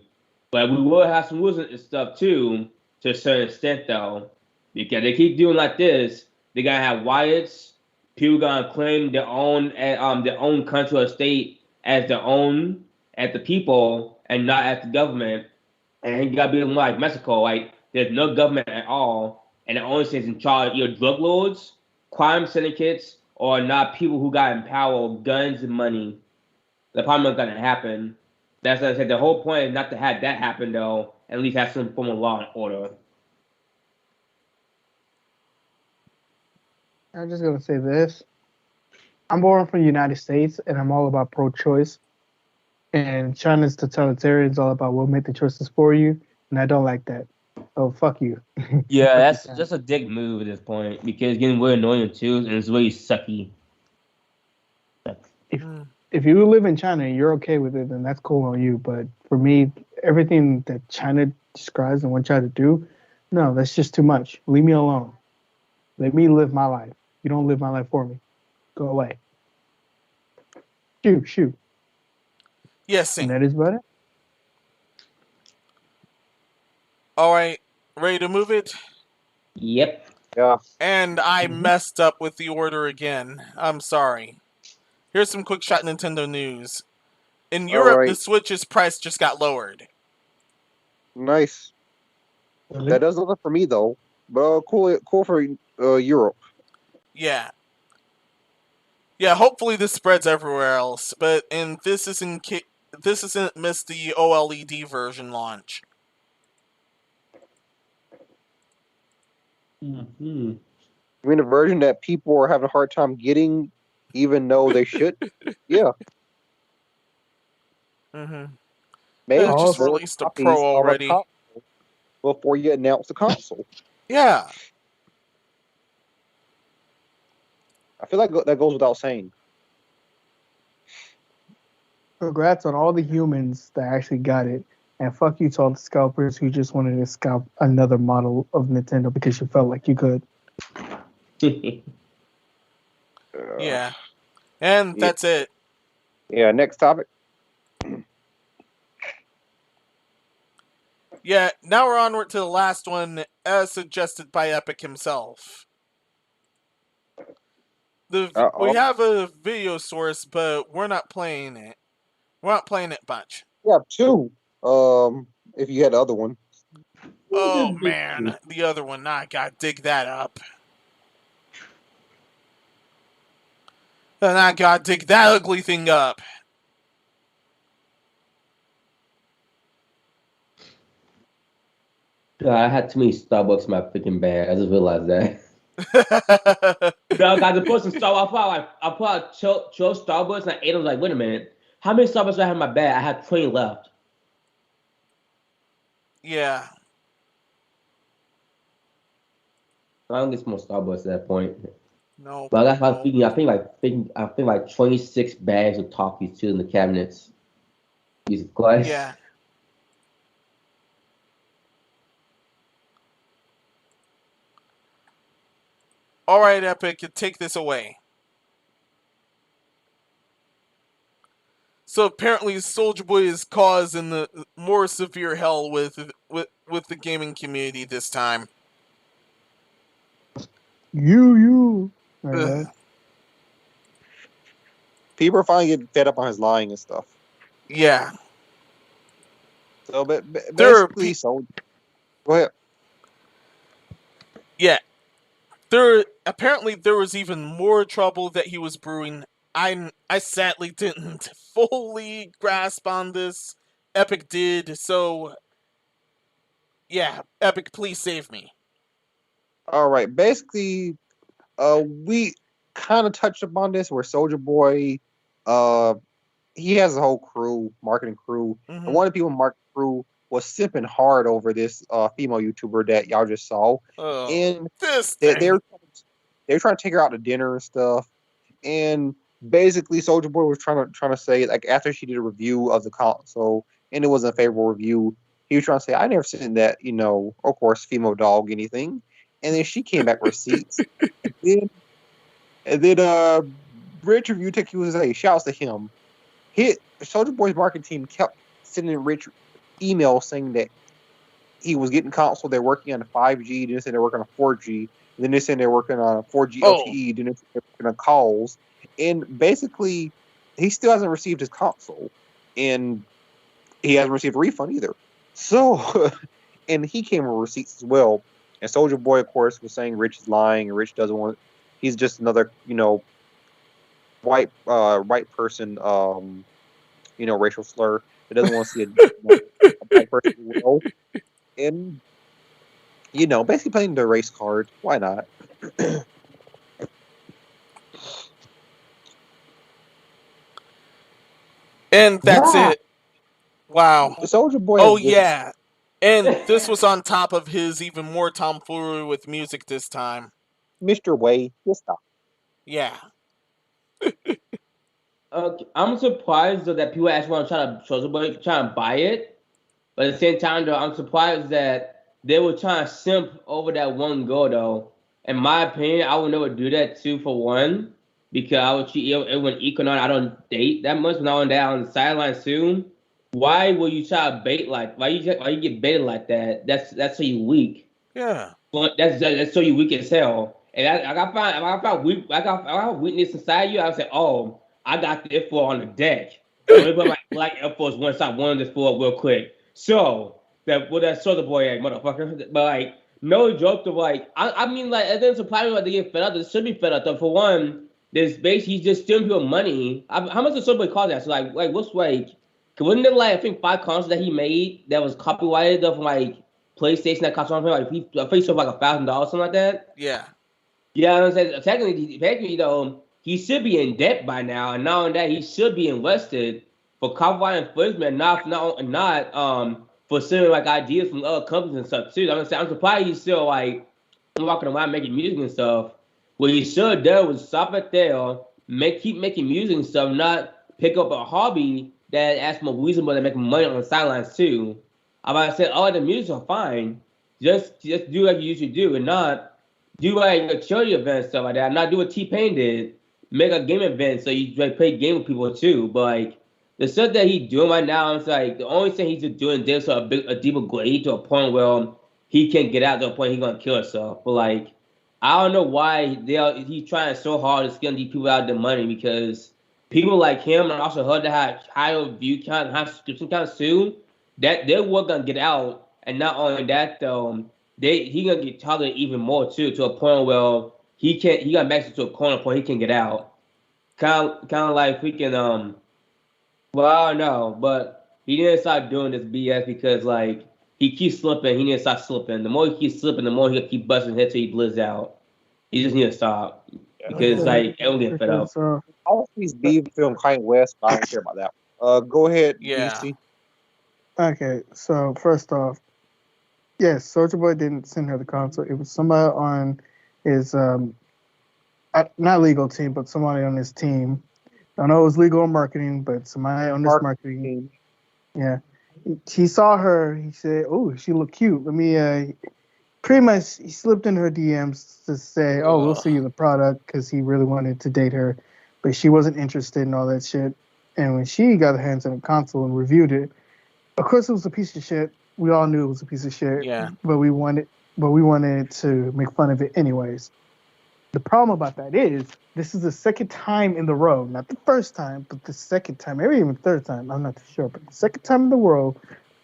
But we will have some rules and stuff too, to a certain extent though. Because they keep doing like this, they gotta have riots, people gonna claim their own country or state as their own, as the people, and not as the government. And you gotta be like Mexico, like there's no government at all, and the only thing is in charge either drug lords, crime syndicates, or not people who got in power with guns and money. That's probably not gonna happen. That's what I said. The whole point is not to have that happen, though. At least have some form of law and order. I'm just gonna say this: I'm born from the United States, and I'm all about pro-choice. And China's totalitarian is all about we'll make the choices for you, and I don't like that. So fuck you. Yeah, that's just a dick move at this point because it's getting really annoying too, and it's really sucky. If you live in China and you're okay with it, then that's cool on you. But for me, everything that China describes and wants China to do, no, that's just too much. Leave me alone. Let me live my life. You don't live my life for me. Go away. Shoot. Yes, and that is about it. All right, ready to move it? Yep. Yeah. And I messed up with the order again. I'm sorry. Here's some quick shot Nintendo news. In Europe, the Switch's price just got lowered. Nice. Really? That does nothing for me though. But cool for Europe. Yeah. Yeah. Hopefully this spreads everywhere else. But this isn't miss the OLED version launch. Mm-hmm. I mean, a version that people are having a hard time getting, even though they should. Yeah. Mm-hmm. Maybe just released a Pro already. Before you announce the console. Yeah. I feel like that goes without saying. Congrats on all the humans that actually got it. And fuck you to all the scalpers who just wanted to scalp another model of Nintendo because you felt like you could. Yeah. And that's it. Yeah, next topic. Yeah, now we're onward to the last one, as suggested by Epic himself. We have a video source, but we're not playing it. We're not playing it much. Yeah, two. If you had the other one. Oh man, the other one. Now I gotta dig that up. And I gotta dig that ugly thing up. God, I had too many Starbucks in my freaking bag. I just realized that. Guys, I put some Starbucks. I put out 12 Starbucks and I ate them. I was like, wait a minute. How many Starbucks do I have in my bag? I had 20 left. Yeah. I don't get some more Starbucks at that point. No. But that's my thinking. I think like 26 bags of toffees too in the cabinets. Jesus Christ. Yeah. All right, Epic, take this away. So apparently, Soulja Boy is causing the more severe hell with the gaming community this time. Right. People are finally getting fed up on his lying and stuff. Yeah. So, but basically, so go ahead. Yeah. Apparently there was even more trouble that he was brewing. I sadly didn't fully grasp on this. Epic did, so yeah, Epic, please save me. All right, basically, we kind of touched upon this where Soulja Boy, he has a whole crew, marketing crew, Mm-hmm. and one of the people in the marketing crew was simping hard over this female YouTuber that y'all just saw, and they're trying to take her out to dinner and stuff, and basically Soulja Boy was trying to say, like, after she did a review of the console and it was a favorable review, he was trying to say, I never seen that, of course, female dog anything. And then she came back with receipts. and then Rich Review Tech USA, shouts to him. Soulja Boy's marketing team kept sending Rich emails saying that he was getting console, they're working on a 5G, then they said they're working on a 4G, then they said they're working on a 4G LTE, then they said they're working on calls. And basically, he still hasn't received his console. And he hasn't received a refund either. So, and he came with receipts as well. And Soulja Boy, of course, was saying Rich is lying, and Rich doesn't want. He's just another, white person, racial slur that doesn't want to see a black person well. And basically playing the race card. Why not? And that's it. Wow. Soulja Boy. Oh yeah. And this was on top of his even more tomfoolery with music this time. Mr. Way, just stop. Yeah. I'm surprised though that people actually want to try to buy it, but at the same time though, I'm surprised that they were trying to simp over that one girl though. In my opinion, I would never do that too. For one, because I would treat everyone equal. I don't date that much when I'm on the sidelines too. Why will you try to bait why you get baited like that? That's so you weak. Yeah. But that's so you weak as hell. And I got weakness inside you. I would say, oh, I got the F4 on the deck. Let me put my black Air Force One. Stop one this for real quick. So that Soulja Boy at motherfucker. But no joke to I mean it doesn't surprise me they get fed up. They should be fed up though. For one, there's basically he's just stealing people money. How much does Soulja Boy cost that? So what's wasn't there I think 5 consoles that he made that was copyrighted from PlayStation that cost something I think he sold $1,000 something like that? Yeah. Yeah, I'm saying technically though, he should be in debt by now, and not only that, he should be arrested for copyright infringement, not for stealing ideas from other companies and stuff too. I'm surprised he's still walking around making music and stuff. What he should do was stop it there, keep making music and stuff, not pick up a hobby that that's more reasonable than making money on the sidelines too. I said, the music are fine. Just do like you usually do, and not do a charity event and stuff like that. Not do what T-Pain did, make a game event so you play game with people too. But the stuff that he's doing right now, it's the only thing he's just doing this a deeper grade to a point where he can't get out to a point he's gonna kill himself. But I don't know why he's trying so hard to scam these people out of their money, because people like him, and also heard that have higher view count and high subscription count soon, that their work gonna get out And not only that though, he gonna get targeted even more too, to a point where he got maxed to a corner point he can get out. Kind of like freaking well, I don't know, but he didn't start doing this BS because like he keeps slipping. He needs to stop slipping. The more he keeps slipping, the more he'll keep busting head till he blizz out. He just need to stop because like everyone get fed up. All these B film Kanye West, I don't care about that. Go ahead, Yeah. DC. Okay, so first off, yes, Soulja Boy didn't send her the console. It was somebody on his not legal team, but somebody on his team. I know it was legal marketing, but somebody on this marketing. Yeah, he saw her. He said, "Oh, she look cute. Let me." Pretty much, he slipped in her DMs to say, "Oh, we'll see you the product," because he really wanted to date her, but she wasn't interested in all that shit. And when she got her hands on the console and reviewed it, of course, it was a piece of shit. We all knew it was a piece of shit. Yeah. But we wanted to make fun of it anyways. The problem about that is this is the second time in the row, not the first time, but the second time, maybe even third time. I'm not too sure, but the second time in the row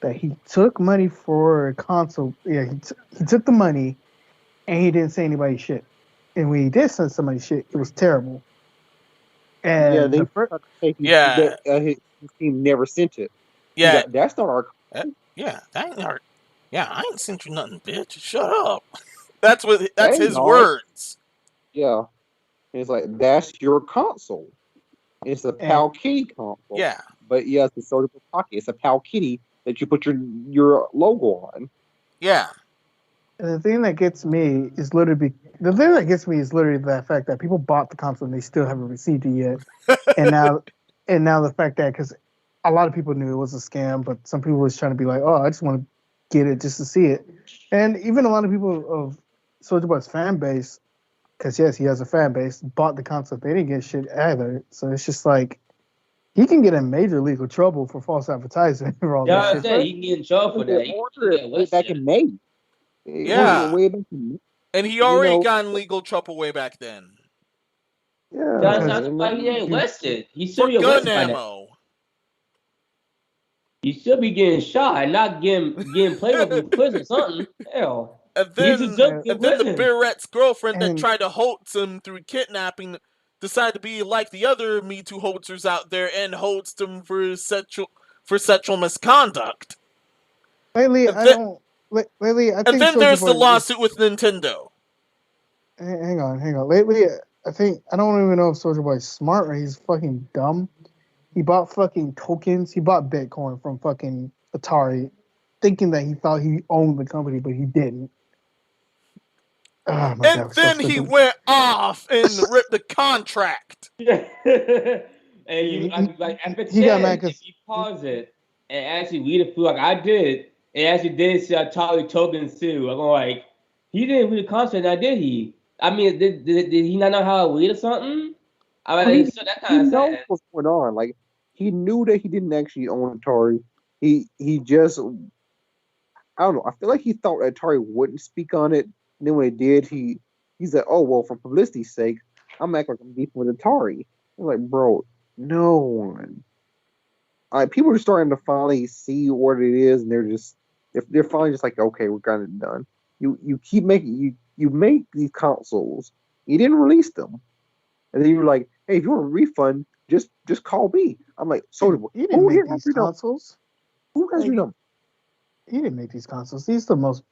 that he took money for a console. Yeah, he took the money, and he didn't say anybody's shit. And when he did send somebody shit, it was terrible. And his team never sent it. Yeah, that's not our. Yeah, that ain't our. Yeah, I ain't sent you nothing, bitch. Shut up. That's his words. Yeah, it's like that's your console. It's a Pal Kitty console. Yeah, but yeah, it's a Soulja Boy Pocket. It's a Pal Kitty that you put your logo on. Yeah. And the thing that gets me is literally the fact that people bought the console and they still haven't received it yet. and now the fact that because a lot of people knew it was a scam, but some people was trying to be like, oh, I just want to get it just to see it. And even a lot of people of Soulja Boy's fan base, because yes, he has a fan base, bought the console. They didn't get shit either. So it's just like he can get in major legal trouble for false advertising for all that shit. He can get in trouble for that. Way back in May. Yeah. Way back in May. And he already got in legal trouble way back then. Yeah. That's why he ain't arrested. He should be gun arrested ammo. He should be getting shot and not getting played up in prison or something. Hell. And then the Barrett's girlfriend that tried to hoax him through kidnapping decided to be like the other Me Too hoaxers out there and hoaxed him for sexual misconduct. Lately, I think and then there's the lawsuit with Nintendo. Hang on. Lately, I don't even know if Soulja Boy's smart or he's fucking dumb. He bought fucking tokens. He bought Bitcoin from fucking Atari, thinking that he thought he owned the company, but he didn't. Oh, and then he went off and ripped the contract. And he got mad because you pause it and actually read it through like I did. It actually did say Atari tokens too. I'm like, he didn't read the contract, now did he? I mean, did he not know how to read or something? I mean, so that kind of knows what's going on. Like, he knew that he didn't actually own Atari. He just, I don't know. I feel like he thought Atari wouldn't speak on it. And then when it did, he said, "Oh well, for publicity's sake, I'm acting like I'm beefing with Atari." I'm like, bro, no one. People are starting to finally see what it is, and they're finally just like, okay, we're kind of done. You keep making you make these consoles. You didn't release them. And then you're like, hey, if you want a refund, just call me. I'm like, Soulja Boy, you didn't make these consoles. Who has your number? He didn't make these consoles. These are the most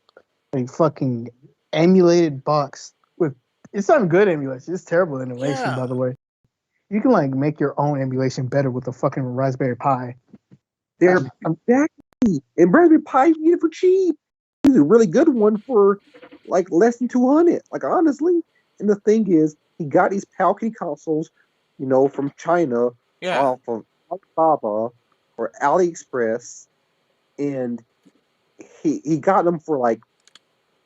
fucking emulated box with. It's not good emulation. It's terrible emulation, by the way. You can make your own emulation better with a fucking Raspberry Pi. Exactly. And Raspberry Pi, you get it for cheap. It's a really good one for less than $200. Honestly. And the thing is, he got these Palkey consoles, from China, from Alibaba or AliExpress, and he got them for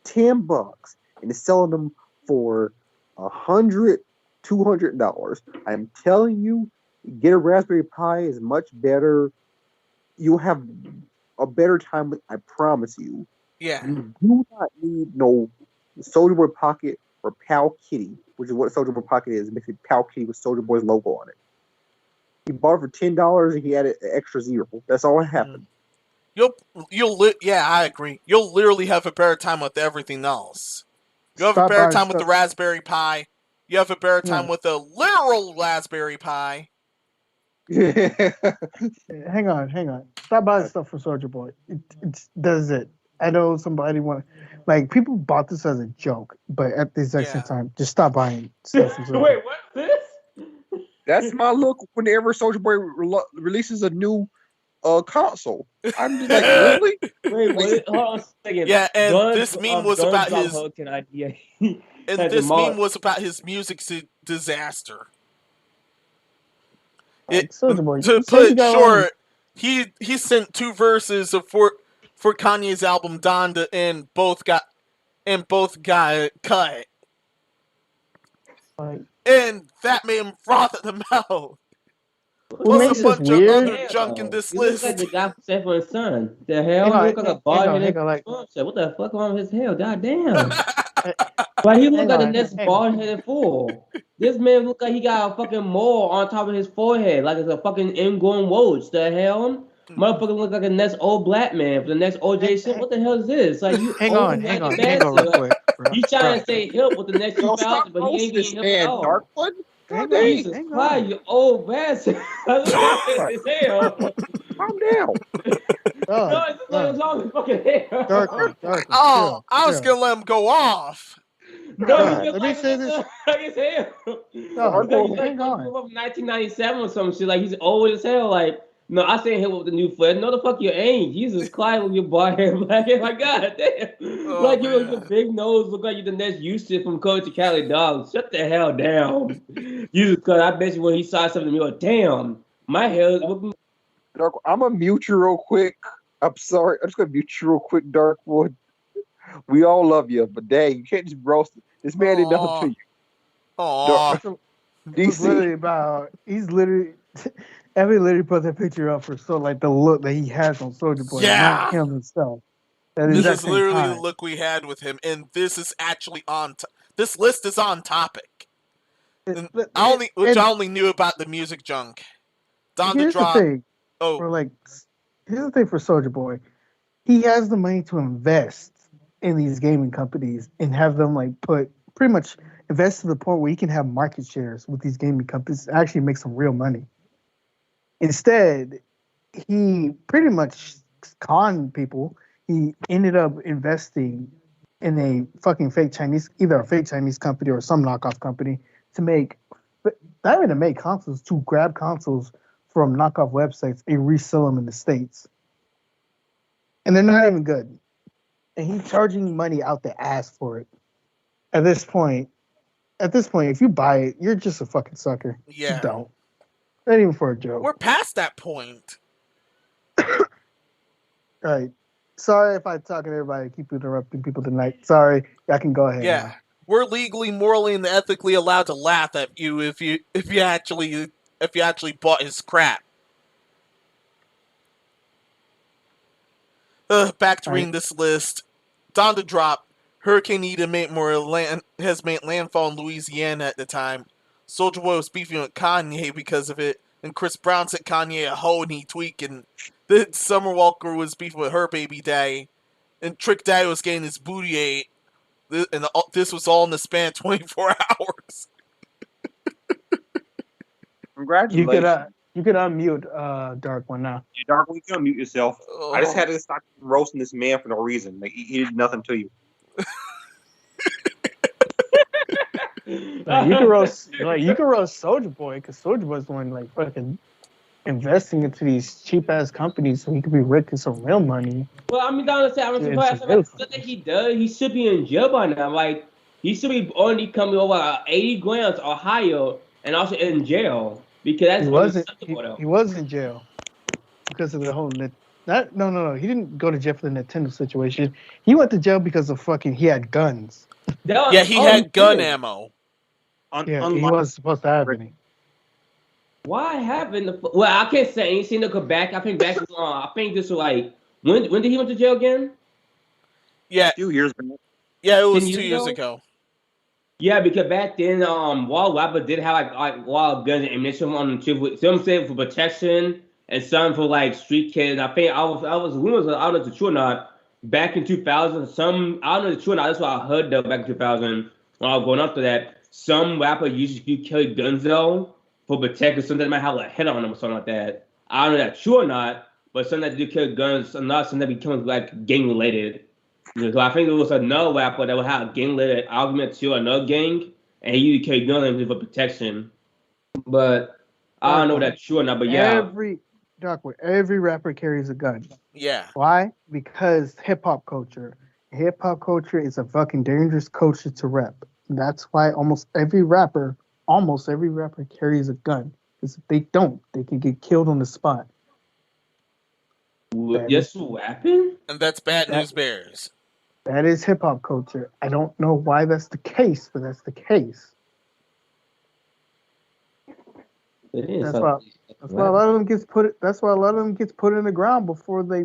$10, and is selling them for $100, $200. I'm telling you, get a Raspberry Pi is much better. You'll have a better time with. I promise you. Yeah. You do not need no Soulja Boy Pocket or Pal Kitty, which is what Soulja Boy Pocket is. Basically, Pal Kitty with Soulja Boy's logo on it. He bought it for $10 and he added an extra zero. That's all that happened. I agree. You'll literally have a better time with everything else. You have a better time with the Raspberry Pi. You have a better time with the literal Raspberry Pi. Hang on. Stop buying stuff from Soulja Boy. It does it. I know somebody people bought this as a joke, but at the exact same time, just stop buying stuff from Soulja Boy. Wait, what's this? That's my look whenever Soulja Boy releases a new console. I'm just like, really? Wait, what? Hold on a second. Yeah, and this meme was about his. And this meme was about his music disaster. To put it short, he sent 2 verses for Kanye's album Donda, and both got cut. And that made him froth at the mouth. Plus a bunch of other junk in this list. Like the guy from Sanford and Son. The hell? He look like a bald-headed. What the fuck wrong with his hair? Goddamn. Like he look like the next bald-headed fool. This man look like he got a fucking mole on top of his forehead, like it's a fucking ingrown roach. The hell? Motherfucker look like the next old black man for the next OJ shit. What the hell is this? Like you hang on real quick. He's trying to say hip with the next 2000, but he ain't getting hip at all. Darkwood? Jesus Christ, you old bastard. Calm down. No, it's not as long as fucking hair. Darkwood, oh, I was going to let him go off. No, let me say this. Like his hair. No, hang on. 1997 or some shit. Like he's old as hell. Like, no, I say him with the new foot. No, the fuck you ain't. Jesus Christ, with your bald hair, black hair. My God, damn. Like you with your big nose, look like you the next Houston from Coach to Cali Dogs. Shut the hell down. Jesus Christ, I bet you when he saw something, you're like, damn, my hair is looking. Dark, I'm gonna mute you real quick. I'm sorry. I'm just gonna mute you real quick, Darkwood. We all love you, but dang, you can't just roast it. This man did nothing to you. Aww. He's literally Evie literally put that picture up for the look that he has on Soulja Boy, not him himself. This is literally the look we had with him, and this is actually this list is on topic. I only knew about the music junk. Here's the thing. Here's the thing for Soulja Boy. He has the money to invest in these gaming companies and have them pretty much invest to the point where he can have market shares with these gaming companies and actually make some real money. Instead, he pretty much conned people. He ended up investing in a fucking either a fake Chinese company or some knockoff company not even to make consoles, to grab consoles from knockoff websites and resell them in the States. And they're not even good. And he's charging money out the ass for it. At this point, if you buy it, you're just a fucking sucker. Yeah. You don't. Not even for a joke. We're past that point. Right. Sorry if I talk to everybody. Keep interrupting people tonight. Sorry. I can go ahead. Yeah. Now. We're legally, morally, and ethically allowed to laugh at you if you actually bought his crap. Back to reading this list. Donda drop. Hurricane Ida has made landfall in Louisiana at the time. Soulja Boy was beefing with Kanye because of it, and Chris Brown said Kanye a hoe and he tweaked, and then Summer Walker was beefing with her baby daddy, and Trick Daddy was getting his booty ate, and this was all in the span of 24 hours. Congratulations. You could unmute Dark One now. Yeah, Dark One, you can unmute yourself. I just had to stop roasting this man for no reason. Like he did nothing to you. You can roast Soulja Boy because Soulja Boy's the one fucking investing into these cheap ass companies so he could be making some real money. Well, I mean, honestly, I'm surprised. Something he does, he should be in jail by now. Like he should be only coming over 80 grams or higher, and also in jail because that's he was in jail because of the whole No. He didn't go to jail for the Nintendo situation. He went to jail because of he had guns. He had gun ammo. He was supposed to have any. Why haven't well, I can't say I ain't seen him come back. I think this was when did he went to jail again? Yeah. A few years ago. Yeah, it was 2 years ago. Yeah, because back then, Wall Rapper did have wild guns and ammunition on the chip. Some said for protection and some for like street kids. And I think I was rumors, I don't know if it's true or not. Back in 2000, I don't know if it's true or not. That's what I heard though. Back in 2000, when I was going up to that, some rapper used to carry guns though for protection. Something that might have a head on them or something like that. I don't know if that's true or not, but some that do carry guns, not some that become like gang related. So I think it was another rapper that would have a gang related argument to another gang, and he used to carry guns for protection. But I don't know if that's true or not. But yeah, every rapper carries a gun. Yeah. Why? Because hip hop culture. Hip hop culture is a fucking dangerous culture to rep. That's why almost every rapper carries a gun. Because if they don't, they can get killed on the spot. Yes, what happened? And that's Bad News Bears. That is hip hop culture. I don't know why that's the case, but that's the case. It is. That's why a lot of them gets put. That's why a lot of them gets put in the ground before they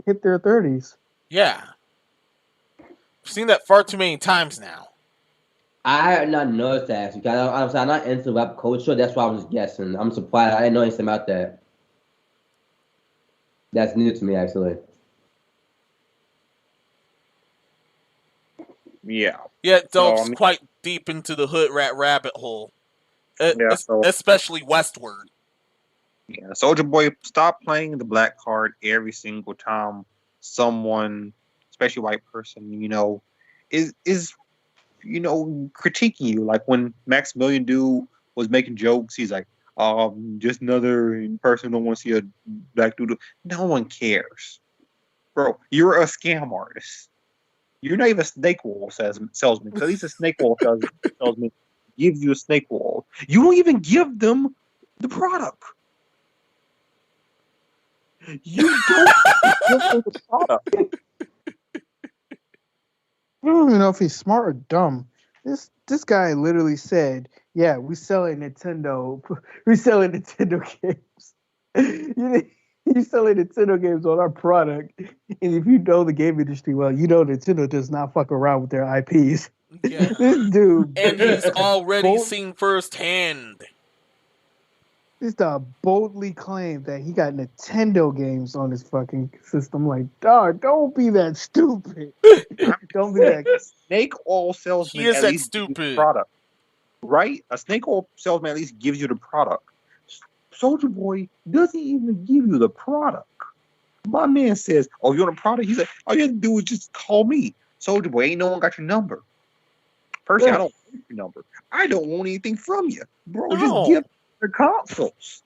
hit their 30s. Yeah. I've seen that far too many times now. I had not noticed that because I'm not into rap culture. That's why I was guessing. I'm surprised. I didn't know anything about that. That's new to me, actually. Yeah. Yeah, it delves quite deep into the hood rat rabbit hole. Especially westward. Yeah, Soulja Boy, stop playing the black card every single time someone, especially a white person, is critiquing you. Like when Maximilian Dude was making jokes, he's like, just another person don't want to see a black dude. No one cares. Bro, you're a scam artist. You're not even a snake oil salesman, because at least a snake oil salesman gives you a snake oil. You don't even give them the product. You don't give them the product. I don't even know if he's smart or dumb. This guy literally said, "Yeah, we selling Nintendo games. You selling Nintendo games on our product, and if you know the game industry well, you know Nintendo does not fuck around with their IPs." Yeah. This dude, and he's already seen firsthand. This dude boldly claimed that he got Nintendo games on his fucking system. Like, dog, don't be that stupid. Don't be that. Snake oil salesman. He is at that least stupid. Product, right? A snake oil salesman at least gives you the product. Soulja Boy doesn't even give you the product. My man says, "Oh, you want a product?" He's like, "All you have to do is just call me." Soulja Boy, ain't no one got your number. Personally, I don't want your number. I don't want anything from you, bro. No. Just give the consoles.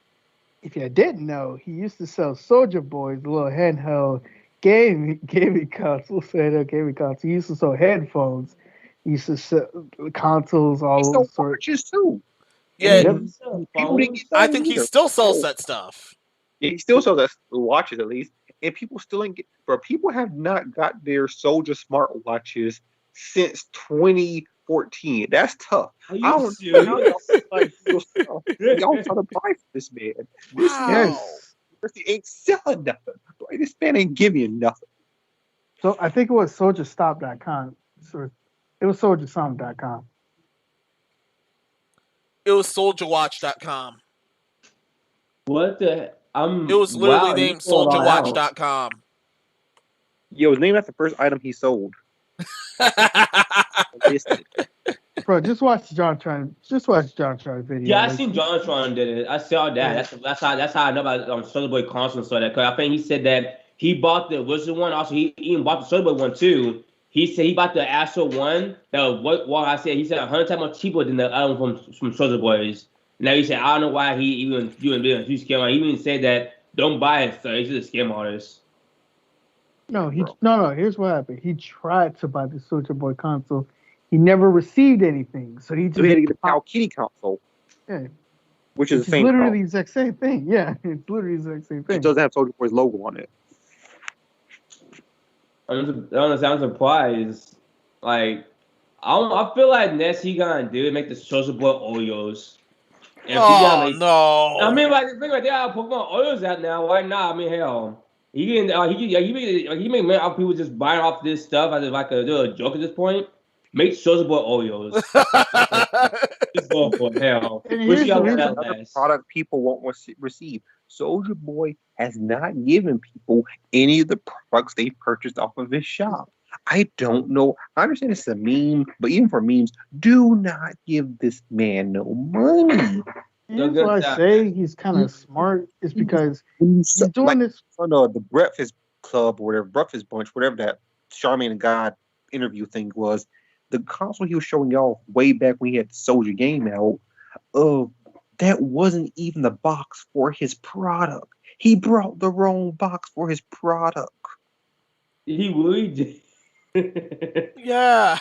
If you didn't know, he used to sell Soulja Boy's little handheld gaming console. He used to sell headphones. He used to sell consoles, all He those sold sorts. watches too. Yeah, People didn't get I that think he either. still sells that stuff. Yeah, he still sells that watches at least, and people still ain't get. But people have not got their Soulja smart watches since 2014. That's tough. Are you I don't serious? know how y'all trying to buy for this man. This man ain't selling nothing. Right? This man ain't giving you nothing. So I think it was SouljaStop.com. So it was SouljaSong.com. It was SouljaWatch.com. What the? It was literally named SouljaWatch.com. Yo, it was named after the first item he sold. Bro, just watch JonTron video. Yeah, I seen JonTron did it. I saw that. That's how I know about Soulja Boy console saw that. Cause I think he said that he bought the original one. Also, he even bought the Soulja Boy one too. He said he bought the actual one. That what I said. He said 100 times more cheaper than the other one from Soulja Boys. Now he said I don't know why he even doing business. He scam. He even said that don't buy it. So he's just a scam artist. No. Here's what happened. He tried to buy the Soulja Boy console. He never received anything, so he just had to get the Cow Kitty console. Yeah. Which is the same. Literally the exact same thing. Yeah, it's literally the exact same thing. It doesn't have Soulja Boy's logo on it. I'm surprised. Like, I feel like next he gonna do is make the Soulja Boy Oreos. No! I mean, like, think like they have Pokemon Oreos out now. Why not? I mean, hell, he make people just buying off this stuff as like a joke at this point. Make Soulja Boy Oreos. Just go for hell. And Wish here's y'all the would reason- that Another last. product people won't receive. Soulja Boy has not given people any of the products they purchased off of his shop. I don't know. I understand it's a meme, but even for memes, do not give this man no money. Here's why I say he's kind of smart is because he's doing Like, this. the Breakfast Club or whatever, Breakfast Bunch, whatever that Charmaine and God interview thing was, the console he was showing y'all way back when he had Soulja game out, that wasn't even the box for his product. He brought the wrong box for his product. He really did. Yeah.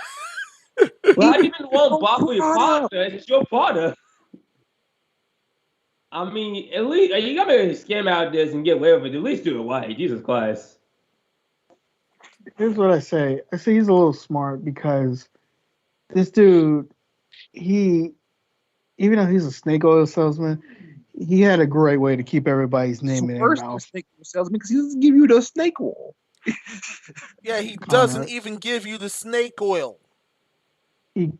But how do you even want box for your product? It's your product. I mean, at least you gotta scam out this and get away with it. At least do it right. Jesus Christ. Here's what I say. I say he's a little smart because this dude, even though he's a snake oil salesman, he had a great way to keep everybody's name in their First, mouth. snake salesman because he doesn't give you the snake oil. Yeah, he doesn't even give you the snake oil. He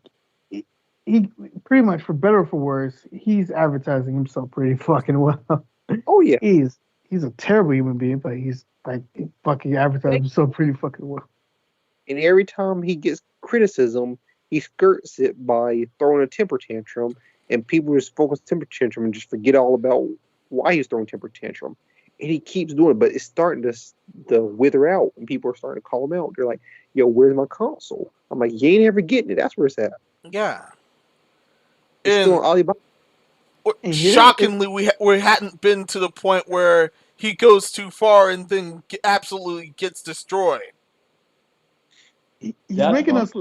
pretty much, for better or for worse, he's advertising himself pretty fucking well. Oh yeah, he's a terrible human being, but he's like fucking advertising himself pretty fucking well. and every time he gets criticism, he skirts it by throwing a temper tantrum, and people just focus on temper tantrum and just forget all about why he's throwing temper tantrum. And he keeps doing it, but it's starting to wither out, and people are starting to call him out. They're like, "Yo, where's my console?" I'm like, "You ain't ever getting it. That's where it's at." Yeah. It's still on Alibaba. Shockingly, we hadn't been to the point where he goes too far and then absolutely gets destroyed. He's making us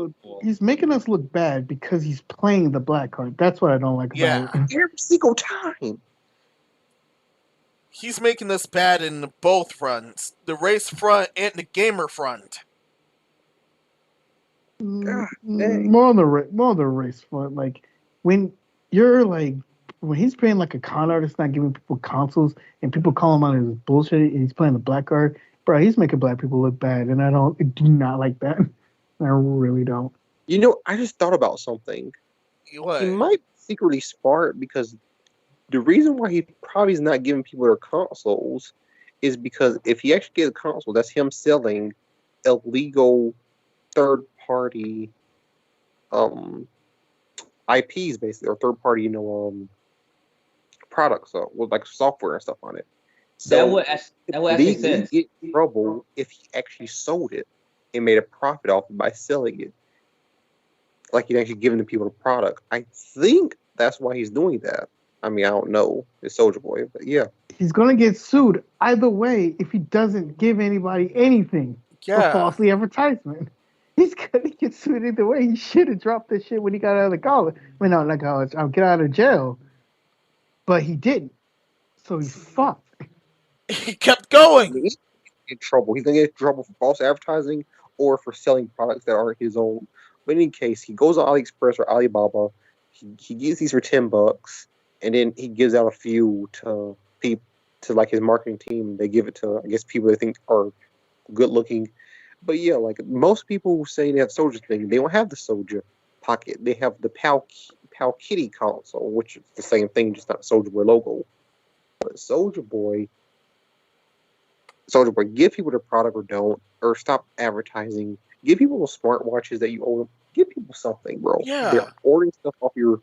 look bad because he's playing the black card. That's what I don't like about it. Every single time. He's making us bad in both fronts, the race front and the gamer front. More on the race front. Like when he's playing like a con artist, not giving people consoles, and people call him on his bullshit, and he's playing the black card, bro. He's making black people look bad, and I do not like that. I really don't. You know, I just thought about something. What? He might be secretly smart because the reason why he probably is not giving people their consoles is because if he actually gets a console, that's him selling illegal third-party IPs, basically, or third-party, products, with like software and stuff on it. So that would actually sense. Get in trouble if he actually sold it and made a profit off it by selling it. Like he'd actually given the people the product. I think that's why he's doing that. I mean, I don't know. It's Soulja Boy, but yeah. He's gonna get sued either way if he doesn't give anybody anything for falsely advertisement. He's gonna get sued either way. He should have dropped this shit when he got out of college. Well, no, not college. I'll get out of jail. But he didn't. So he's fucked. He kept going. He's in trouble. He's gonna get in trouble for false advertising or for selling products that aren't his own. But in any case, he goes on AliExpress or Alibaba. He gets these for $10, and then he gives out a few to people, to like his marketing team. They give it to, I guess, people they think are good looking. But yeah, like most people say they have Soulja thing, they don't have the Soulja pocket. They have the Pal Kitty console, which is the same thing, just not Soulja Boy logo. But Soulja Boy, give people the product or don't, or stop advertising. Give people the smartwatches that you own. Give people something, bro. Yeah. They're ordering stuff off your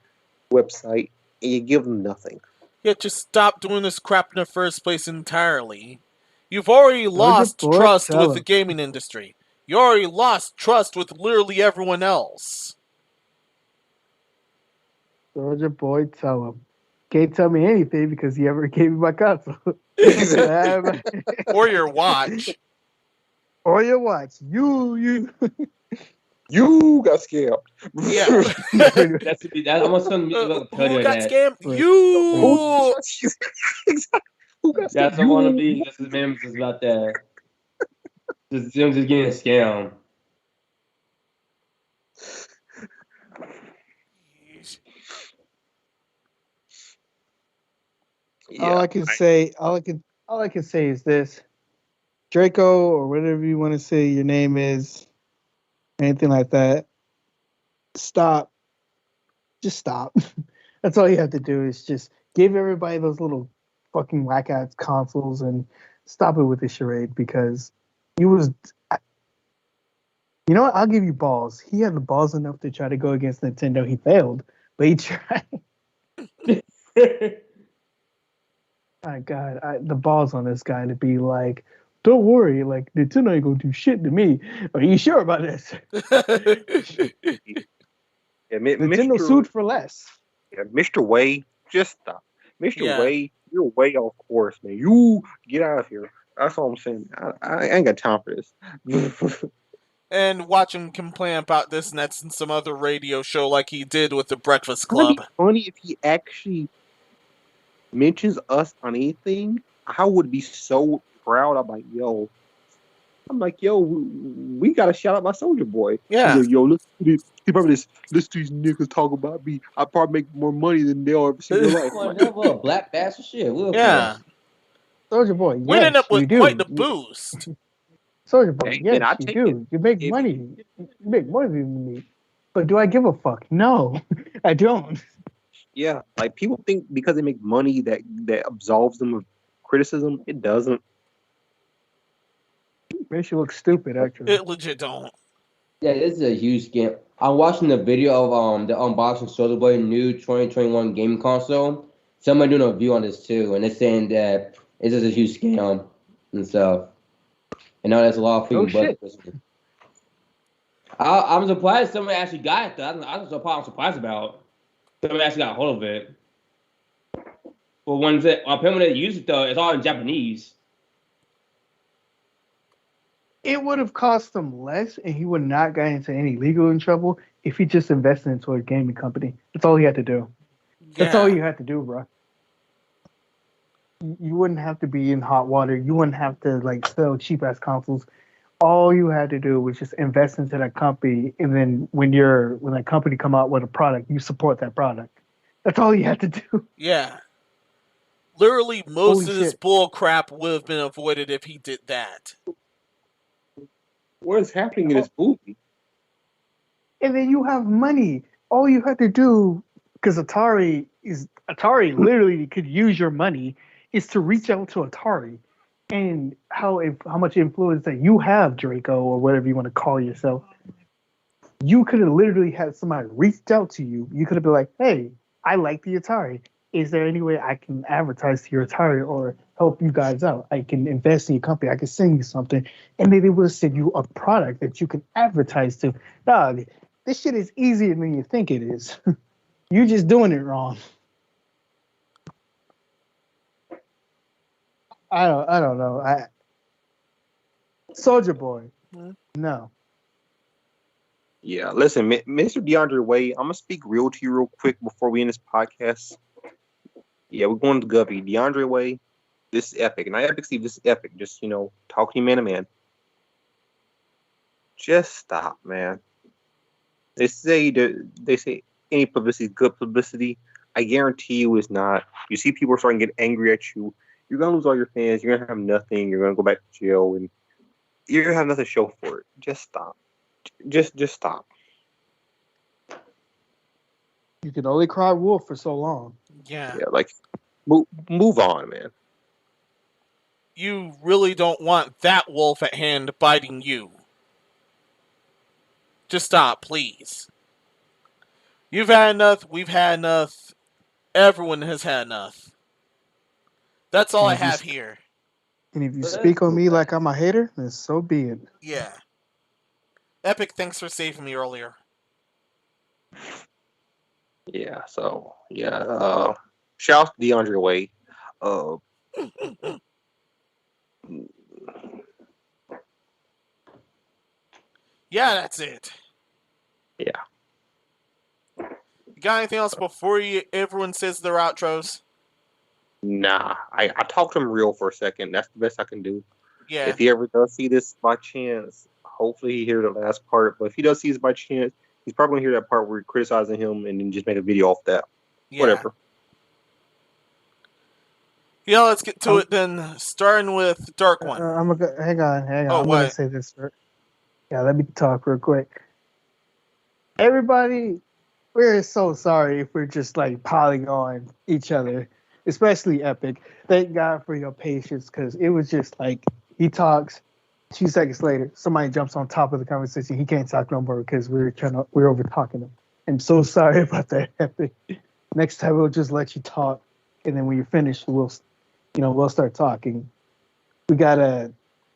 website, and you give them nothing. Yeah, just stop doing this crap in the first place entirely. You've already lost trust with the gaming industry. You already lost trust with literally everyone else. Soulja Boy, tell him. Can't tell me anything because he ever gave me my console. Or your watch. Or your watch. You got scammed. Yeah. I'm gonna send Who got scammed? You. Who got That's what I want to be. This is memes is about that. Just them just getting a scam. Yeah, all I can say is this: Draco, or whatever you want to say your name is, anything like that. Stop. Just stop. That's all you have to do is just give everybody those little fucking whack ass consoles and stop it with the charade because he was. You know what? I'll give you balls. He had the balls enough to try to go against Nintendo. He failed, but he tried. My God, the balls on this guy to be like, don't worry, like Nintendo ain't gonna do shit to me. Are you sure about this? Yeah, Nintendo sued for less. Yeah, Mr. Way, just stop. Mr. Yeah. Way, you're way off course, man. You get out of here. That's all I'm saying. I ain't got time for this. And watch him complain about this and that's in some other radio show like he did with the Breakfast Wouldn't Club. it be funny if he actually mentions us on anything? I would be so proud. I'm like, yo, we got to shout out my Soulja Boy. Yeah. He's like, yo, listen to this. He probably listen to these niggas talk about me. I probably make more money than they'll ever see in their life. Come on, that little black bastard shit. Yeah. Soulja Boy, We'd end yes, up with you do. quite the boost. Soulja Boy, Hey, yes, man, I you take do. You make If- money. You make more than me. But do I give a fuck? No, I don't. Yeah, like people think because they make money that absolves them of criticism. It doesn't. Makes you look stupid, actually. It legit don't. Yeah, this is a huge scam. I'm watching the video of the unboxing Soulja Boy new 2021 game console. Someone doing a review on this too, and they're saying that it's just a huge scam and stuff. And now there's a lot of freaking shit. buzz. I'm surprised someone actually got it though. I'm surprised about. Someone actually got a hold of it. But when they use it though, it's all in Japanese. It would have cost him less, and he would not get into any legal trouble if he just invested into a gaming company. That's all he had to do. That's all you had to do, bro. You wouldn't have to be in hot water. You wouldn't have to like sell cheap ass consoles. All you had to do was just invest into that company, and then when that company come out with a product, you support that product. That's all you had to do. Yeah. Literally, most Holy of this shit. bull crap would have been avoided if he did that. What is happening in this movie? And then you have money. All you had to do, because Atari literally could use your money, is to reach out to Atari. And how much influence that you have, Draco, or whatever you want to call yourself. You could have literally had somebody reached out to you. You could have been like, hey, I like the Atari. Is there any way I can advertise to your Atari or help you guys out? I can invest in your company. I can send you something. And then they will send you a product that you can advertise to. Dog, this shit is easier than you think it is. You're just doing it wrong. I don't know. Soulja Boy. No. Yeah, listen, Mr. DeAndre Way, I'm gonna speak real to you real quick before we end this podcast. Yeah, we're going to Guppy. DeAndre Way, this is epic. Not epic, Steve, this is epic. Just, talk to you man to man. Just stop, man. They say any publicity is good publicity. I guarantee you it's not. You see people are starting to get angry at you. You're gonna lose all your fans. You're gonna have nothing. You're gonna go back to jail, and you're gonna have nothing to show for it. Just stop. Just stop. You can only cry wolf for so long. Yeah. Yeah, like move on, man. You really don't want that wolf at hand biting you. Just stop, please. You've had enough. We've had enough. Everyone has had enough. That's all I have here. And if you speak on me like I'm a hater, then so be it. Yeah. Epic, thanks for saving me earlier. Yeah, so shout out to DeAndre Way. Yeah, that's it. Yeah. You got anything else before everyone says their outros? Nah, I talked to him real for a second. That's the best I can do. Yeah. If he ever does see this by chance, hopefully he hears the last part. But if he does see this by chance, he's probably gonna hear that part where you're criticizing him and then just make a video off that. Yeah. Whatever. Yeah, let's get to it then. Starting with Dark One. Hang on. Oh, I'm what? gonna say this. Yeah, let me talk real quick. everybody, we're so sorry if we're just like piling on each other, especially Epic. Thank God for your patience because it was just like he talks. 2 seconds later, somebody jumps on top of the conversation. He can't talk no more because we're over talking him. I'm so sorry about that, Epic. Next time we'll just let you talk, and then when you're finished, we'll start talking.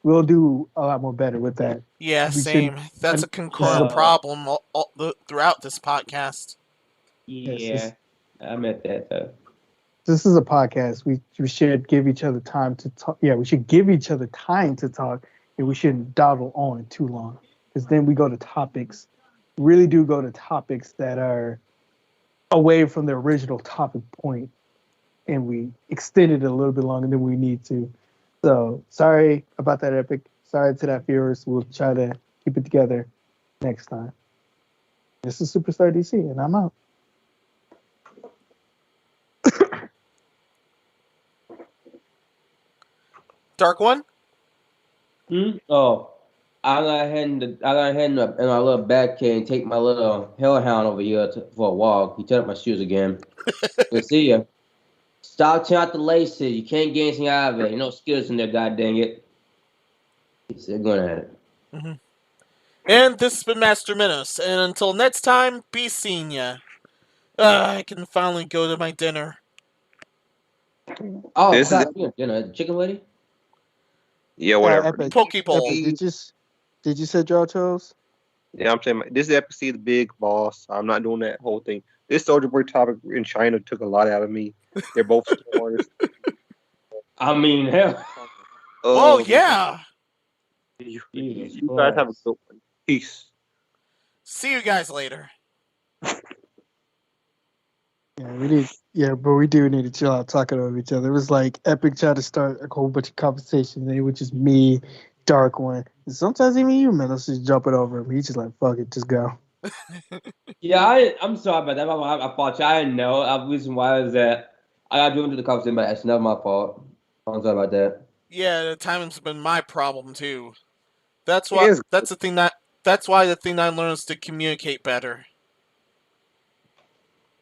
We'll do a lot more better with that. Yeah, We should. same. That's a concurrent Yeah. problem throughout this podcast. Yeah, I meant that though. This is a podcast. We should give each other time to talk. Yeah, we should give each other time to talk, and we shouldn't dawdle on too long. Because then we go to topics. Really do go to topics that are away from the original topic point, and we extend it a little bit longer than we need to. So sorry about that, Epic. Sorry to that, viewers. We'll try to keep it together next time. This is Superstar DC, and I'm out. Dark One? Oh, I got in my little back cave and take my little hellhound over here for a walk. He turned up my shoes again. Good see ya. Stop tearing out the laces. You can't get anything out of it. You know skills in there, god dang it. He said, going at it. Mm-hmm. And this has been Master Minos. And until next time, be seeing ya. I can finally go to my dinner. Oh, This is- dinner. Chicken lady? Yeah, whatever. Epic. Poke Bowl. Epic, did you say draw chose? Yeah, I'm saying this is episode the big boss. I'm not doing that whole thing. This Soulja Boy topic in China took a lot out of me. They're both stars. I mean, hell. Oh, yeah. You Jesus guys have a Christ. good one. Peace. See you guys later. Yeah, but we do need to chill out talking over each other. It was like Epic tried to start a whole bunch of conversations, and it was just me, Dark One, and sometimes even you, man. Let's just jump it over. He's just like, fuck it, just go. Yeah, I'm sorry about that. I fault you. I didn't know. The reason why is that I got driven to the conversation, but it's never my fault. I'm sorry about that. Yeah, the timing's been my problem too. That's why. Yes. That's why the thing I learned is to communicate better.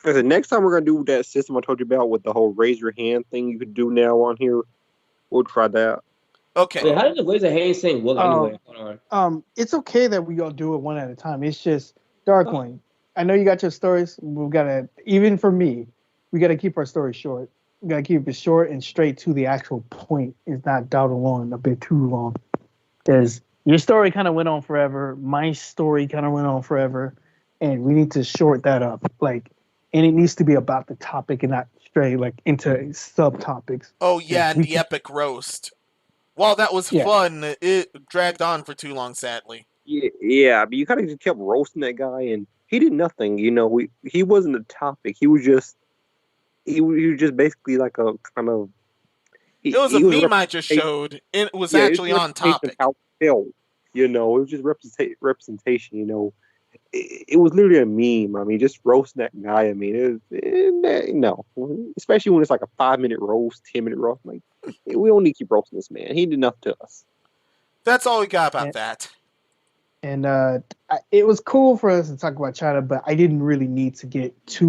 The next time we're gonna do that system I told you about with the whole raise your hand thing you could do now on here. We'll try that. Okay. Wait, how did the raise a hand thing work anyway? Hold on. It's okay that we all do it one at a time. It's just Dark One. I know you got your stories. We've got to, even for me, we got to keep our stories short. We got to keep it short and straight to the actual point. It's not dawdle on a bit too long. Because your story kind of went on forever. My story kind of went on forever. And we need to short that up. And it needs to be about the topic and not straight into subtopics. Oh yeah, and the epic roast. While that was fun, it dragged on for too long, sadly. Yeah, but you kind of just kept roasting that guy, and he did nothing. You know, he wasn't a topic. He was just basically like a kind of. It was a meme I just showed. It was actually on topic. How it felt, it was just representation. It was literally a meme. I mean, just roasting that guy. I mean, no, especially when it's like a 5-minute roast, 10-minute roast. Like, we don't need to keep roasting this man. He did enough to us. That's all we got about that. And it was cool for us to talk about China, but I didn't really need to get too